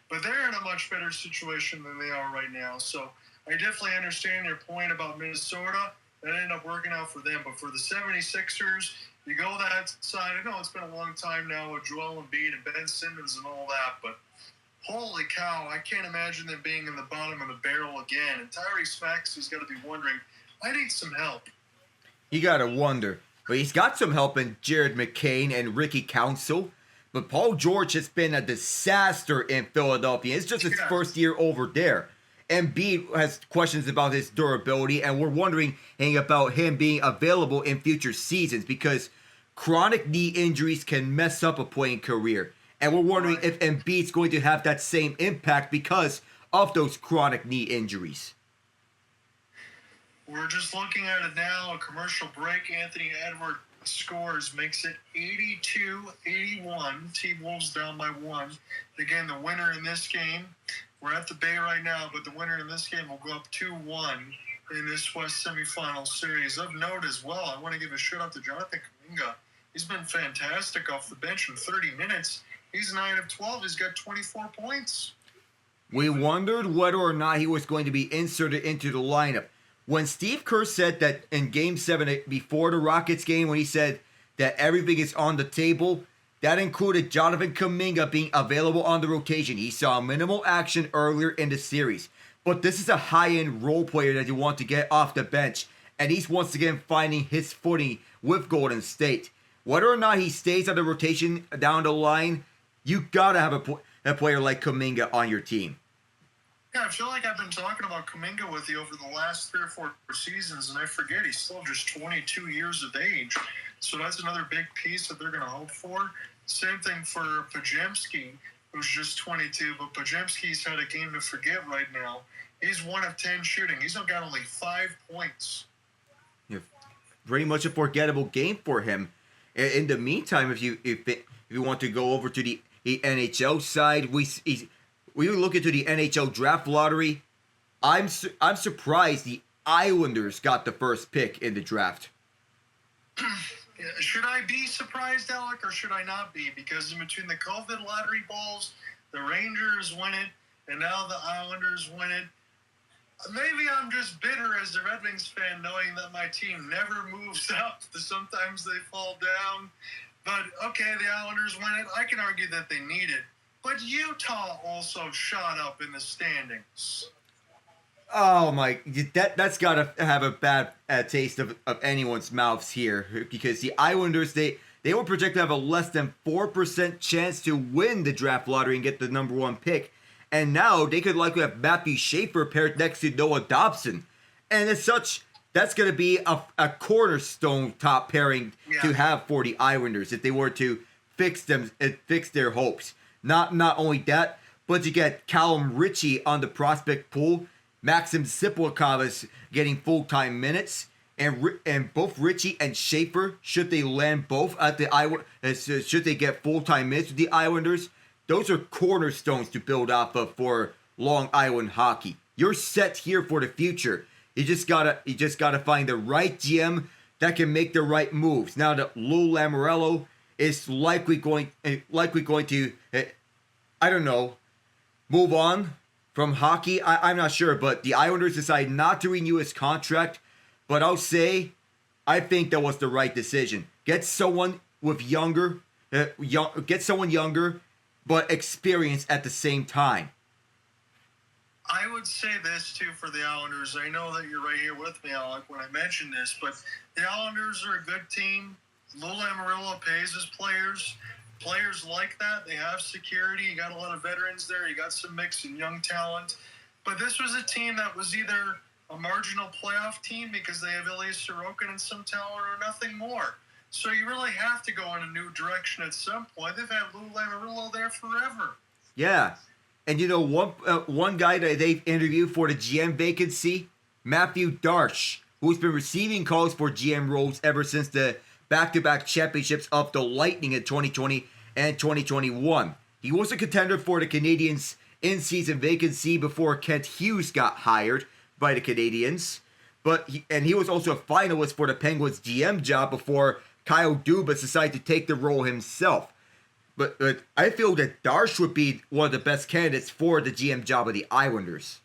but they're in a much better situation than they are right now. So I definitely understand your point about Minnesota. That ended up working out for them. But for the 76ers, you go that side. I know it's been a long time now with Joel Embiid and Ben Simmons and all that, but holy cow, I can't imagine them being in the bottom of the barrel again. And Tyrese Maxey's got to be wondering, I need some help. You got to wonder. But he's got some help in Jared McCain and Ricky Council. But Paul George has been a disaster in Philadelphia. It's just his first year over there. Embiid has questions about his durability, and we're wondering about him being available in future seasons because chronic knee injuries can mess up a playing career. And we're wondering if Embiid's going to have that same impact because of those chronic knee injuries. We're just looking at it now. A commercial break. Anthony Edwards scores, makes it 82-81. T-Wolves down by 1. Again, the winner in this game, we're at the Bay right now, but the winner in this game will go up 2-1 in this West semifinal series. Of note as well, I want to give a shout out to Jonathan Kuminga. He's been fantastic off the bench in 30 minutes. He's 9 of 12. He's got 24 points. We wondered whether or not he was going to be inserted into the lineup. When Steve Kerr said that in Game 7 before the Rockets game, when he said that everything is on the table, that included Jonathan Kuminga being available on the rotation. He saw minimal action earlier in the series. But this is a high-end role player that you want to get off the bench. And he's once again finding his footing with Golden State. Whether or not he stays on the rotation down the line, you got to have a player like Kuminga on your team. Yeah, I feel like I've been talking about Kuminga with you over the last 3 or 4 seasons, and I forget he's still just 22 years of age. So that's another big piece that they're going to hope for. Same thing for Podziemski, who's just 22, but Podziemski's had a game to forget right now. He's 1 of 10 shooting. He's got only 5 points. Yeah, pretty much a forgettable game for him. In the meantime, if you want to go over to the NHL side, we look into the NHL draft lottery. I'm surprised the Islanders got the first pick in the draft. Should I be surprised, Alec, or should I not be? Because in between the COVID lottery balls, the Rangers win it, and now the Islanders win it. Maybe I'm just bitter as a Red Wings fan, knowing that my team never moves up. Sometimes they fall down. But, okay, the Islanders win it. I can argue that they need it. But Utah also shot up in the standings. Oh my! That's got to have a bad taste of anyone's mouths here, because the Islanders they were projected to have a less than 4% chance to win the draft lottery and get the number 1 pick, and now they could likely have Matthew Schaefer paired next to Noah Dobson, and as such, that's going to be a cornerstone top pairing to have for the Islanders if they were to fix their hopes. Not only that, but you get Callum Ritchie on the prospect pool. Maxim Ziplikov is getting full-time minutes. And both Ritchie and Schaefer, should they land both at the should they get full-time minutes with the Islanders, those are cornerstones to build off of for Long Island hockey. You're set here for the future. You just gotta find the right GM that can make the right moves. Now that Lou Lamoriello is likely going to, I don't know, move on from hockey. I'm not sure, but the Islanders decided not to renew his contract. But I'll say, I think that was the right decision. Get someone younger, but experienced at the same time. I would say this, too, for the Islanders. I know that you're right here with me, Alec, when I mention this, but the Islanders are a good team. Lou Lamoriello pays his players. players like that. They have security. You got a lot of veterans there. You got some mix and young talent. But this was a team that was either a marginal playoff team because they have Ilya Sorokin and some talent, or nothing more. So you really have to go in a new direction at some point. They've had Lou Lamoriello there forever. Yeah. And one guy that they've interviewed for the GM vacancy, Matthew Darsh, who's been receiving calls for GM roles ever since the back-to-back championships of the Lightning in 2020 and 2021. He was a contender for the Canadiens' in-season vacancy before Kent Hughes got hired by the Canadiens. He was also a finalist for the Penguins GM job before Kyle Dubas decided to take the role himself. But I feel that Darsh would be one of the best candidates for the GM job of the Islanders.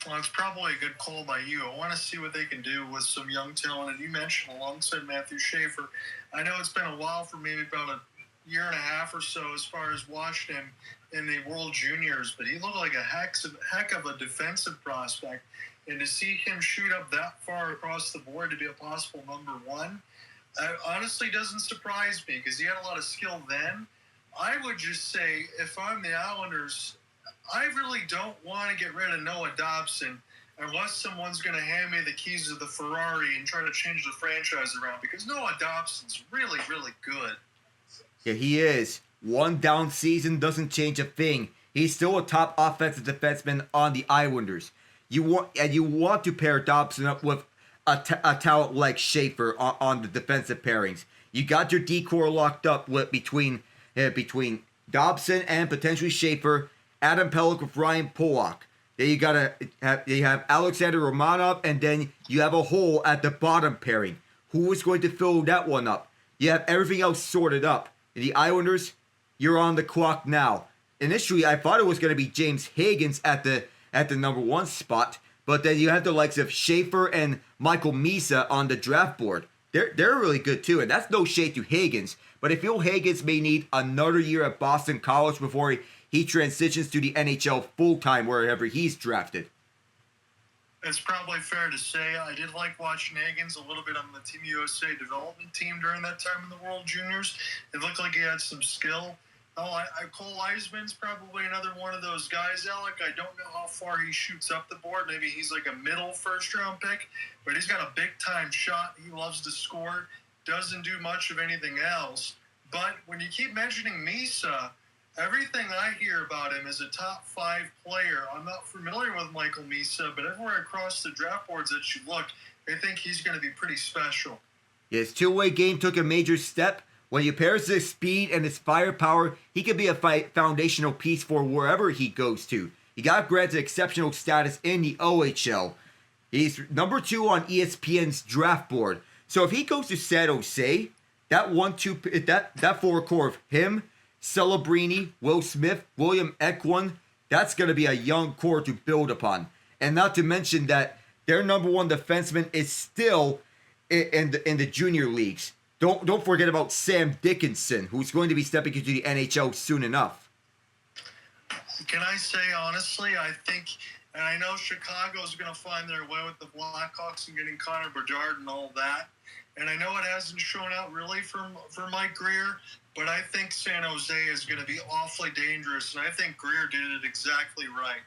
Well, it's probably a good call by you. I want to see what they can do with some young talent. And you mentioned alongside Matthew Schaefer. I know it's been a while for maybe about a year and a half or so as far as watching him in the World Juniors, but he looked like a heck of a defensive prospect. And to see him shoot up that far across the board to be a possible number one, honestly doesn't surprise me because he had a lot of skill then. I would just say, if I'm the Islanders, I really don't want to get rid of Noah Dobson unless someone's going to hand me the keys of the Ferrari and try to change the franchise around, because Noah Dobson's really, really good. Yeah, he is. One down season doesn't change a thing. He's still a top offensive defenseman on the Islanders. You want to pair Dobson up with a talent like Schaefer on the defensive pairings. You got your decor locked up between Dobson and potentially Schaefer, Adam Pelech with Ryan Pollock. Then you have Alexander Romanov, and then you have a hole at the bottom pairing. Who is going to fill that one up? You have everything else sorted up. The Islanders, you're on the clock now. Initially, I thought it was going to be James Higgins at the number one spot, but then you have the likes of Schaefer and Michael Misa on the draft board. They're really good too, and that's no shade to Higgins, but I feel Higgins may need another year at Boston College before he transitions to the NHL full-time wherever he's drafted. It's probably fair to say. I did like watching Higgins a little bit on the Team USA development team during that time in the World Juniors. It looked like he had some skill. Cole Eisman's probably another one of those guys, Alec. I don't know how far he shoots up the board. Maybe he's like a middle first-round pick, but he's got a big-time shot. He loves to score, doesn't do much of anything else. But when you keep mentioning Misa, everything I hear about him is a top 5 player. I'm not familiar with Michael Misa, but everywhere across the draft boards that you look, I think he's going to be pretty special. His two-way game took a major step. When he pairs his speed and his firepower, he could be a foundational piece for wherever he goes to. He got granted exceptional status in the OHL. He's number 2 on ESPN's draft board. So if he goes to San Jose, that forward core of him, Celebrini, Will Smith, William Ekwon, that's going to be a young core to build upon. And not to mention that their number 1 defenseman is still in the junior leagues. Don't forget about Sam Dickinson, who's going to be stepping into the NHL soon enough. Can I say, honestly, I think, and I know Chicago's going to find their way with the Blackhawks and getting Connor Bedard and all that, and I know it hasn't shown out really for Mike Greer, but I think San Jose is going to be awfully dangerous, and I think Greer did it exactly right.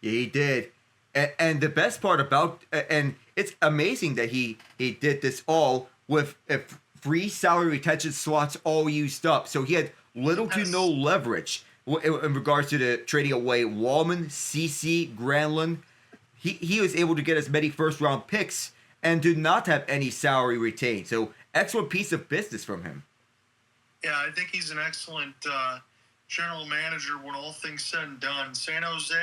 Yeah, he did. And the best part about, and it's amazing that he did this all with free salary retention slots all used up. So he had little to no leverage in regards to the trading away Wallman, CC, Granlund. He was able to get as many first-round picks and do not have any salary retained. So excellent piece of business from him. Yeah, I think he's an excellent general manager when all things said and done. San Jose,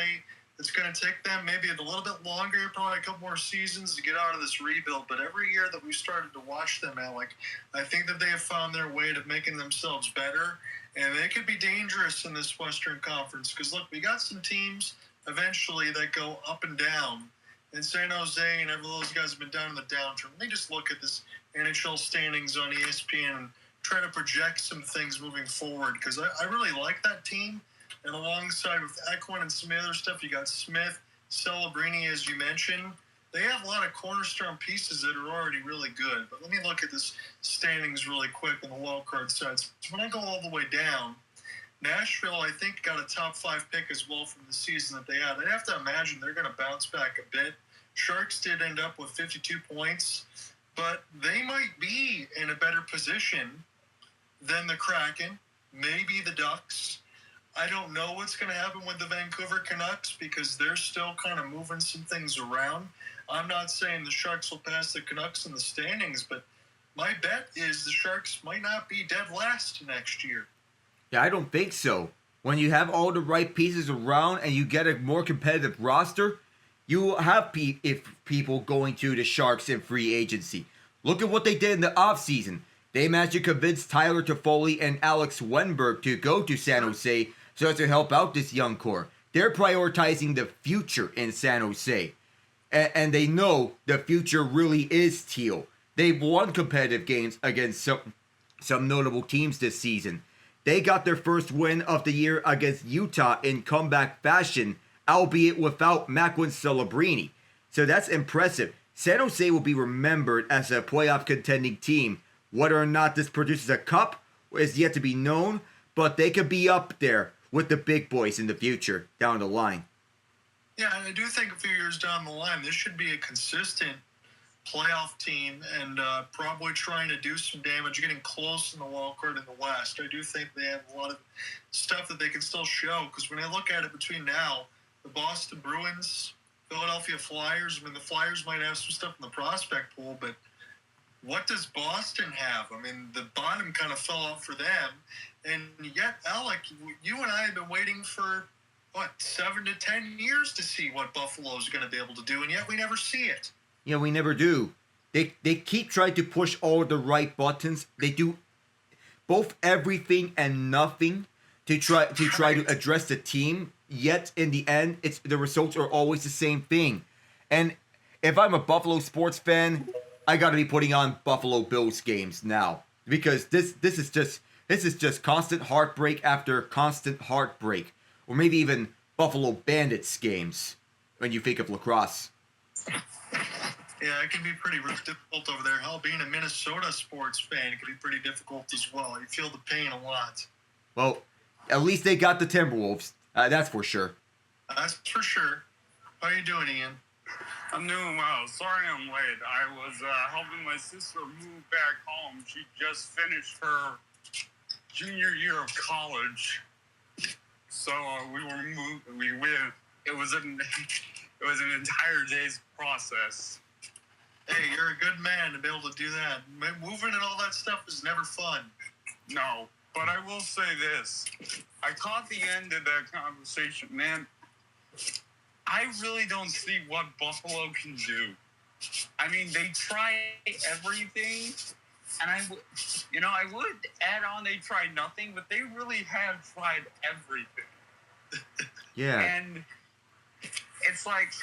it's going to take them maybe a little bit longer, probably a couple more seasons to get out of this rebuild. But every year that we started to watch them, Alec, I think that they have found their way to making themselves better. And they could be dangerous in this Western Conference. Because, look, we got some teams eventually that go up and down. And San Jose and every those guys have been down in the downturn. Let me just look at this NHL standings on ESPN and try to project some things moving forward. Because I really like that team. And alongside with Ekwon and some other stuff, you got Smith, Celebrini, as you mentioned. they have a lot of cornerstone pieces that are already really good. But let me look at this standings really quick on the wild card side. So when I go all the way down, Nashville, I think, got a top 5 pick as well from the season that they had. I have to imagine they're going to bounce back a bit. Sharks did end up with 52 points, but they might be in a better position than the Kraken, maybe the Ducks. I don't know what's going to happen with the Vancouver Canucks because they're still kind of moving some things around. I'm not saying the Sharks will pass the Canucks in the standings, but my bet is the Sharks might not be dead last next year. Yeah, I don't think so. When you have all the right pieces around and you get a more competitive roster, you will have people going to the Sharks in free agency. Look at what they did in the offseason. They managed to convince Tyler Toffoli and Alex Wenberg to go to San Jose so as to help out this young core. They're prioritizing the future in San Jose. And they know the future really is teal. They've won competitive games against some notable teams this season. They got their first win of the year against Utah in comeback fashion, albeit without Macklin Celebrini. So that's impressive. San Jose will be remembered as a playoff contending team. Whether or not this produces a cup is yet to be known, but they could be up there with the big boys in the future down the line. Yeah, and I do think a few years down the line, this should be a consistent playoff team and probably trying to do some damage, getting close in the wild card in the West. I do think they have a lot of stuff that they can still show because when I look at it between now, the Boston Bruins, Philadelphia Flyers, I mean, the Flyers might have some stuff in the prospect pool, but what does Boston have? I mean, the bottom kind of fell out for them. And yet, Alec, you and I have been waiting for, 7 to 10 years to see what Buffalo is going to be able to do, and yet we never see it. Yeah, we never do. They keep trying to push all the right buttons. They do both everything and nothing to try to address the team. Yet in the end, the results are always the same thing. And if I'm a Buffalo sports fan, I got to be putting on Buffalo Bills games now because this is just constant heartbreak after constant heartbreak, or maybe even Buffalo Bandits games when you think of lacrosse. Yeah, it can be pretty difficult over there. Hell, being a Minnesota sports fan, it can be pretty difficult as well. You feel the pain a lot. Well, at least they got the Timberwolves. That's for sure. That's for sure. How are you doing, Ian? I'm doing well. Sorry I'm late. I was helping my sister move back home. She just finished her junior year of college. So we were moving. It was an entire day's process. Hey, you're a good man to be able to do that. Moving and all that stuff is never fun. No, but I will say this. I caught the end of that conversation. Man, I really don't see what Buffalo can do. I mean, they try everything, and I would add on they tried nothing, but they really have tried everything. Yeah. And it's like,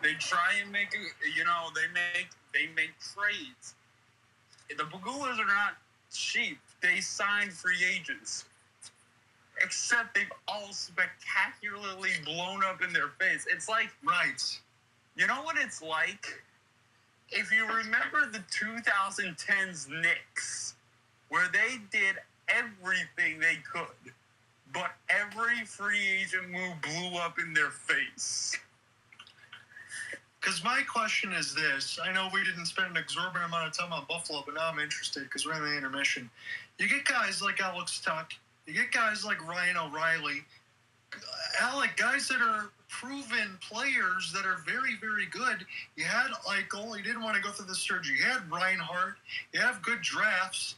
they try and make they make trades. The Bagulas are not cheap. They sign free agents. Except they've all spectacularly blown up in their face. It's like, right. You know what it's like? If you remember the 2010s Knicks, where they did everything they could, but every free agent move blew up in their face. Because my question is this. I know we didn't spend an exorbitant amount of time on Buffalo, but now I'm interested because we're in the intermission. You get guys like Alex Tuck. You get guys like Ryan O'Reilly. Alec, guys that are proven players that are very, very good. You had Eichel. You didn't want to go through the surgery. You had Reinhart. You have good drafts.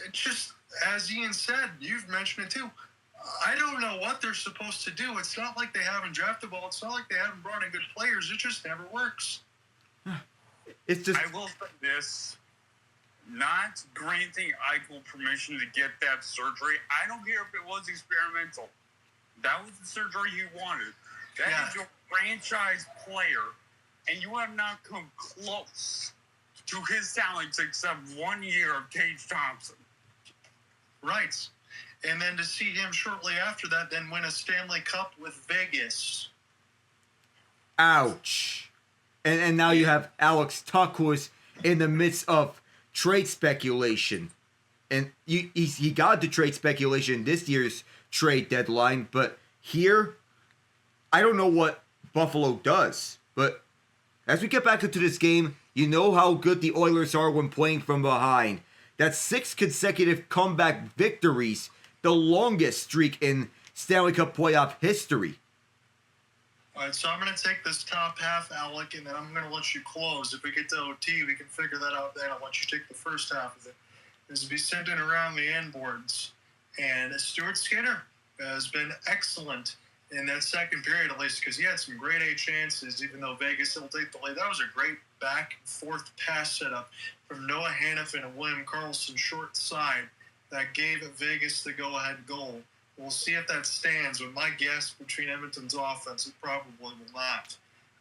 It just, as Ian said, you've mentioned it too. I don't know what they're supposed to do. It's not like they haven't drafted well. It's not like they haven't brought in good players. It just never works. It's just. I will say this. Not granting Eichel permission to get that surgery. I don't care if it was experimental. That was the surgery he wanted. That is your franchise player, and you have not come close to his talents except 1 year of Tage Thompson. Right. And then to see him shortly after that then win a Stanley Cup with Vegas. Ouch. And now you have Alex Tuch, who is in the midst of trade speculation. And he got the trade speculation this year's trade deadline, but here, I don't know what Buffalo does. But as we get back into this game, you know how good the Oilers are when playing from behind. That's 6 consecutive comeback victories, the longest streak in Stanley Cup playoff history. All right, so I'm going to take this top half, Alec, and then I'm going to let you close. If we get to OT, we can figure that out then. I'll let you take the first half of it. This will be centered around the end boards. And Stuart Skinner has been excellent in that second period, at least, because he had some great A chances, even though Vegas will take the lead. That was a great back and forth pass setup from Noah Hannafin and William Karlsson short side that gave Vegas the go-ahead goal. We'll see if that stands, but my guess between Edmonton's offense, it probably will not.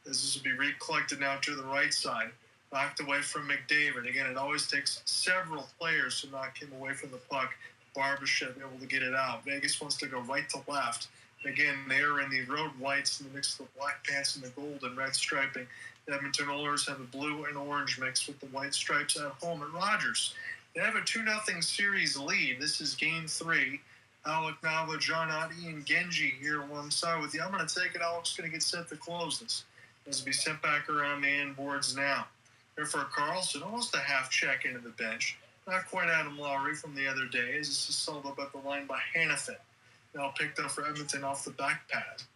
This will be recollected now to the right side, backed away from McDavid. Again, it always takes several players to knock him away from the puck. Barbashev able to get it out. Vegas wants to go right to left. Again, they are in the road whites in the mix of the black pants and the gold and red striping. The Edmonton Oilers have a blue and orange mix with the white stripes at home at Rogers. They have a 2-0 series lead. This is Game 3. Alec Nava, John Otte, and Genge here alongside with you. I'm going to take it. Alec's going to get set to close this. This will be sent back around the end boards now. Here for Karlsson, almost a half check into the bench. Not quite Adam Lowry from the other day, as this is sold up at the line by Hannafin. Now picked up for Edmonton off the back pass.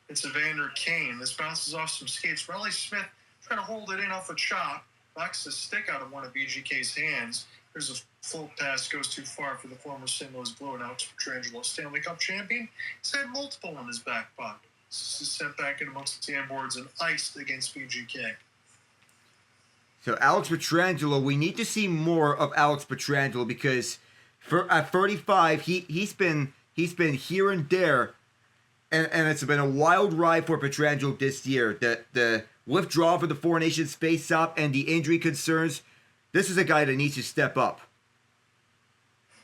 It's Evander Kane. This bounces off some skates. Riley Smith trying to hold it in off a chop. Knocks the stick out of one of BGK's hands. There's a full pass, goes too far for the former St. Louis Blue, and out to Pietrangelo, Stanley Cup champion. He's had multiple in his back pocket. This is sent back in amongst the boards and iced against BGK. So Alex Pietrangelo, we need to see more of Alex Pietrangelo because at 35, he's been here and there, and it's been a wild ride for Pietrangelo this year. The withdrawal for the Four Nations face-off and the injury concerns. This is a guy that needs to step up.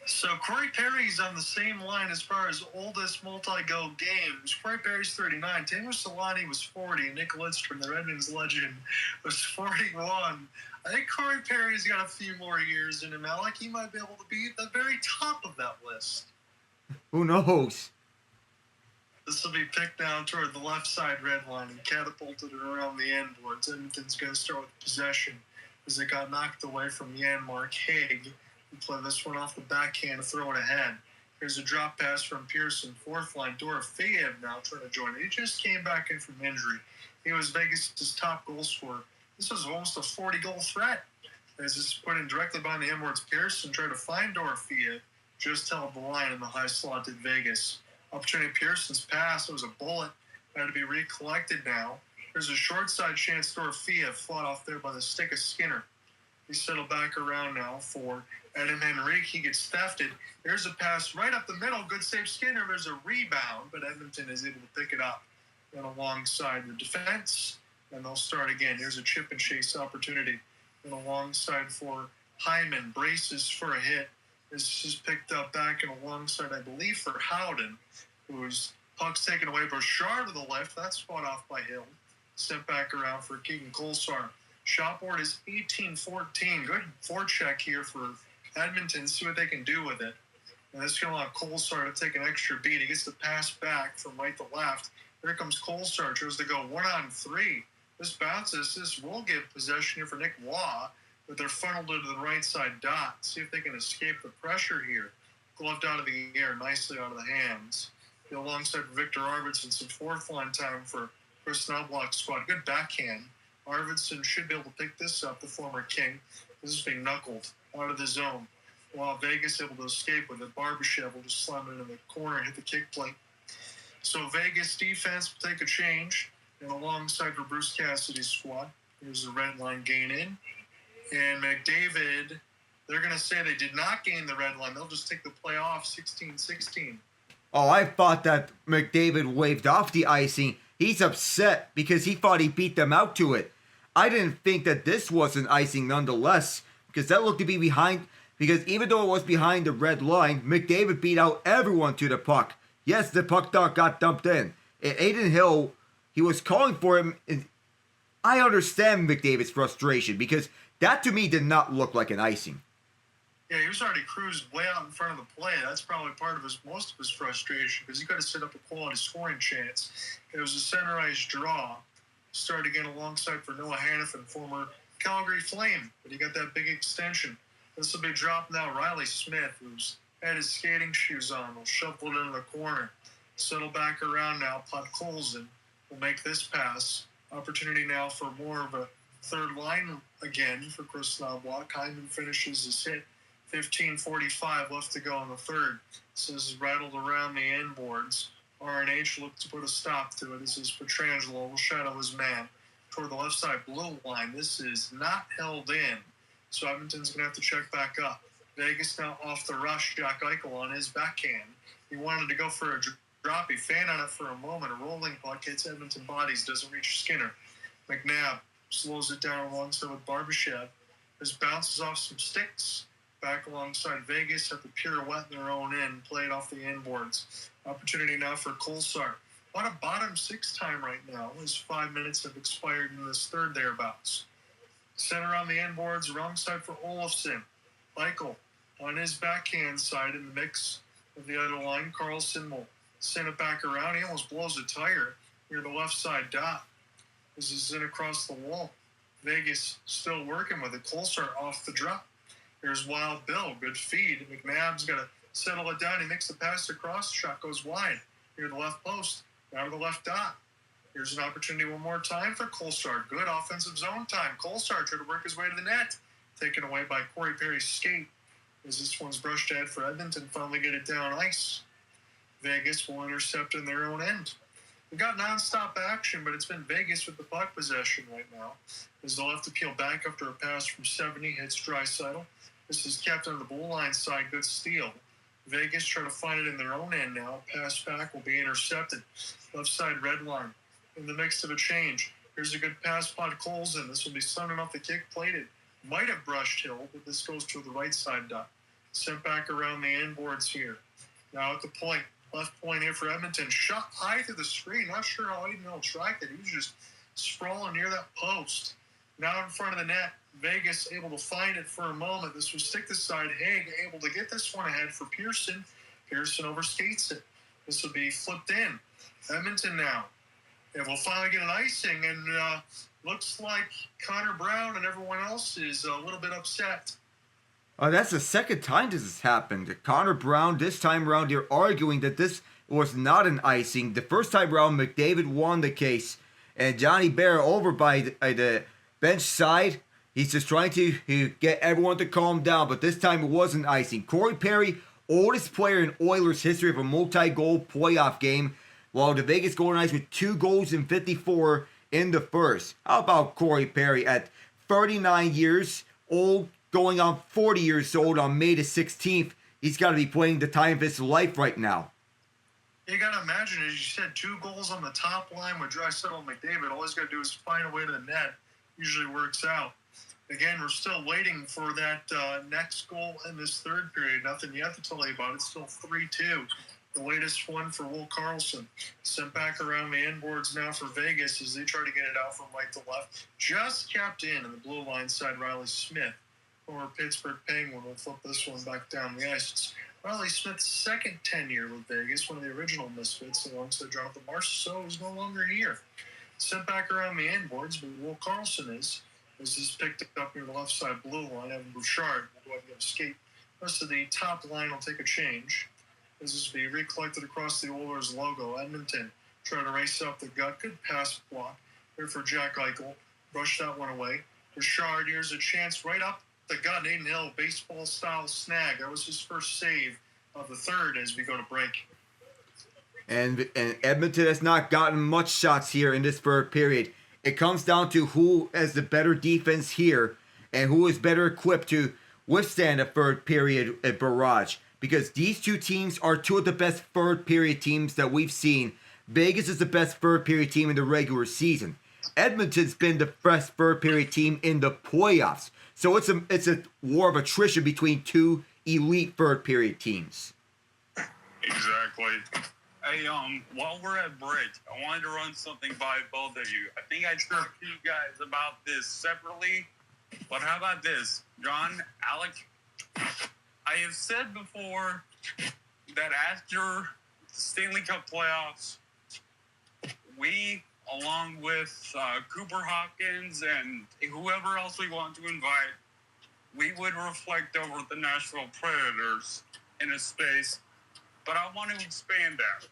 So Corey Perry's on the same line as far as oldest multi-goal games. Corey Perry's 39. Taylor Solani was 40. Nick Lidstrom, the Red Wings legend, was 41. I think Corey Perry's got a few more years in him. Alec, he might be able to be at the very top of that list. Who knows? This will be picked down toward the left side red line and catapulted around the end boards. Edmonton's going to start with possession as it got knocked away from Jan-Mark Haig. We play this one off the backhand to throw it ahead. Here's a drop pass from Pearson. Fourth line, Dorofeyev now trying to join it. He just came back in from injury. He was Vegas' top goal scorer. This was almost a 40-goal threat. As this is put in directly behind the boards, Pearson tried to find Dorofeyev. Just held the line in the high slot at Vegas. Opportunity Pearson's pass. It was a bullet. Had to be recollected now. There's a short side chance. Dorofeyev fought off there by the stick of Skinner. He settled back around now for Adam Henrique. He gets thefted. There's a pass right up the middle. Good save, Skinner. There's a rebound, but Edmonton is able to pick it up and alongside the defense. And they'll start again. Here's a chip and chase opportunity. And alongside for Hyman. Braces for a hit. This is picked up back and alongside, I believe, for Howden, whose puck's taken away. Bouchard to the left. That's fought off by Hill. Sent back around for Keegan Kolesar. Shot board is 18-14. Good forecheck here for Edmonton. See what they can do with it. And this is going to allow Kolesar to take an extra beat. He gets the pass back from right to left. Here comes Kolesar. Tries to go 1-on-3. This bounces. This will give possession here for Nic Roy, but they're funneled into the right side dot. See if they can escape the pressure here. Gloved out of the air, nicely out of the hands. Alongside Victor Arvidsson, some fourth line time for Chris Knobloch's squad. Good backhand. Arvidsson should be able to pick this up, the former King. This is being knuckled out of the zone. While Vegas able to escape with it, Barbashev will just slam it into the corner and hit the kick plate. So Vegas defense will take a change. And alongside for Bruce Cassidy's squad, here's the red line gain in. And McDavid, they're going to say they did not gain the red line. They'll just take the play off 16-16. Oh, I thought that McDavid waved off the icing. He's upset because he thought he beat them out to it. I didn't think that this was an icing nonetheless, because that looked to be behind, because even though it was behind the red line, McDavid beat out everyone to the puck. Yes, the puck dog got dumped in. And Aiden Hill, he was calling for him. And I understand McDavid's frustration because that to me did not look like an icing. Yeah, he was already cruised way out in front of the play. That's probably part of most of his frustration because he got to set up a quality scoring chance. It was a center ice draw. Started again alongside for Noah Hannafin, former Calgary Flame, but he got that big extension. This will be dropped now. Riley Smith, who's had his skating shoes on, will shuffle it into the corner. Settle back around now. Podkolzin will make this pass. Opportunity now for more of a third line again for Chris Knobloch. Hyman finishes his hit. 15:45 left to go in the third. This is rattled around the end boards. RNH looked to put a stop to it. This is Pietrangelo will shadow his man toward the left side blue line. This is not held in, so Edmonton's going to have to check back up. Vegas now off the rush. Jack Eichel on his backhand. He wanted to go for a drop. He fanned on it for a moment. A rolling puck hits Edmonton bodies. Doesn't reach Skinner. McNabb slows it down alongside with Barbashev. This bounces off some sticks. Back alongside Vegas at the pirouette in their own end. Played off the inboards. Opportunity now for Kolesar. On a bottom six time right now. His 5 minutes have expired in this third thereabouts. Center on the inboards. Wrong side for Olofsson. Eichel on his backhand side in the mix of the other line. Karlsson will send it back around. He almost blows a tire near the left side dot. This is in across the wall. Vegas still working with it. Kolesar off the drop. Here's Wild Bill. Good feed. McNabb's got to settle it down. He makes the pass across. Shot goes wide. Near the left post. Down to the left dot. Here's an opportunity one more time for Kolesar. Good offensive zone time. Kolesar tried to work his way to the net. Taken away by Corey Perry's skate. As this one's brushed ahead for Edmonton. Finally get it down ice. Vegas will intercept in their own end. We've got nonstop action, but it's been Vegas with the puck possession right now. As they'll have to peel back after a pass from 70 hits Draisaitl. This is captain of the blue line side. Good steal. Vegas try to find it in their own end now. Pass back will be intercepted. Left side red line. In the mix of a change. Here's a good pass. Podkolzin. This will be sunning off the kick plated. Might have brushed Hill, but this goes to the right side dot. Sent back around the end boards here. Now at the point. Left point here for Edmonton. Shot high through the screen. Not sure how Aiden tracked it. He was just sprawling near that post. Now in front of the net. Vegas able to find it for a moment. This was stick this side. Haig able to get this one ahead for Pearson. Pearson overskates it. This will be flipped in. Edmonton now. And we'll finally get an icing. And looks like Connor Brown and everyone else is a little bit upset. That's the second time this has happened. Connor Brown, this time around, they're arguing that this was not an icing. The first time around, McDavid won the case. And Johnny Bear over by the bench side. He's just trying to get everyone to calm down. But this time it wasn't icing. Corey Perry, oldest player in Oilers history of a multi-goal playoff game. While the Vegas Golden Knights with 2 goals in 54 in the first. How about Corey Perry at 39 years old? Going on 40 years old on May the 16th. He's got to be playing the time of his life right now. You got to imagine, as you said, 2 goals on the top line with Draisaitl and McDavid. All he's got to do is find a way to the net. Usually works out. Again, we're still waiting for that next goal in this third period. Nothing yet to tell you about. It's still 3-2. The latest one for Will Karlsson. Sent back around the inboards now for Vegas as they try to get it out from right to left. Just kept in the blue line side, Riley Smith. Former Pittsburgh Penguin will flip this one back down the ice. It's Riley Smith's second tenure with Vegas, one of the original Misfits, alongside Jonathan Marchessault, who's no longer here. Sent back around the inboards, but Will Karlsson is. This is picked up near the left side blue line. Evan Bouchard will go ahead and get a skate. The rest of the top line will take a change. This will be recollected across the Oilers logo. Edmonton trying to race up the gut. Good pass block there for Jack Eichel. Brush that one away. Bouchard, here's a chance right up the gut. Aiden Hill, baseball-style snag. That was his first save of the third as we go to break. And Edmonton has not gotten much shots here in this third period. It comes down to who has the better defense here and who is better equipped to withstand a third period barrage. Because these two teams are two of the best third period teams that we've seen. Vegas is the best third period team in the regular season. Edmonton's been the best third period team in the playoffs. So it's a war of attrition between two elite third period teams. Exactly. Hey, while we're at break, I wanted to run something by both of you. I think I talked to you guys about this separately, but how about this? John, Alec, I have said before that after the Stanley Cup playoffs, we, along with Cooper Hopkins and whoever else we want to invite, we would reflect over the Nashville Predators in a space, but I want to expand that.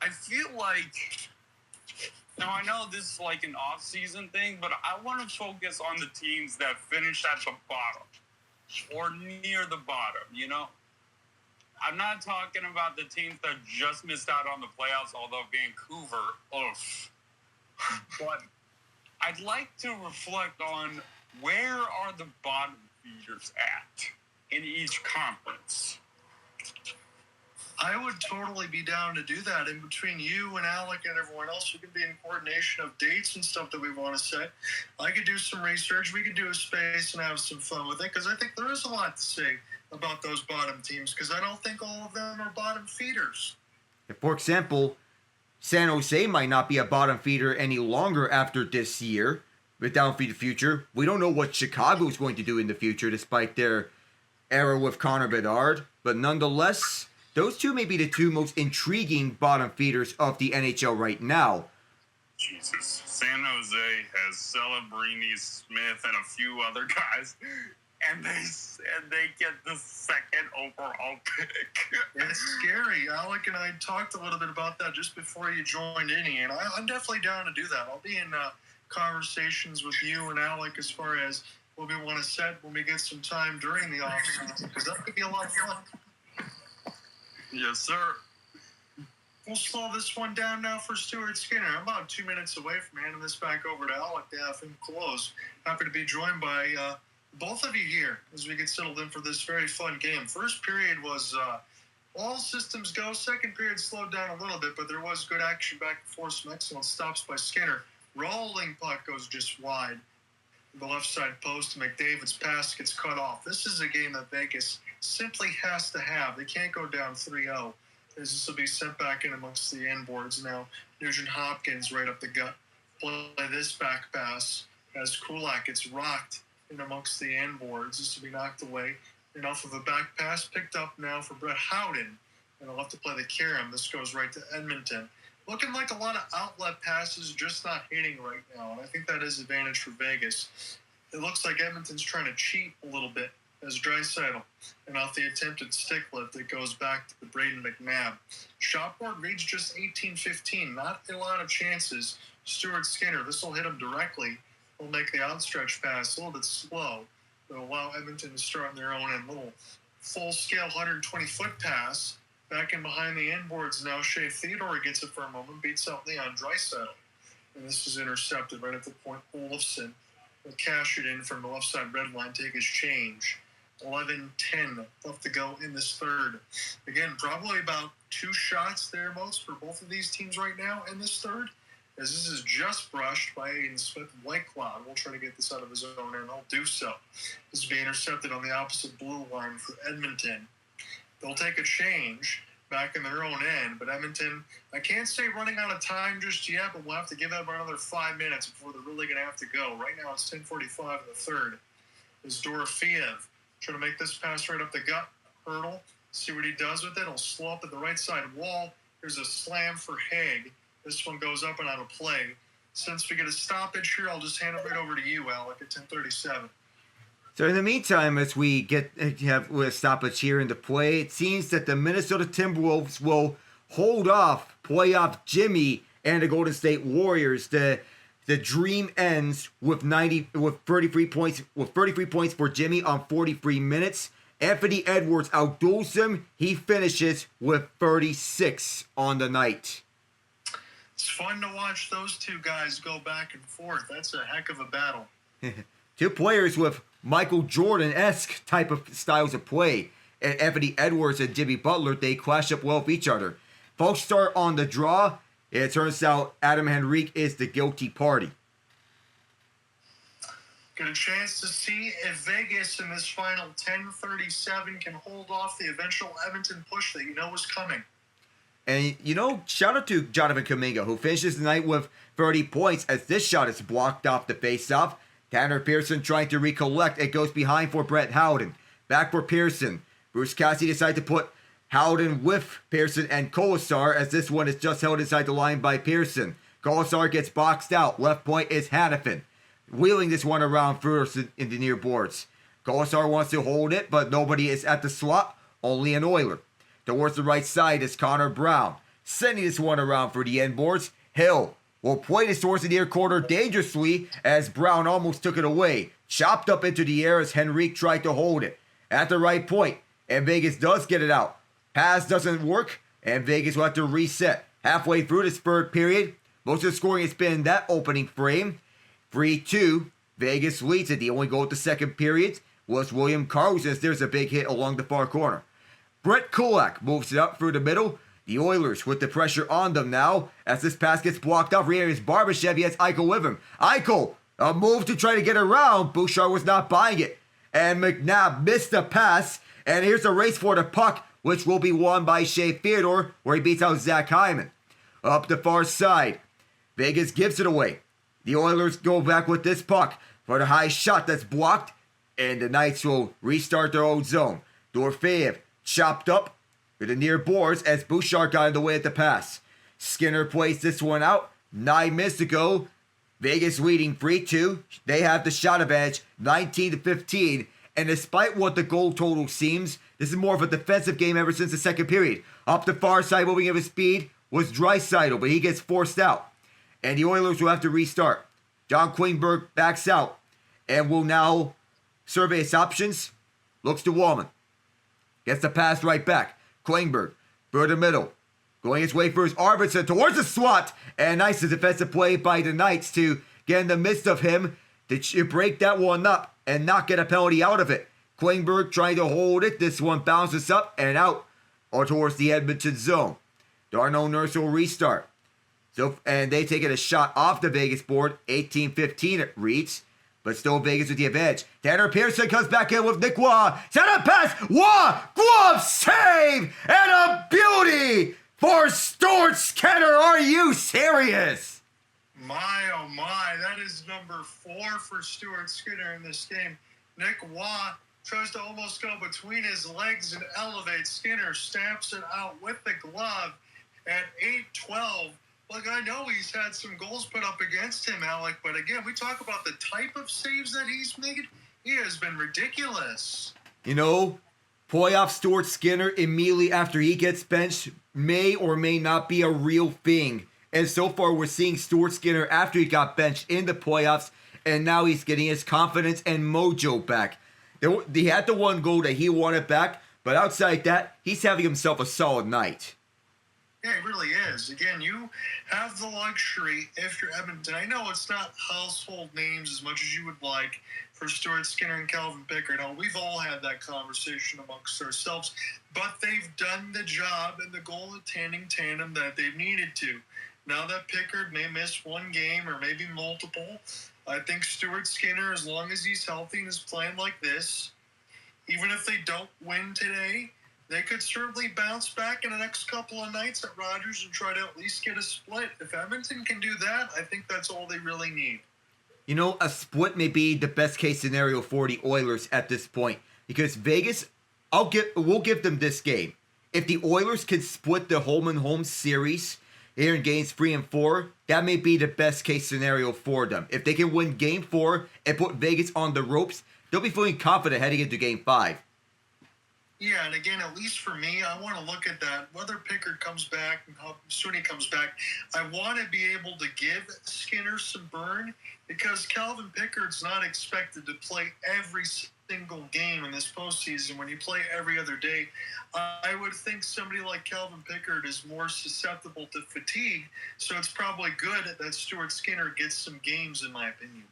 I feel like, now I know this is like an off-season thing, but I want to focus on the teams that finished at the bottom or near the bottom, you know? I'm not talking about the teams that just missed out on the playoffs, although Vancouver, oof. But I'd like to reflect on where are the bottom feeders at in each conference. I would totally be down to do that. In between you and Alec and everyone else, we could be in coordination of dates and stuff that we want to set. I could do some research. We could do a space and have some fun with it, because I think there is a lot to say about those bottom teams, because I don't think all of them are bottom feeders. For example, San Jose might not be a bottom feeder any longer after this year. With downfeed the future, we don't know what Chicago is going to do in the future, despite their era with Connor Bedard. But nonetheless, those two may be the two most intriguing bottom feeders of the NHL right now. Jesus. San Jose has Celebrini, Smith, and a few other guys, and they get the second overall pick. It's scary. Alec and I talked a little bit about that just before you joined in, and I'm definitely down to do that. I'll be in conversations with you and Alec as far as what we want to set when we get some time during the offseason, because that could be a lot of fun. Yes, sir. We'll slow this one down now for Stuart Skinner. I'm about 2 minutes away from handing this back over to Alec to have him close. Happy to be joined by both of you here as we get settled in for this very fun game. First period was all systems go. Second period slowed down a little bit, but there was good action back and forth. Some excellent stops by Skinner. Rolling puck goes just wide. The left side post, McDavid's pass gets cut off. This is a game that Vegas simply has to have. They can't go down 3-0. This will be sent back in amongst the end boards now. Nugent-Hopkins right up the gut. Play this back pass as Kulak gets rocked in amongst the end boards. This will be knocked away. Enough of a back pass picked up now for Brett Howden. And they'll have to play the Karam. This goes right to Edmonton. Looking like a lot of outlet passes, just not hitting right now. And I think that is advantage for Vegas. It looks like Edmonton's trying to cheat a little bit as Draisaitl. And off the attempted stick lift, it goes back to Brayden McNabb. Shot board reads just 18-15. Not a lot of chances. Stuart Skinner, this will hit him directly. He'll make the outstretch pass a little bit slow. It'll allow Edmonton to start on their own end. Little full-scale 120-foot pass. Back in behind the end boards now, Shea Theodore gets it for a moment, beats out Leon Draisaitl. And this is intercepted right at the point. Olofsson will cash it in from the left side red line, take his change. 11-10 left to go in this third. Again, probably about 2 shots there most for both of these teams right now in this third, as this is just brushed by Aiden Smith. Whitecloud will try to get this out of his own end. I'll do so. This will be intercepted on the opposite blue line for Edmonton. They'll take a change back in their own end, but Edmonton, I can't say running out of time just yet, but we'll have to give them another 5 minutes before they're really going to have to go. Right now it's 10:45 in the third. Is Dorofeyev trying to make this pass right up the gut. Hertl, see what he does with it. He'll slow up at the right side wall. There's a slam for Haig. This one goes up and out of play. Since we get a stoppage here, I'll just hand it right over to you, Alec, at 10:37. So in the meantime, as we have a stoppage here into play, it seems that the Minnesota Timberwolves will hold off playoff Jimmy and the Golden State Warriors. The dream ends with 33 points for Jimmy on 43 minutes. Anthony Edwards outduels him. He finishes with 36 on the night. It's fun to watch those two guys go back and forth. That's a heck of a battle. Two players with Michael Jordan-esque type of styles of play. And Anthony Edwards and Jimmy Butler, they clash up well with each other. Folks start on the draw. It turns out Adam Henrique is the guilty party. Get a chance to see if Vegas in this final 10:37 can hold off the eventual Edmonton push that you know is coming. And, shout out to Jonathan Kuminga, who finishes the night with 30 points as this shot is blocked off the faceoff. Tanner Pearson trying to recollect. It goes behind for Brett Howden. Back for Pearson. Bruce Cassidy decides to put Howden with Pearson and Kolesar, as this one is just held inside the line by Pearson. Kolesar gets boxed out. Left point is Hannafin, wheeling this one around first in the near boards. Kolesar wants to hold it, but nobody is at the slot, only an Oiler. Towards the right side is Connor Brown, sending this one around for the end boards. Hill will play this towards the near corner dangerously as Brown almost took it away. Chopped up into the air as Henrique tried to hold it. At the right point, and Vegas does get it out. Pass doesn't work, and Vegas will have to reset. Halfway through this third period, most of the scoring has been in that opening frame. 3-2, Vegas leads it. The only goal of the second period was William Carlson, as there's a big hit along the far corner. Brett Kulak moves it up through the middle. The Oilers with the pressure on them now, as this pass gets blocked off. Here is Barbashev, he has Eichel with him. Eichel, a move to try to get around. Bouchard was not buying it. And McNabb missed the pass. And here's a race for the puck, which will be won by Shea Theodore, where he beats out Zach Hyman. Up the far side, Vegas gives it away. The Oilers go back with this puck for the high shot that's blocked, and the Knights will restart their own zone. Dorofeyev chopped up to the near boards as Bouchard got in the way at the pass. Skinner plays this one out. 9 minutes to go. Vegas leading 3-2. They have the shot advantage, 19-15. And despite what the goal total seems, this is more of a defensive game ever since the second period. Up the far side, moving at his speed, was Draisaitl, but he gets forced out. And the Oilers will have to restart. John Klingberg backs out and will now survey his options. Looks to Wallman. Gets the pass right back. Klingberg, through the middle. Going his way for his Arvidsson towards the slot. And nice defensive play by the Knights to get in the midst of him to break that one up and not get a penalty out of it. Klingberg trying to hold it. This one bounces up and out or towards the Edmonton zone. Darnell Nurse will restart. And they take it a shot off the Vegas board. 18-15 it reads. But still Vegas with the advantage. Tanner Pearson comes back in with Nic Roy. Center pass. Roy. Glove save. And a beauty for Stuart Skinner. Are you serious? My, oh my, that is number 4 for Stuart Skinner in this game. Nic Roy tries to almost go between his legs and elevate. Skinner stamps it out with the glove at 8-12. Look, I know he's had some goals put up against him, Alec, but again, we talk about the type of saves that he's made. He has been ridiculous. Playoff Stuart Skinner immediately after he gets benched may or may not be a real thing. And so far, we're seeing Stuart Skinner after he got benched in the playoffs, and now he's getting his confidence and mojo back. He had the one goal that he wanted back, but outside that, he's having himself a solid night. Yeah, it really is. Again, you have the luxury, if you're Edmonton, I know it's not household names as much as you would like for Stuart Skinner and Calvin Pickard. Now, we've all had that conversation amongst ourselves, but they've done the job in the goal-attending tandem that they've needed to. Now that Pickard may miss one game or maybe multiple, I think Stuart Skinner, as long as he's healthy and is playing like this, even if they don't win today, they could certainly bounce back in the next couple of nights at Rogers and try to at least get a split. If Edmonton can do that, I think that's all they really need. A split may be the best case scenario for the Oilers at this point, because Vegas, we'll give them this game. If the Oilers can split the home and home series here in games 3 and 4, that may be the best case scenario for them. If they can win game 4 and put Vegas on the ropes, they'll be feeling confident heading into game 5. Yeah, and again, at least for me, I want to look at that. Whether Pickard comes back and how soon he comes back, I want to be able to give Skinner some burn, because Calvin Pickard's not expected to play every single game in this postseason. When you play every other day, I would think somebody like Calvin Pickard is more susceptible to fatigue, so it's probably good that Stuart Skinner gets some games, in my opinion.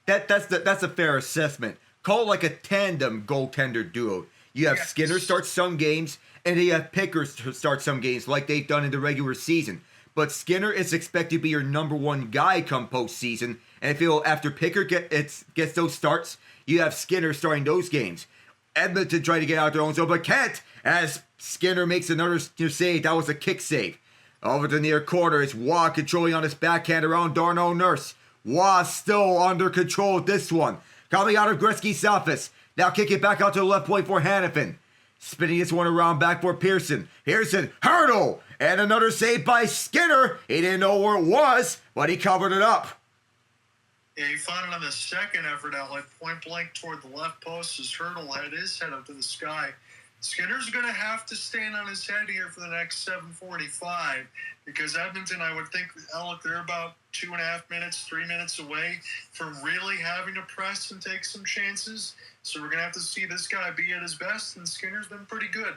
That's a fair assessment. Call it like a tandem goaltender duo. You have Skinner start some games, and you have Pickard start some games like they've done in the regular season. But Skinner is expected to be your number one guy come postseason. And I feel after Pickard gets those starts, you have Skinner starting those games. Edmonton trying to get out their own zone, but can't, as Skinner makes another save. That was a kick save. Over to the near corner, it's Waugh controlling on his backhand around Darnell Nurse. Waugh still under control with this one. Coming out of Gretzky's office. Now kick it back out to the left point for Hanifin. Spinning this one around back for Pearson. Pearson, Hertl, and another save by Skinner. He didn't know where it was, but he covered it up. Yeah, he found it on the second effort out, like point blank toward the left post as Hertl had his head up to the sky. Skinner's going to have to stand on his head here for the next 7:45 because Edmonton, I would think, Alec, they're about 2.5 minutes, 3 minutes away from really having to press and take some chances. So we're going to have to see this guy be at his best, and Skinner's been pretty good.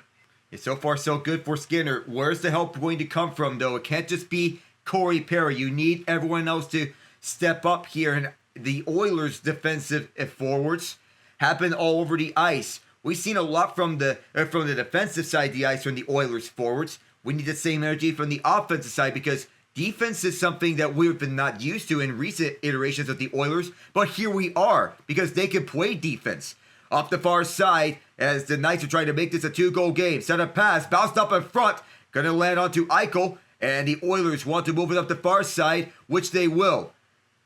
Yeah, so far, so good for Skinner. Where's the help going to come from, though? It can't just be Corey Perry. You need everyone else to step up here, and the Oilers' defensive forwards have been all over the ice. We've seen a lot from the defensive side of the ice from the Oilers forwards. We need the same energy from the offensive side because defense is something that we've been not used to in recent iterations of the Oilers, but here we are because they can play defense. Off the far side, as the Knights are trying to make this a 2-goal game. Set a pass, bounced up in front, gonna land onto Eichel, and the Oilers want to move it up the far side, which they will.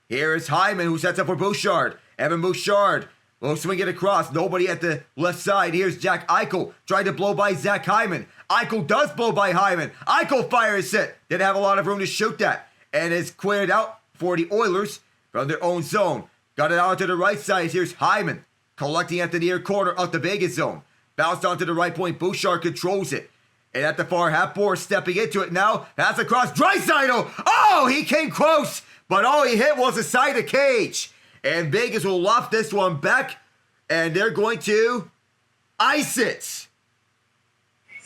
Here is Hyman, who sets up for Bouchard. Evan Bouchard will swing it across. Nobody at the left side. Here's Jack Eichel trying to blow by Zach Hyman. Eichel does blow by Hyman. Eichel fires it. Didn't have a lot of room to shoot that. And is cleared out for the Oilers from their own zone. Got it out to the right side. Here's Hyman collecting at the near corner of the Vegas zone. Bounced onto the right point. Bouchard controls it. And at the far half board, stepping into it now. Pass across Draisaitl. Oh, he came close. But all he hit was the side of cage. And Vegas will loft this one back. And they're going to ice it.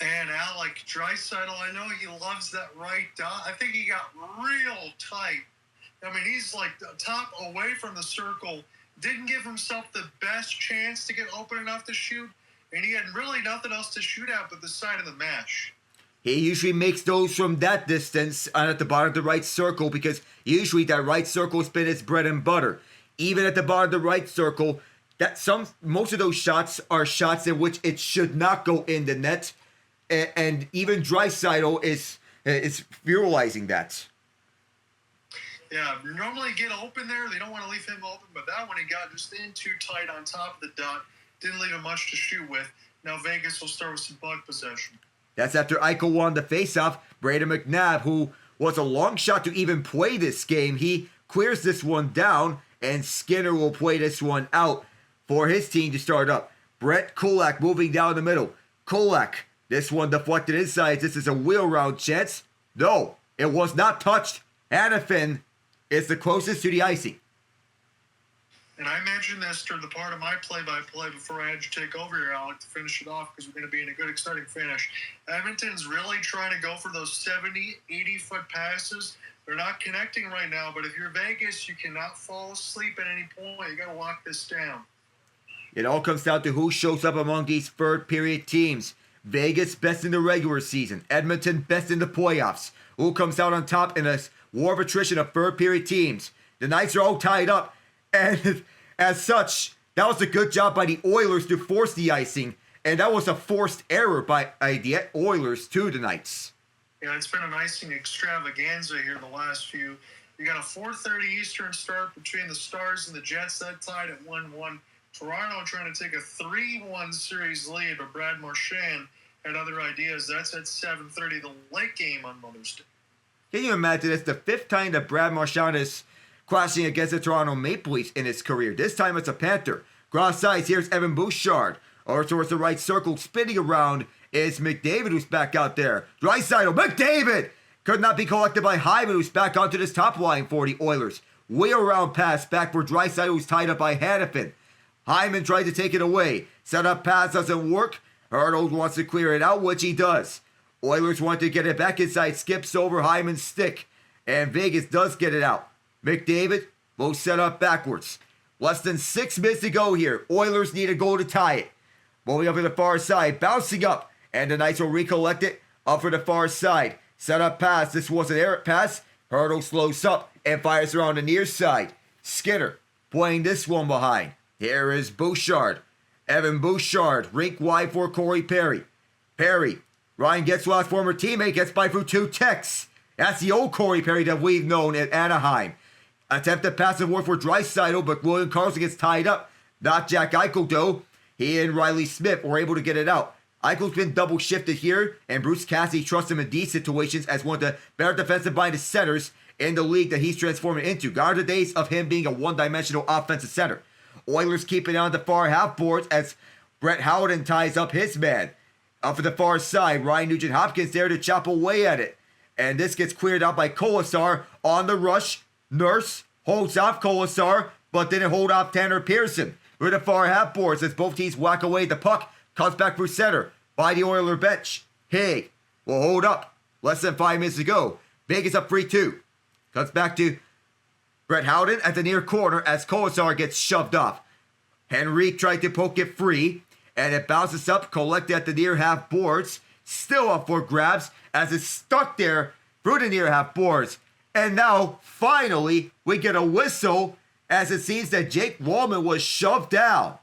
And Alec Draisaitl, I know he loves that right dot. I think he got real tight. I mean, he's like top away from the circle. Didn't give himself the best chance to get open enough to shoot. And he had really nothing else to shoot at but the side of the mesh. He usually makes those from that distance and at the bottom of the right circle because usually that right circle has been his bread and butter. Even at the bottom of the right circle, most of those shots are shots in which it should not go in the net. And even Draisaitl is realizing that. Yeah, normally get open there. They don't want to leave him open, but that one he got just in too tight on top of the dot. Didn't leave him much to shoot with. Now Vegas will start with some puck possession. That's after Eichel won the faceoff. Brayden McNabb, who was a long shot to even play this game, he clears this one down, and Skinner will play this one out for his team to start up. Brett Kulak moving down the middle. Kulak, this one deflected inside. This is a wheel round chance. No, it was not touched. Hanifin is the closest to the icing. And I mentioned this during the part of my play-by-play before I had you take over here, Alec, to finish it off because we're going to be in a good, exciting finish. Edmonton's really trying to go for those 70, 80-foot passes. They're not connecting right now, but if you're Vegas, you cannot fall asleep at any point. You got to lock this down. It all comes down to who shows up among these third-period teams. Vegas best in the regular season. Edmonton best in the playoffs. Who comes out on top in a war of attrition of third-period teams? The Knights are all tied up. And as such, that was a good job by the Oilers to force the icing. And that was a forced error by the Oilers to the Knights. Yeah, it's been an icing extravaganza here the last few. You got a 4:30 Eastern start between the Stars and the Jets. That tied at 1-1. Toronto trying to take a 3-1 series lead, but Brad Marchand had other ideas. That's at 7:30, the late game on Mother's Day. Can you imagine it's the fifth time that Brad Marchand is crashing against the Toronto Maple Leafs in his career. This time it's a Panther. Cross sides, here's Evan Bouchard. Over towards the right circle, spinning around is McDavid, who's back out there. Draisaitl, McDavid! Could not be collected by Hyman, who's back onto this top line for the Oilers. Way around pass back for Draisaitl, who's tied up by Hanifin. Hyman tried to take it away. Set up pass doesn't work. Hertl wants to clear it out, which he does. Oilers want to get it back inside, skips over Hyman's stick. And Vegas does get it out. McDavid will set up backwards. Less than 6 minutes to go here. Oilers need a goal to tie it. Moving up to the far side, bouncing up. And the Knights will recollect it up for the far side. Set up pass. This was an errant pass. Hertl slows up and fires around the near side. Skinner playing this one behind. Here is Bouchard. Evan Bouchard, rink wide for Corey Perry. Perry, Ryan Getzlaf's former teammate, gets by through 2 techs. That's the old Corey Perry that we've known at Anaheim. Attempted passive war for Draisaitl, but William Karlsson gets tied up. Not Jack Eichel, though. He and Riley Smith were able to get it out. Eichel's been double shifted here, and Bruce Cassidy trusts him in these situations as one of the better defensive-minded centers in the league that he's transforming into. Gone are the days of him being a one-dimensional offensive center. Oilers keep it on the far half boards as Brett Howden ties up his man. Up at the far side, Ryan Nugent-Hopkins there to chop away at it. And this gets cleared out by Kolesar on the rush. Nurse holds off Kolesar, but didn't hold off Tanner Pearson. We're at the far half boards as both teams whack away the puck. Comes back through center by the Oiler bench. Haig will hold up. Less than 5 minutes to go. Vegas up 3-2. Comes back to Brett Howden at the near corner as Kolesar gets shoved off. Henry tried to poke it free, and it bounces up, collected at the near half boards. Still up for grabs as it's stuck there through the near half boards. And now, finally, we get a whistle as it seems that Jake Wallman was shoved down.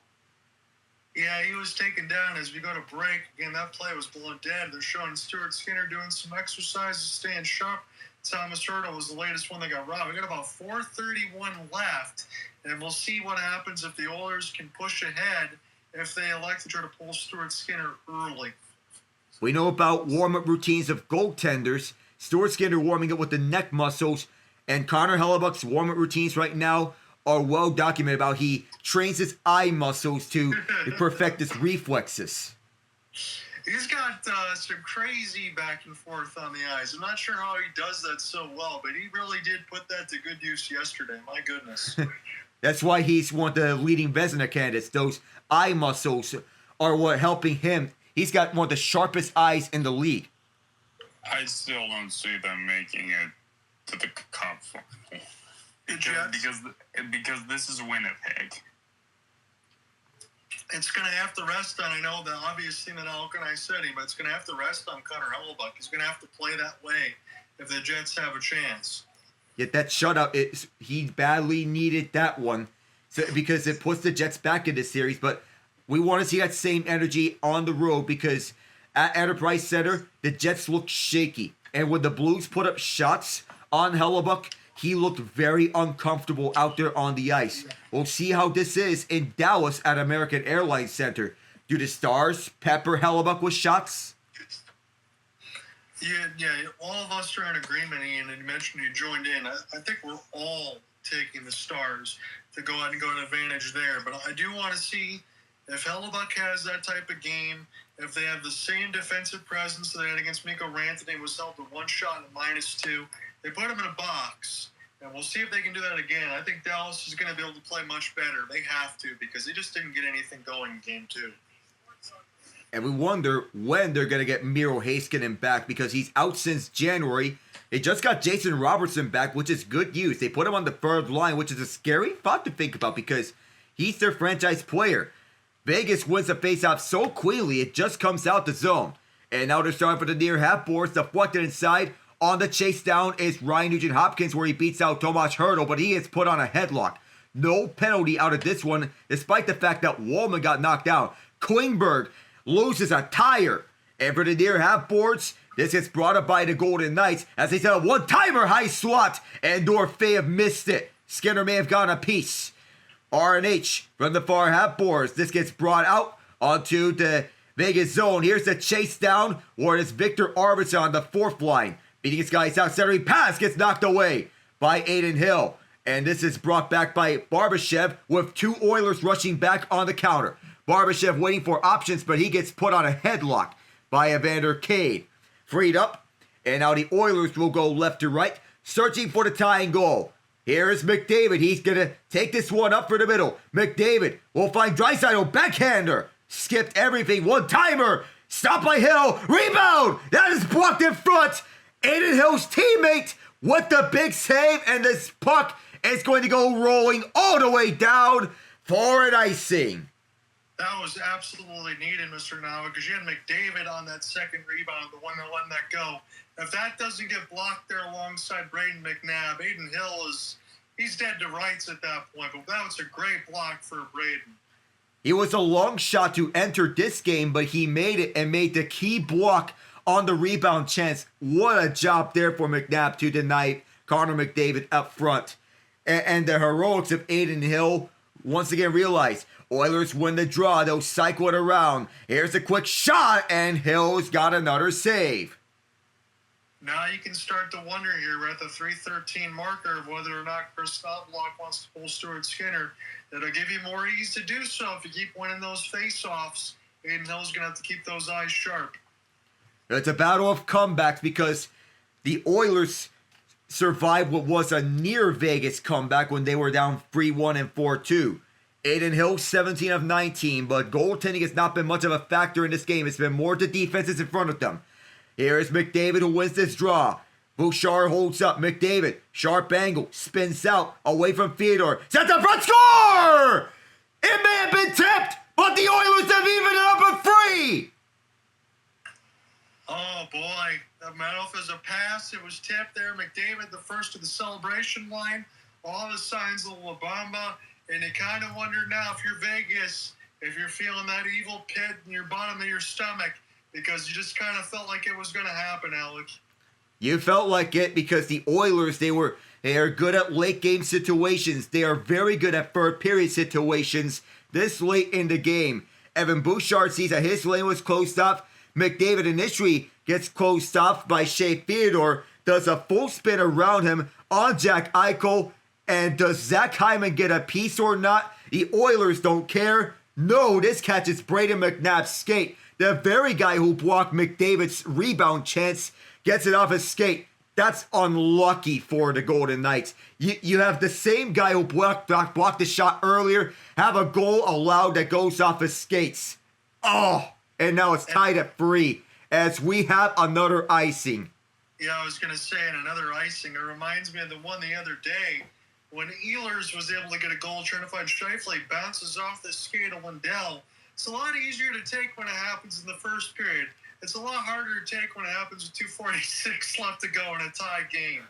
Yeah, he was taken down as we go to break. Again, that play was below dead. They're showing Stuart Skinner doing some exercises, staying sharp. Tomáš Hertl was the latest one that got robbed. We got about 4:31 left, and we'll see what happens if the Oilers can push ahead if they elect to try to pull Stuart Skinner early. We know about warm-up routines of goaltenders. Stuart Skinner warming up with the neck muscles, and Connor Hellebuck's warm-up routines right now are well documented about he trains his eye muscles to perfect his reflexes. He's got some crazy back and forth on the ice. I'm not sure how he does that so well, but he really did put that to good use yesterday. My goodness. That's why he's one of the leading Vezina candidates. Those eye muscles are what helping him. He's got one of the sharpest eyes in the league. I still don't see them making it to the cup final. Because this is Winnipeg. It's going to have to rest on, I know the obvious thing that Alkin I said, but it's going to have to rest on Connor Hellebuck. He's going to have to play that way if the Jets have a chance. Yet that shutout, he badly needed that one because it puts the Jets back in this series. But we want to see that same energy on the road because at Enterprise Center, the Jets look shaky. And when the Blues put up shots on Hellebuck, he looked very uncomfortable out there on the ice. We'll see how this is in Dallas at American Airlines Center. Do the Stars pepper Hellebuck with shots? Yeah, all of us are in agreement, Ian, and you mentioned you joined in. I think we're all taking the Stars to go out and go an advantage there. But I do want to see if Hellebuck has that type of game, if they have the same defensive presence that they had against Mikko Rantanen, was held to 1 shot and -2. They put him in a box, and we'll see if they can do that again. I think Dallas is going to be able to play much better. They have to because they just didn't get anything going in Game 2. And we wonder when they're going to get Miro Heiskanen back because he's out since January. They just got Jason Robertson back, which is good news. They put him on the third line, which is a scary thought to think about because he's their franchise player. Vegas wins the faceoff so quickly, it just comes out the zone. And now they're starting for the near half boards, deflected inside. On the chase down is Ryan Nugent-Hopkins where he beats out Tomáš Hertl, but he is put on a headlock. No penalty out of this one, despite the fact that Wallman got knocked out. Klingberg loses a tire. And for the near half boards, this gets brought up by the Golden Knights as they said a one-timer high slot, and Dorofeyev missed it. Skinner may have gone a piece. R&H from the far half boards. This gets brought out onto the Vegas zone. Here's the chase down where it's Victor Arvidsson on the 4th line. Beating his guys out, centering pass gets knocked away by Aiden Hill. And this is brought back by Barbashev with 2 Oilers rushing back on the counter. Barbashev waiting for options, but he gets put on a headlock by Evander Kane. Freed up, and now the Oilers will go left to right, searching for the tying goal. Here is McDavid. He's going to take this one up for the middle. McDavid will find Draisaitl, backhander. Skipped everything, one-timer. Stopped by Hill, rebound. That is blocked in front. Aiden Hill's teammate with the big save, and this puck is going to go rolling all the way down for an icing. That was absolutely needed, Mr. Nava, because you had McDavid on that second rebound, the one that let that go. If that doesn't get blocked there alongside Brayden McNabb, Aiden Hill he's dead to rights at that point, but that was a great block for Brayden. He was a long shot to enter this game, but he made it and made the key block on the rebound chance. What a job there for McNabb to deny Connor McDavid up front. And the heroics of Adin Hill once again realized Oilers win the draw. They'll cycle it around. Here's a quick shot, and Hill's got another save. Now you can start to wonder here. We're at the 3:13 marker of whether or not Chris Knoblauch wants to pull Stuart Skinner. That'll give you more ease to do so if you keep winning those face-offs. Adin Hill's going to have to keep those eyes sharp. It's a battle of comebacks because the Oilers survived what was a near Vegas comeback when they were down 3-1 and 4-2. Adin Hill, 17 of 19, but goaltending has not been much of a factor in this game. It's been more the defenses in front of them. Here is McDavid who wins this draw. Bouchard holds up. McDavid, sharp angle, spins out, away from Theodore. Sets up front, score! It may have been tipped, but the Oilers have evened it up at 3! Oh, boy. I don't know if it was a pass. It was tipped there. McDavid, the first of the celebration line. All the signs of La Bamba. And you kind of wonder now if you're Vegas, if you're feeling that evil pit in your bottom of your stomach, because you just kind of felt like it was going to happen, Alec. You felt like it because the Oilers, they are good at late game situations. They are very good at third period situations this late in the game. Evan Bouchard sees that his lane was closed off. McDavid initially gets closed off by Shea Theodore, does a full spin around him on Jack Eichel. And does Zach Hyman get a piece or not? The Oilers don't care. No, this catches Brayden McNabb's skate. The very guy who blocked McDavid's rebound chance gets it off his skate. That's unlucky for the Golden Knights. You have the same guy who blocked the shot earlier have a goal allowed that goes off his skates. Oh, and now it's tied at 3 as we have another icing. Yeah, I was going to say, and another icing. It reminds me of the one the other day when Ehlers was able to get a goal trying to find Scheifele, bounces off the skate of Lindell. It's a lot easier to take when it happens in the first period. It's a lot harder to take when it happens with 2:46 left to go in a tie game.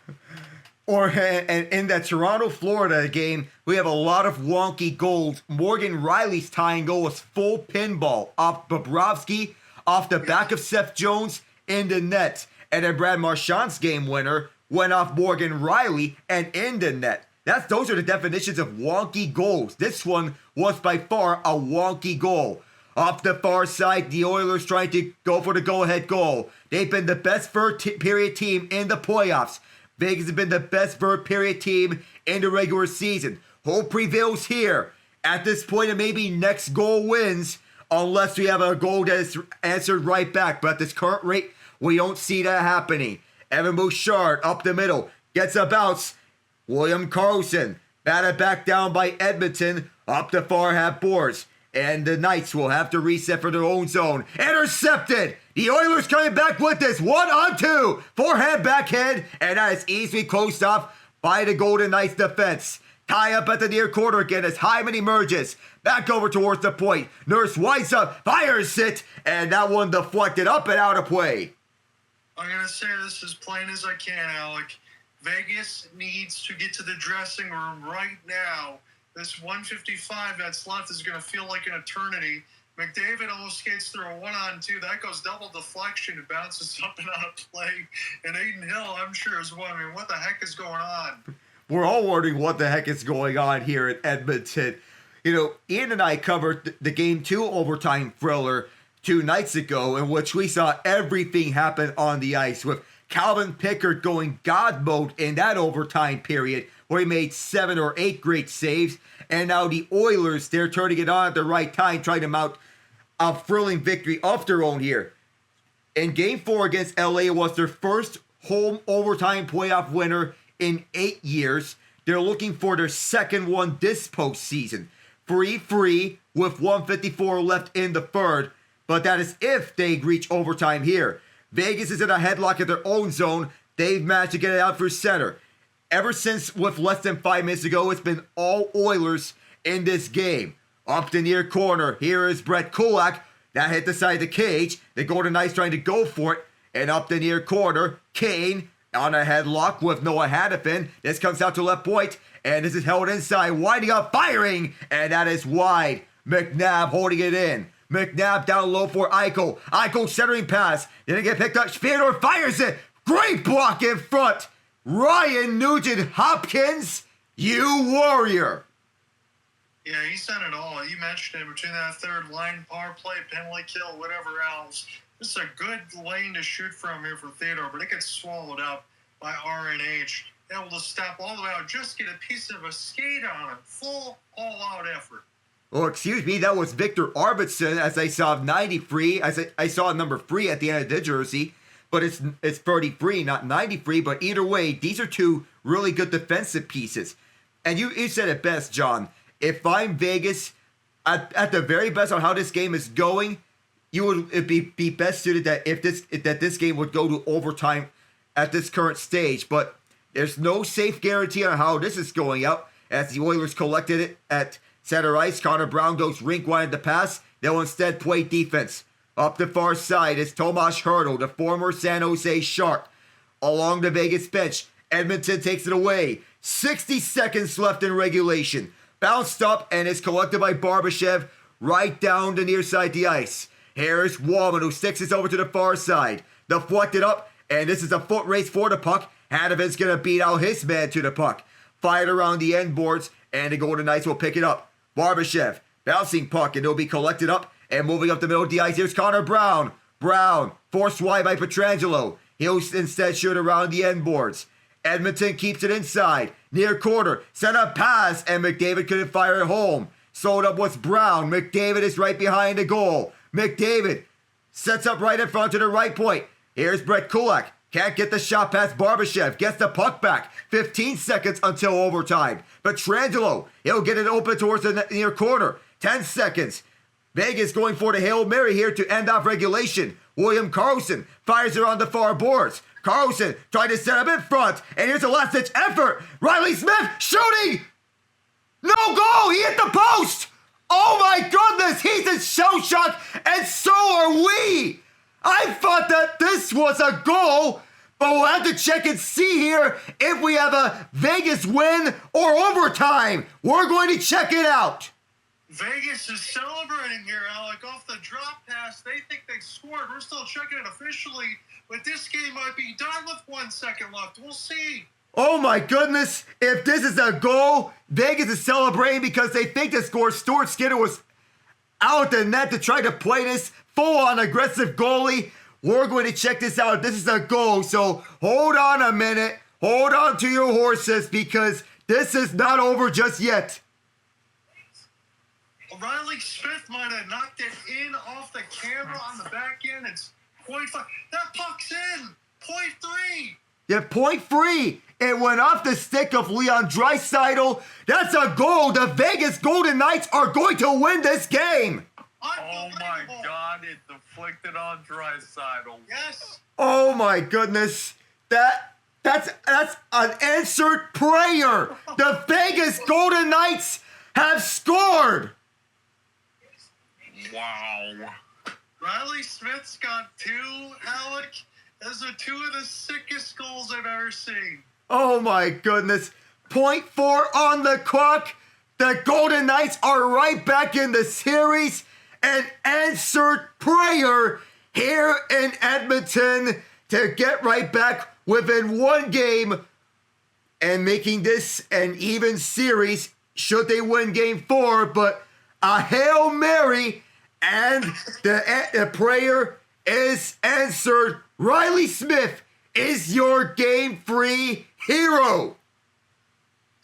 Or in that Toronto-Florida game, we have a lot of wonky goals. Morgan Riley's tying goal was full pinball off Bobrovsky, off the back of Seth Jones, in the net. And then Brad Marchand's game winner went off Morgan Riley and in the net. Those are the definitions of wonky goals. This one was by far a wonky goal. Off the far side, the Oilers trying to go for the go-ahead goal. They've been the best third period team in the playoffs. Vegas has been the best third period team in the regular season. Hope prevails here. At this point, it may be next goal wins unless we have a goal that is answered right back. But at this current rate, we don't see that happening. Evan Bouchard up the middle gets a bounce. William Karlsson batted back down by Edmonton up the far half boards. And the Knights will have to reset for their own zone. Intercepted! The Oilers coming back with this. 1-on-2. Forehand, backhand. And that is easily closed off by the Golden Knights defense. Tie up at the near corner again as Hyman emerges. Back over towards the point. Nurse winds up, fires it. And that one deflected up and out of play. I'm going to say this as plain as I can, Alec. Vegas needs to get to the dressing room right now. This 155 that's left is going to feel like an eternity. McDavid almost skates through a 1-on-2. That goes double deflection and bounces up and out of play. And Adin Hill, I'm sure, is wondering, what the heck is going on? We're all wondering what the heck is going on here in Edmonton. You know, Ian and I covered the Game 2 overtime thriller 2 nights ago, in which we saw everything happen on the ice, with Calvin Pickard going God mode in that overtime period, where he made 7 or 8 great saves. And now the Oilers, they're turning it on at the right time, trying to mount a thrilling victory of their own here. In Game 4 against LA, it was their first home overtime playoff winner in 8 years. They're looking for their second one this postseason. 3-3 with 1:54 left in the third. But that is if they reach overtime here. Vegas is in a headlock at their own zone. They've managed to get it out through center. Ever since with less than 5 minutes ago, it's been all Oilers in this game. Up the near corner, here is Brett Kulak. That hit the side of the cage. The Golden Knights trying to go for it. And up the near corner, Kane on a headlock with Noah Hannafin. This comes out to left point. And this is held inside, winding up, firing. And that is wide. McNabb holding it in. McNabb down low for Eichel. Eichel centering pass. Didn't get picked up. Theodore fires it. Great block in front. Ryan Nugent-Hopkins, you warrior. Yeah, he's done it all. You mentioned it between that third line, power play, penalty kill, whatever else. This is a good lane to shoot from here for Theodore, but it gets swallowed up by RNH. Able to step all the way out, just get a piece of a skate on it. Full all-out effort. Oh, excuse me, that was Victor Arvidsson, as I saw 93. I saw number 3 at the end of the jersey, but it's 33, not 93. But either way, these are two really good defensive pieces. And you said it best, John. If I'm Vegas, at the very best on how this game is going, it'd be best suited that that this game would go to overtime at this current stage. But there's no safe guarantee on how this is going out, as the Oilers collected it at center ice. Connor Brown goes rink wide to pass. They'll instead play defense. Up the far side is Tomáš Hertl, the former San Jose Shark. Along the Vegas bench, Edmonton takes it away. 60 seconds left in regulation. Bounced up and is collected by Barbashev right down the near side of the ice. Here's Wallman, who sticks this over to the far side. Deflected up, and this is a foot race for the puck. Hanovin's going to beat out his man to the puck. Fired around the end boards, and the Golden Knights will pick it up. Barbashev, bouncing puck, and it'll be collected up and moving up the middle of the ice. Here's Connor Brown. Brown, forced wide by Pietrangelo. He'll instead shoot around the end boards. Edmonton keeps it inside. Near quarter, sent a pass, and McDavid couldn't fire it home. Sold up was Brown. McDavid is right behind the goal. McDavid sets up right in front to the right point. Here's Brett Kulak. Can't get the shot past Barbashev. Gets the puck back. 15 seconds until overtime. Pietrangelo, he'll get it open towards the near corner. 10 seconds. Vegas going for the Hail Mary here to end off regulation. William Karlsson fires it on the far boards. Karlsson trying to set up in front. And here's a last-ditch effort. Riley Smith shooting. No goal. He hit the post. Oh my goodness. He's in shell shock. And so are we. I thought that this was a goal, but we'll have to check and see here if we have a Vegas win or overtime. We're going to check it out. Vegas is celebrating here, Alec, off the drop pass. They think they scored. We're still checking it officially, but this game might be done with 1 second left. We'll see. Oh my goodness. If this is a goal, Vegas is celebrating because they think they scored. Stuart Skinner was out the net to try to play this full-on aggressive goalie. We're going to check this out. This is a goal, so hold on a minute. Hold on to your horses because this is not over just yet. Riley Smith might have knocked it in off the camera on the back end. It's 0.5. That puck's in. 0.3. Yeah, 0.3. It went off the stick of Leon Draisaitl. That's a goal. The Vegas Golden Knights are going to win this game. Oh my God, it deflected on Draisaitl. Yes. Oh my goodness. That's an answered prayer. The Vegas Golden Knights have scored. Wow. Riley Smith's got 2, Alec. Those are 2 of the sickest goals I've ever seen. Oh my goodness. 0.4 on the clock. The Golden Knights are right back in the series. An answered prayer here in Edmonton to get right back within 1 game and making this an even series should they win game 4. But a Hail Mary and the prayer is answered. Riley Smith is your game 3 hero.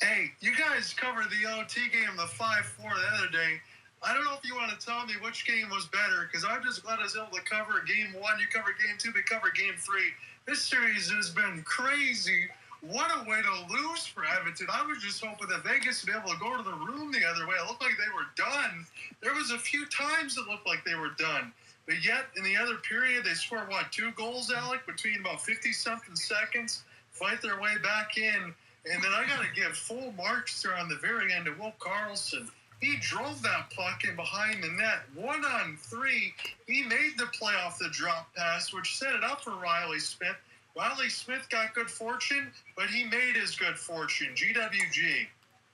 Hey, you guys covered the OT game, the 5-4 the other day. I don't know if you want to tell me which game was better, because I'm just glad I was able to cover game 1. You covered game 2, we covered game 3. This series has been crazy. What a way to lose for Edmonton. I was just hoping that Vegas would be able to go to the room the other way. It looked like they were done. There was a few times it looked like they were done. But yet, in the other period, they scored, 2 goals, Alec, between about 50-something seconds, fight their way back in. And then I got to give full marks there on the very end to Will Karlsson. He drove that puck in behind the net. 1-on-3. He made the play off the drop pass, which set it up for Riley Smith. Riley Smith got good fortune, but he made his good fortune. GWG.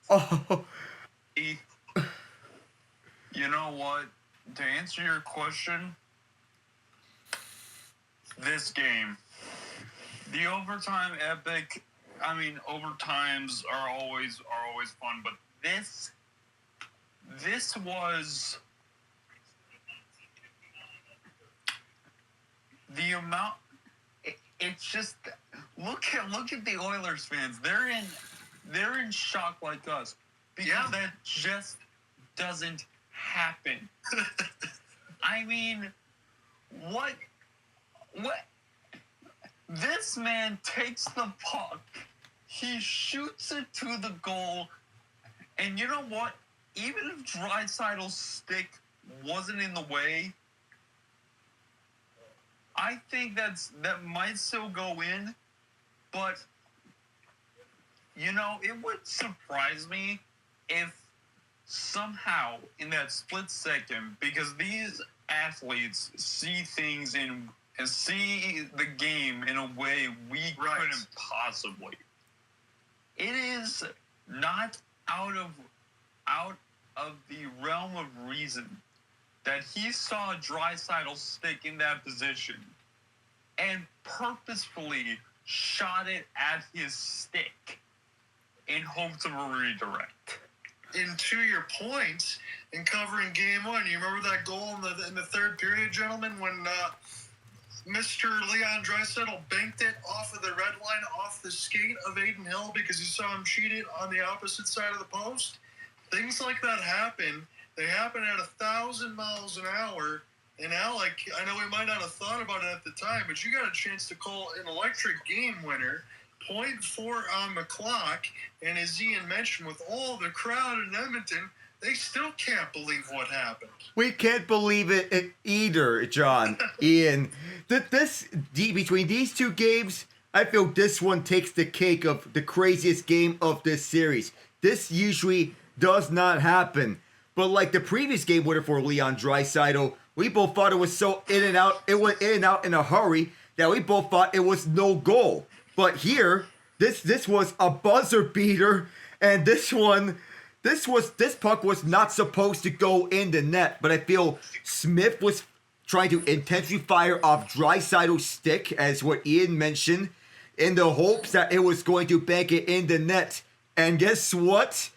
Oh, You know what? To answer your question, this game, the overtime epic. I mean, overtimes are always fun, but this was the amount. It's just look at the Oilers fans. They're in shock like us because that just doesn't happen. I mean, what? This man takes the puck, he shoots it to the goal, and you know what? Even if Draisaitl's stick wasn't in the way, I think that might still go in, but you know, it would surprise me if somehow in that split second, because these athletes see things and see the game in a way we couldn't possibly. It is not out of the realm of reason that he saw Draisaitl stick in that position and purposefully shot it at his stick in hopes of a redirect. And to your point, in covering Game 1, you remember that goal in the third period, gentlemen, when Mr. Leon Draisaitl banked it off of the red line, off the skate of Adin Hill because he saw him cheat it on the opposite side of the post? Things like that happen. They happen at 1,000 miles an hour. And Alec, I know we might not have thought about it at the time, but you got a chance to call an electric game winner, 0.4 on the clock, and as Ian mentioned, with all the crowd in Edmonton, they still can't believe what happened. We can't believe it either, John. Ian, between these two games, I feel this one takes the cake of the craziest game of this series. This usually does not happen. But like the previous game winner for Leon Draisaitl, we both thought it was so in and out. It went in and out in a hurry that we both thought it was no goal. But here, this was a buzzer beater, and this puck was not supposed to go in the net. But I feel Smith was trying to intentionally fire off Draisaitl's stick, as what Ian mentioned, in the hopes that it was going to bank it in the net. And guess what?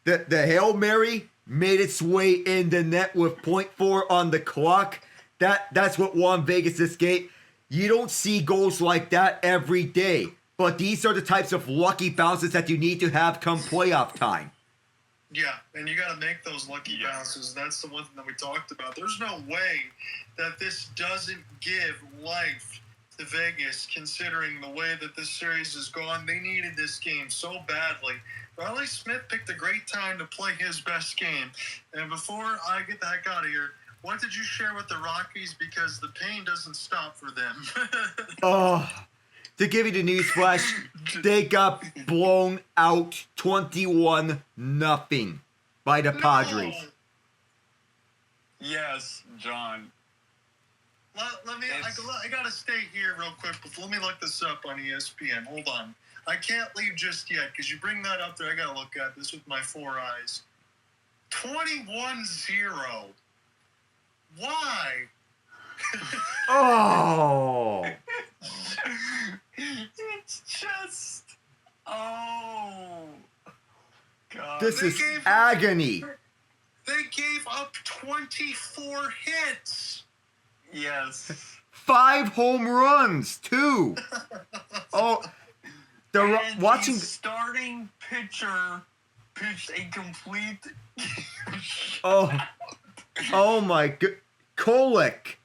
The Hail Mary made its way in the net with 0.4 on the clock. That's what won Vegas this game. You don't see goals like that every day. But these are the types of lucky bounces that you need to have come playoff time. Yeah, and you got to make those lucky bounces. That's the one thing that we talked about. There's no way that this doesn't give life to Vegas, considering the way that this series has gone. They needed this game so badly. Riley Smith picked a great time to play his best game. And before I get the heck out of here, what did you share with the Rockies? Because the pain doesn't stop for them. To give you the news flash, they got blown out 21-0 by the Padres. Yes, John. I gotta stay here real quick, but let me look this up on ESPN. Hold on. I can't leave just yet, because you bring that up there. I gotta look at this with my 4 eyes. 21-0. Why? Oh! It's just... Oh... God. This is agony. They gave up 24 hits. Yes. 5 home runs, too. Oh... The starting pitcher pitched a complete. Oh my god, Kolek.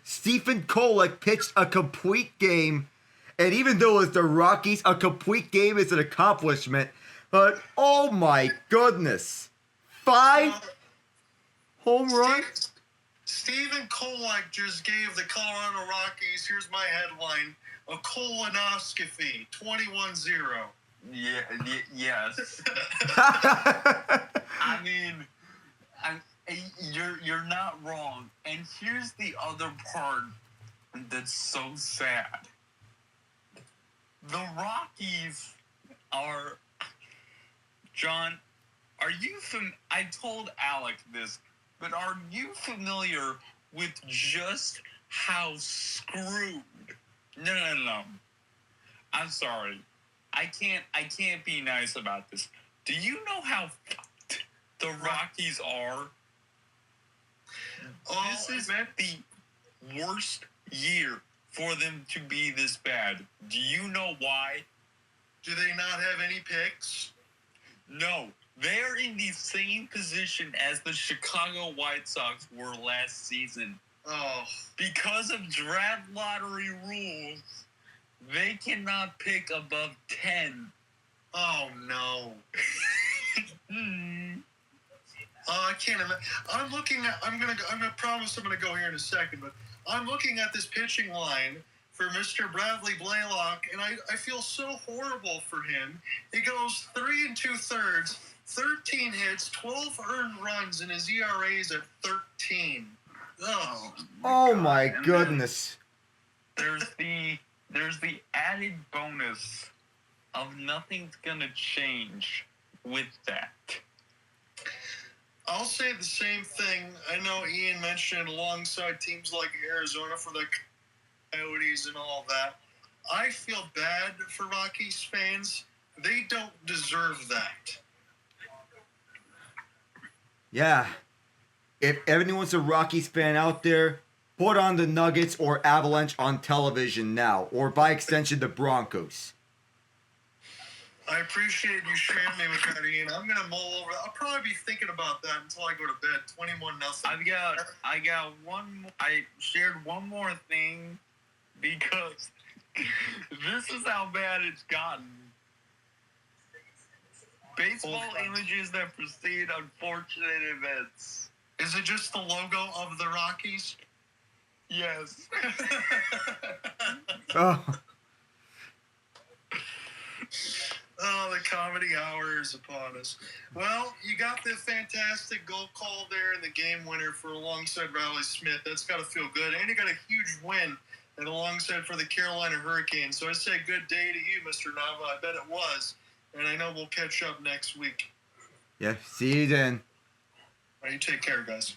Stephen Kolek pitched a complete game, and even though it's the Rockies, a complete game is an accomplishment. But oh my goodness, 5 home runs. Stephen Kolek just gave the Colorado Rockies. Here's my headline. A colonoscopy, 21-0. Yes. I mean, you're not wrong. And here's the other part that's so sad. The Rockies are, John, I told Alec this, but are you familiar with just how screwed? No. I'm sorry. I can't be nice about this. Do you know how fucked the Rockies are? This is the worst year for them to be this bad. Do you know why? Do they not have any picks? No. They're in the same position as the Chicago White Sox were last season. Oh. Because of draft lottery rules, they cannot pick above 10. Oh, no. I can't imagine. I'm gonna promise I'm gonna go here in a second, but I'm looking at this pitching line for Mr. Bradley Blaylock, and I feel so horrible for him. He goes 3 2/3, 13 hits, 12 earned runs, and his ERA is at 13. Oh my goodness. There's the added bonus of nothing's gonna change with that. I'll say the same thing. I know Ian mentioned alongside teams like Arizona for the Coyotes and all that. I feel bad for Rockies fans. They don't deserve that. Yeah. If anyone's a Rockies fan out there, put on the Nuggets or Avalanche on television now, or by extension, the Broncos. I appreciate you sharing me with that, Ian. I'm gonna mull over. I'll probably be thinking about that until I go to bed. 21-0. I got one more. I shared one more thing because this is how bad it's gotten. Baseball images that precede unfortunate events. Is it just the logo of the Rockies? Yes. Oh. Oh, the comedy hour is upon us. Well, you got the fantastic goal call there in the game winner for alongside Riley Smith. That's got to feel good. And you got a huge win and alongside for the Carolina Hurricanes. So I say good day to you, Mr. Nava. I bet it was. And I know we'll catch up next week. Yeah, see you then. All right, you take care, guys.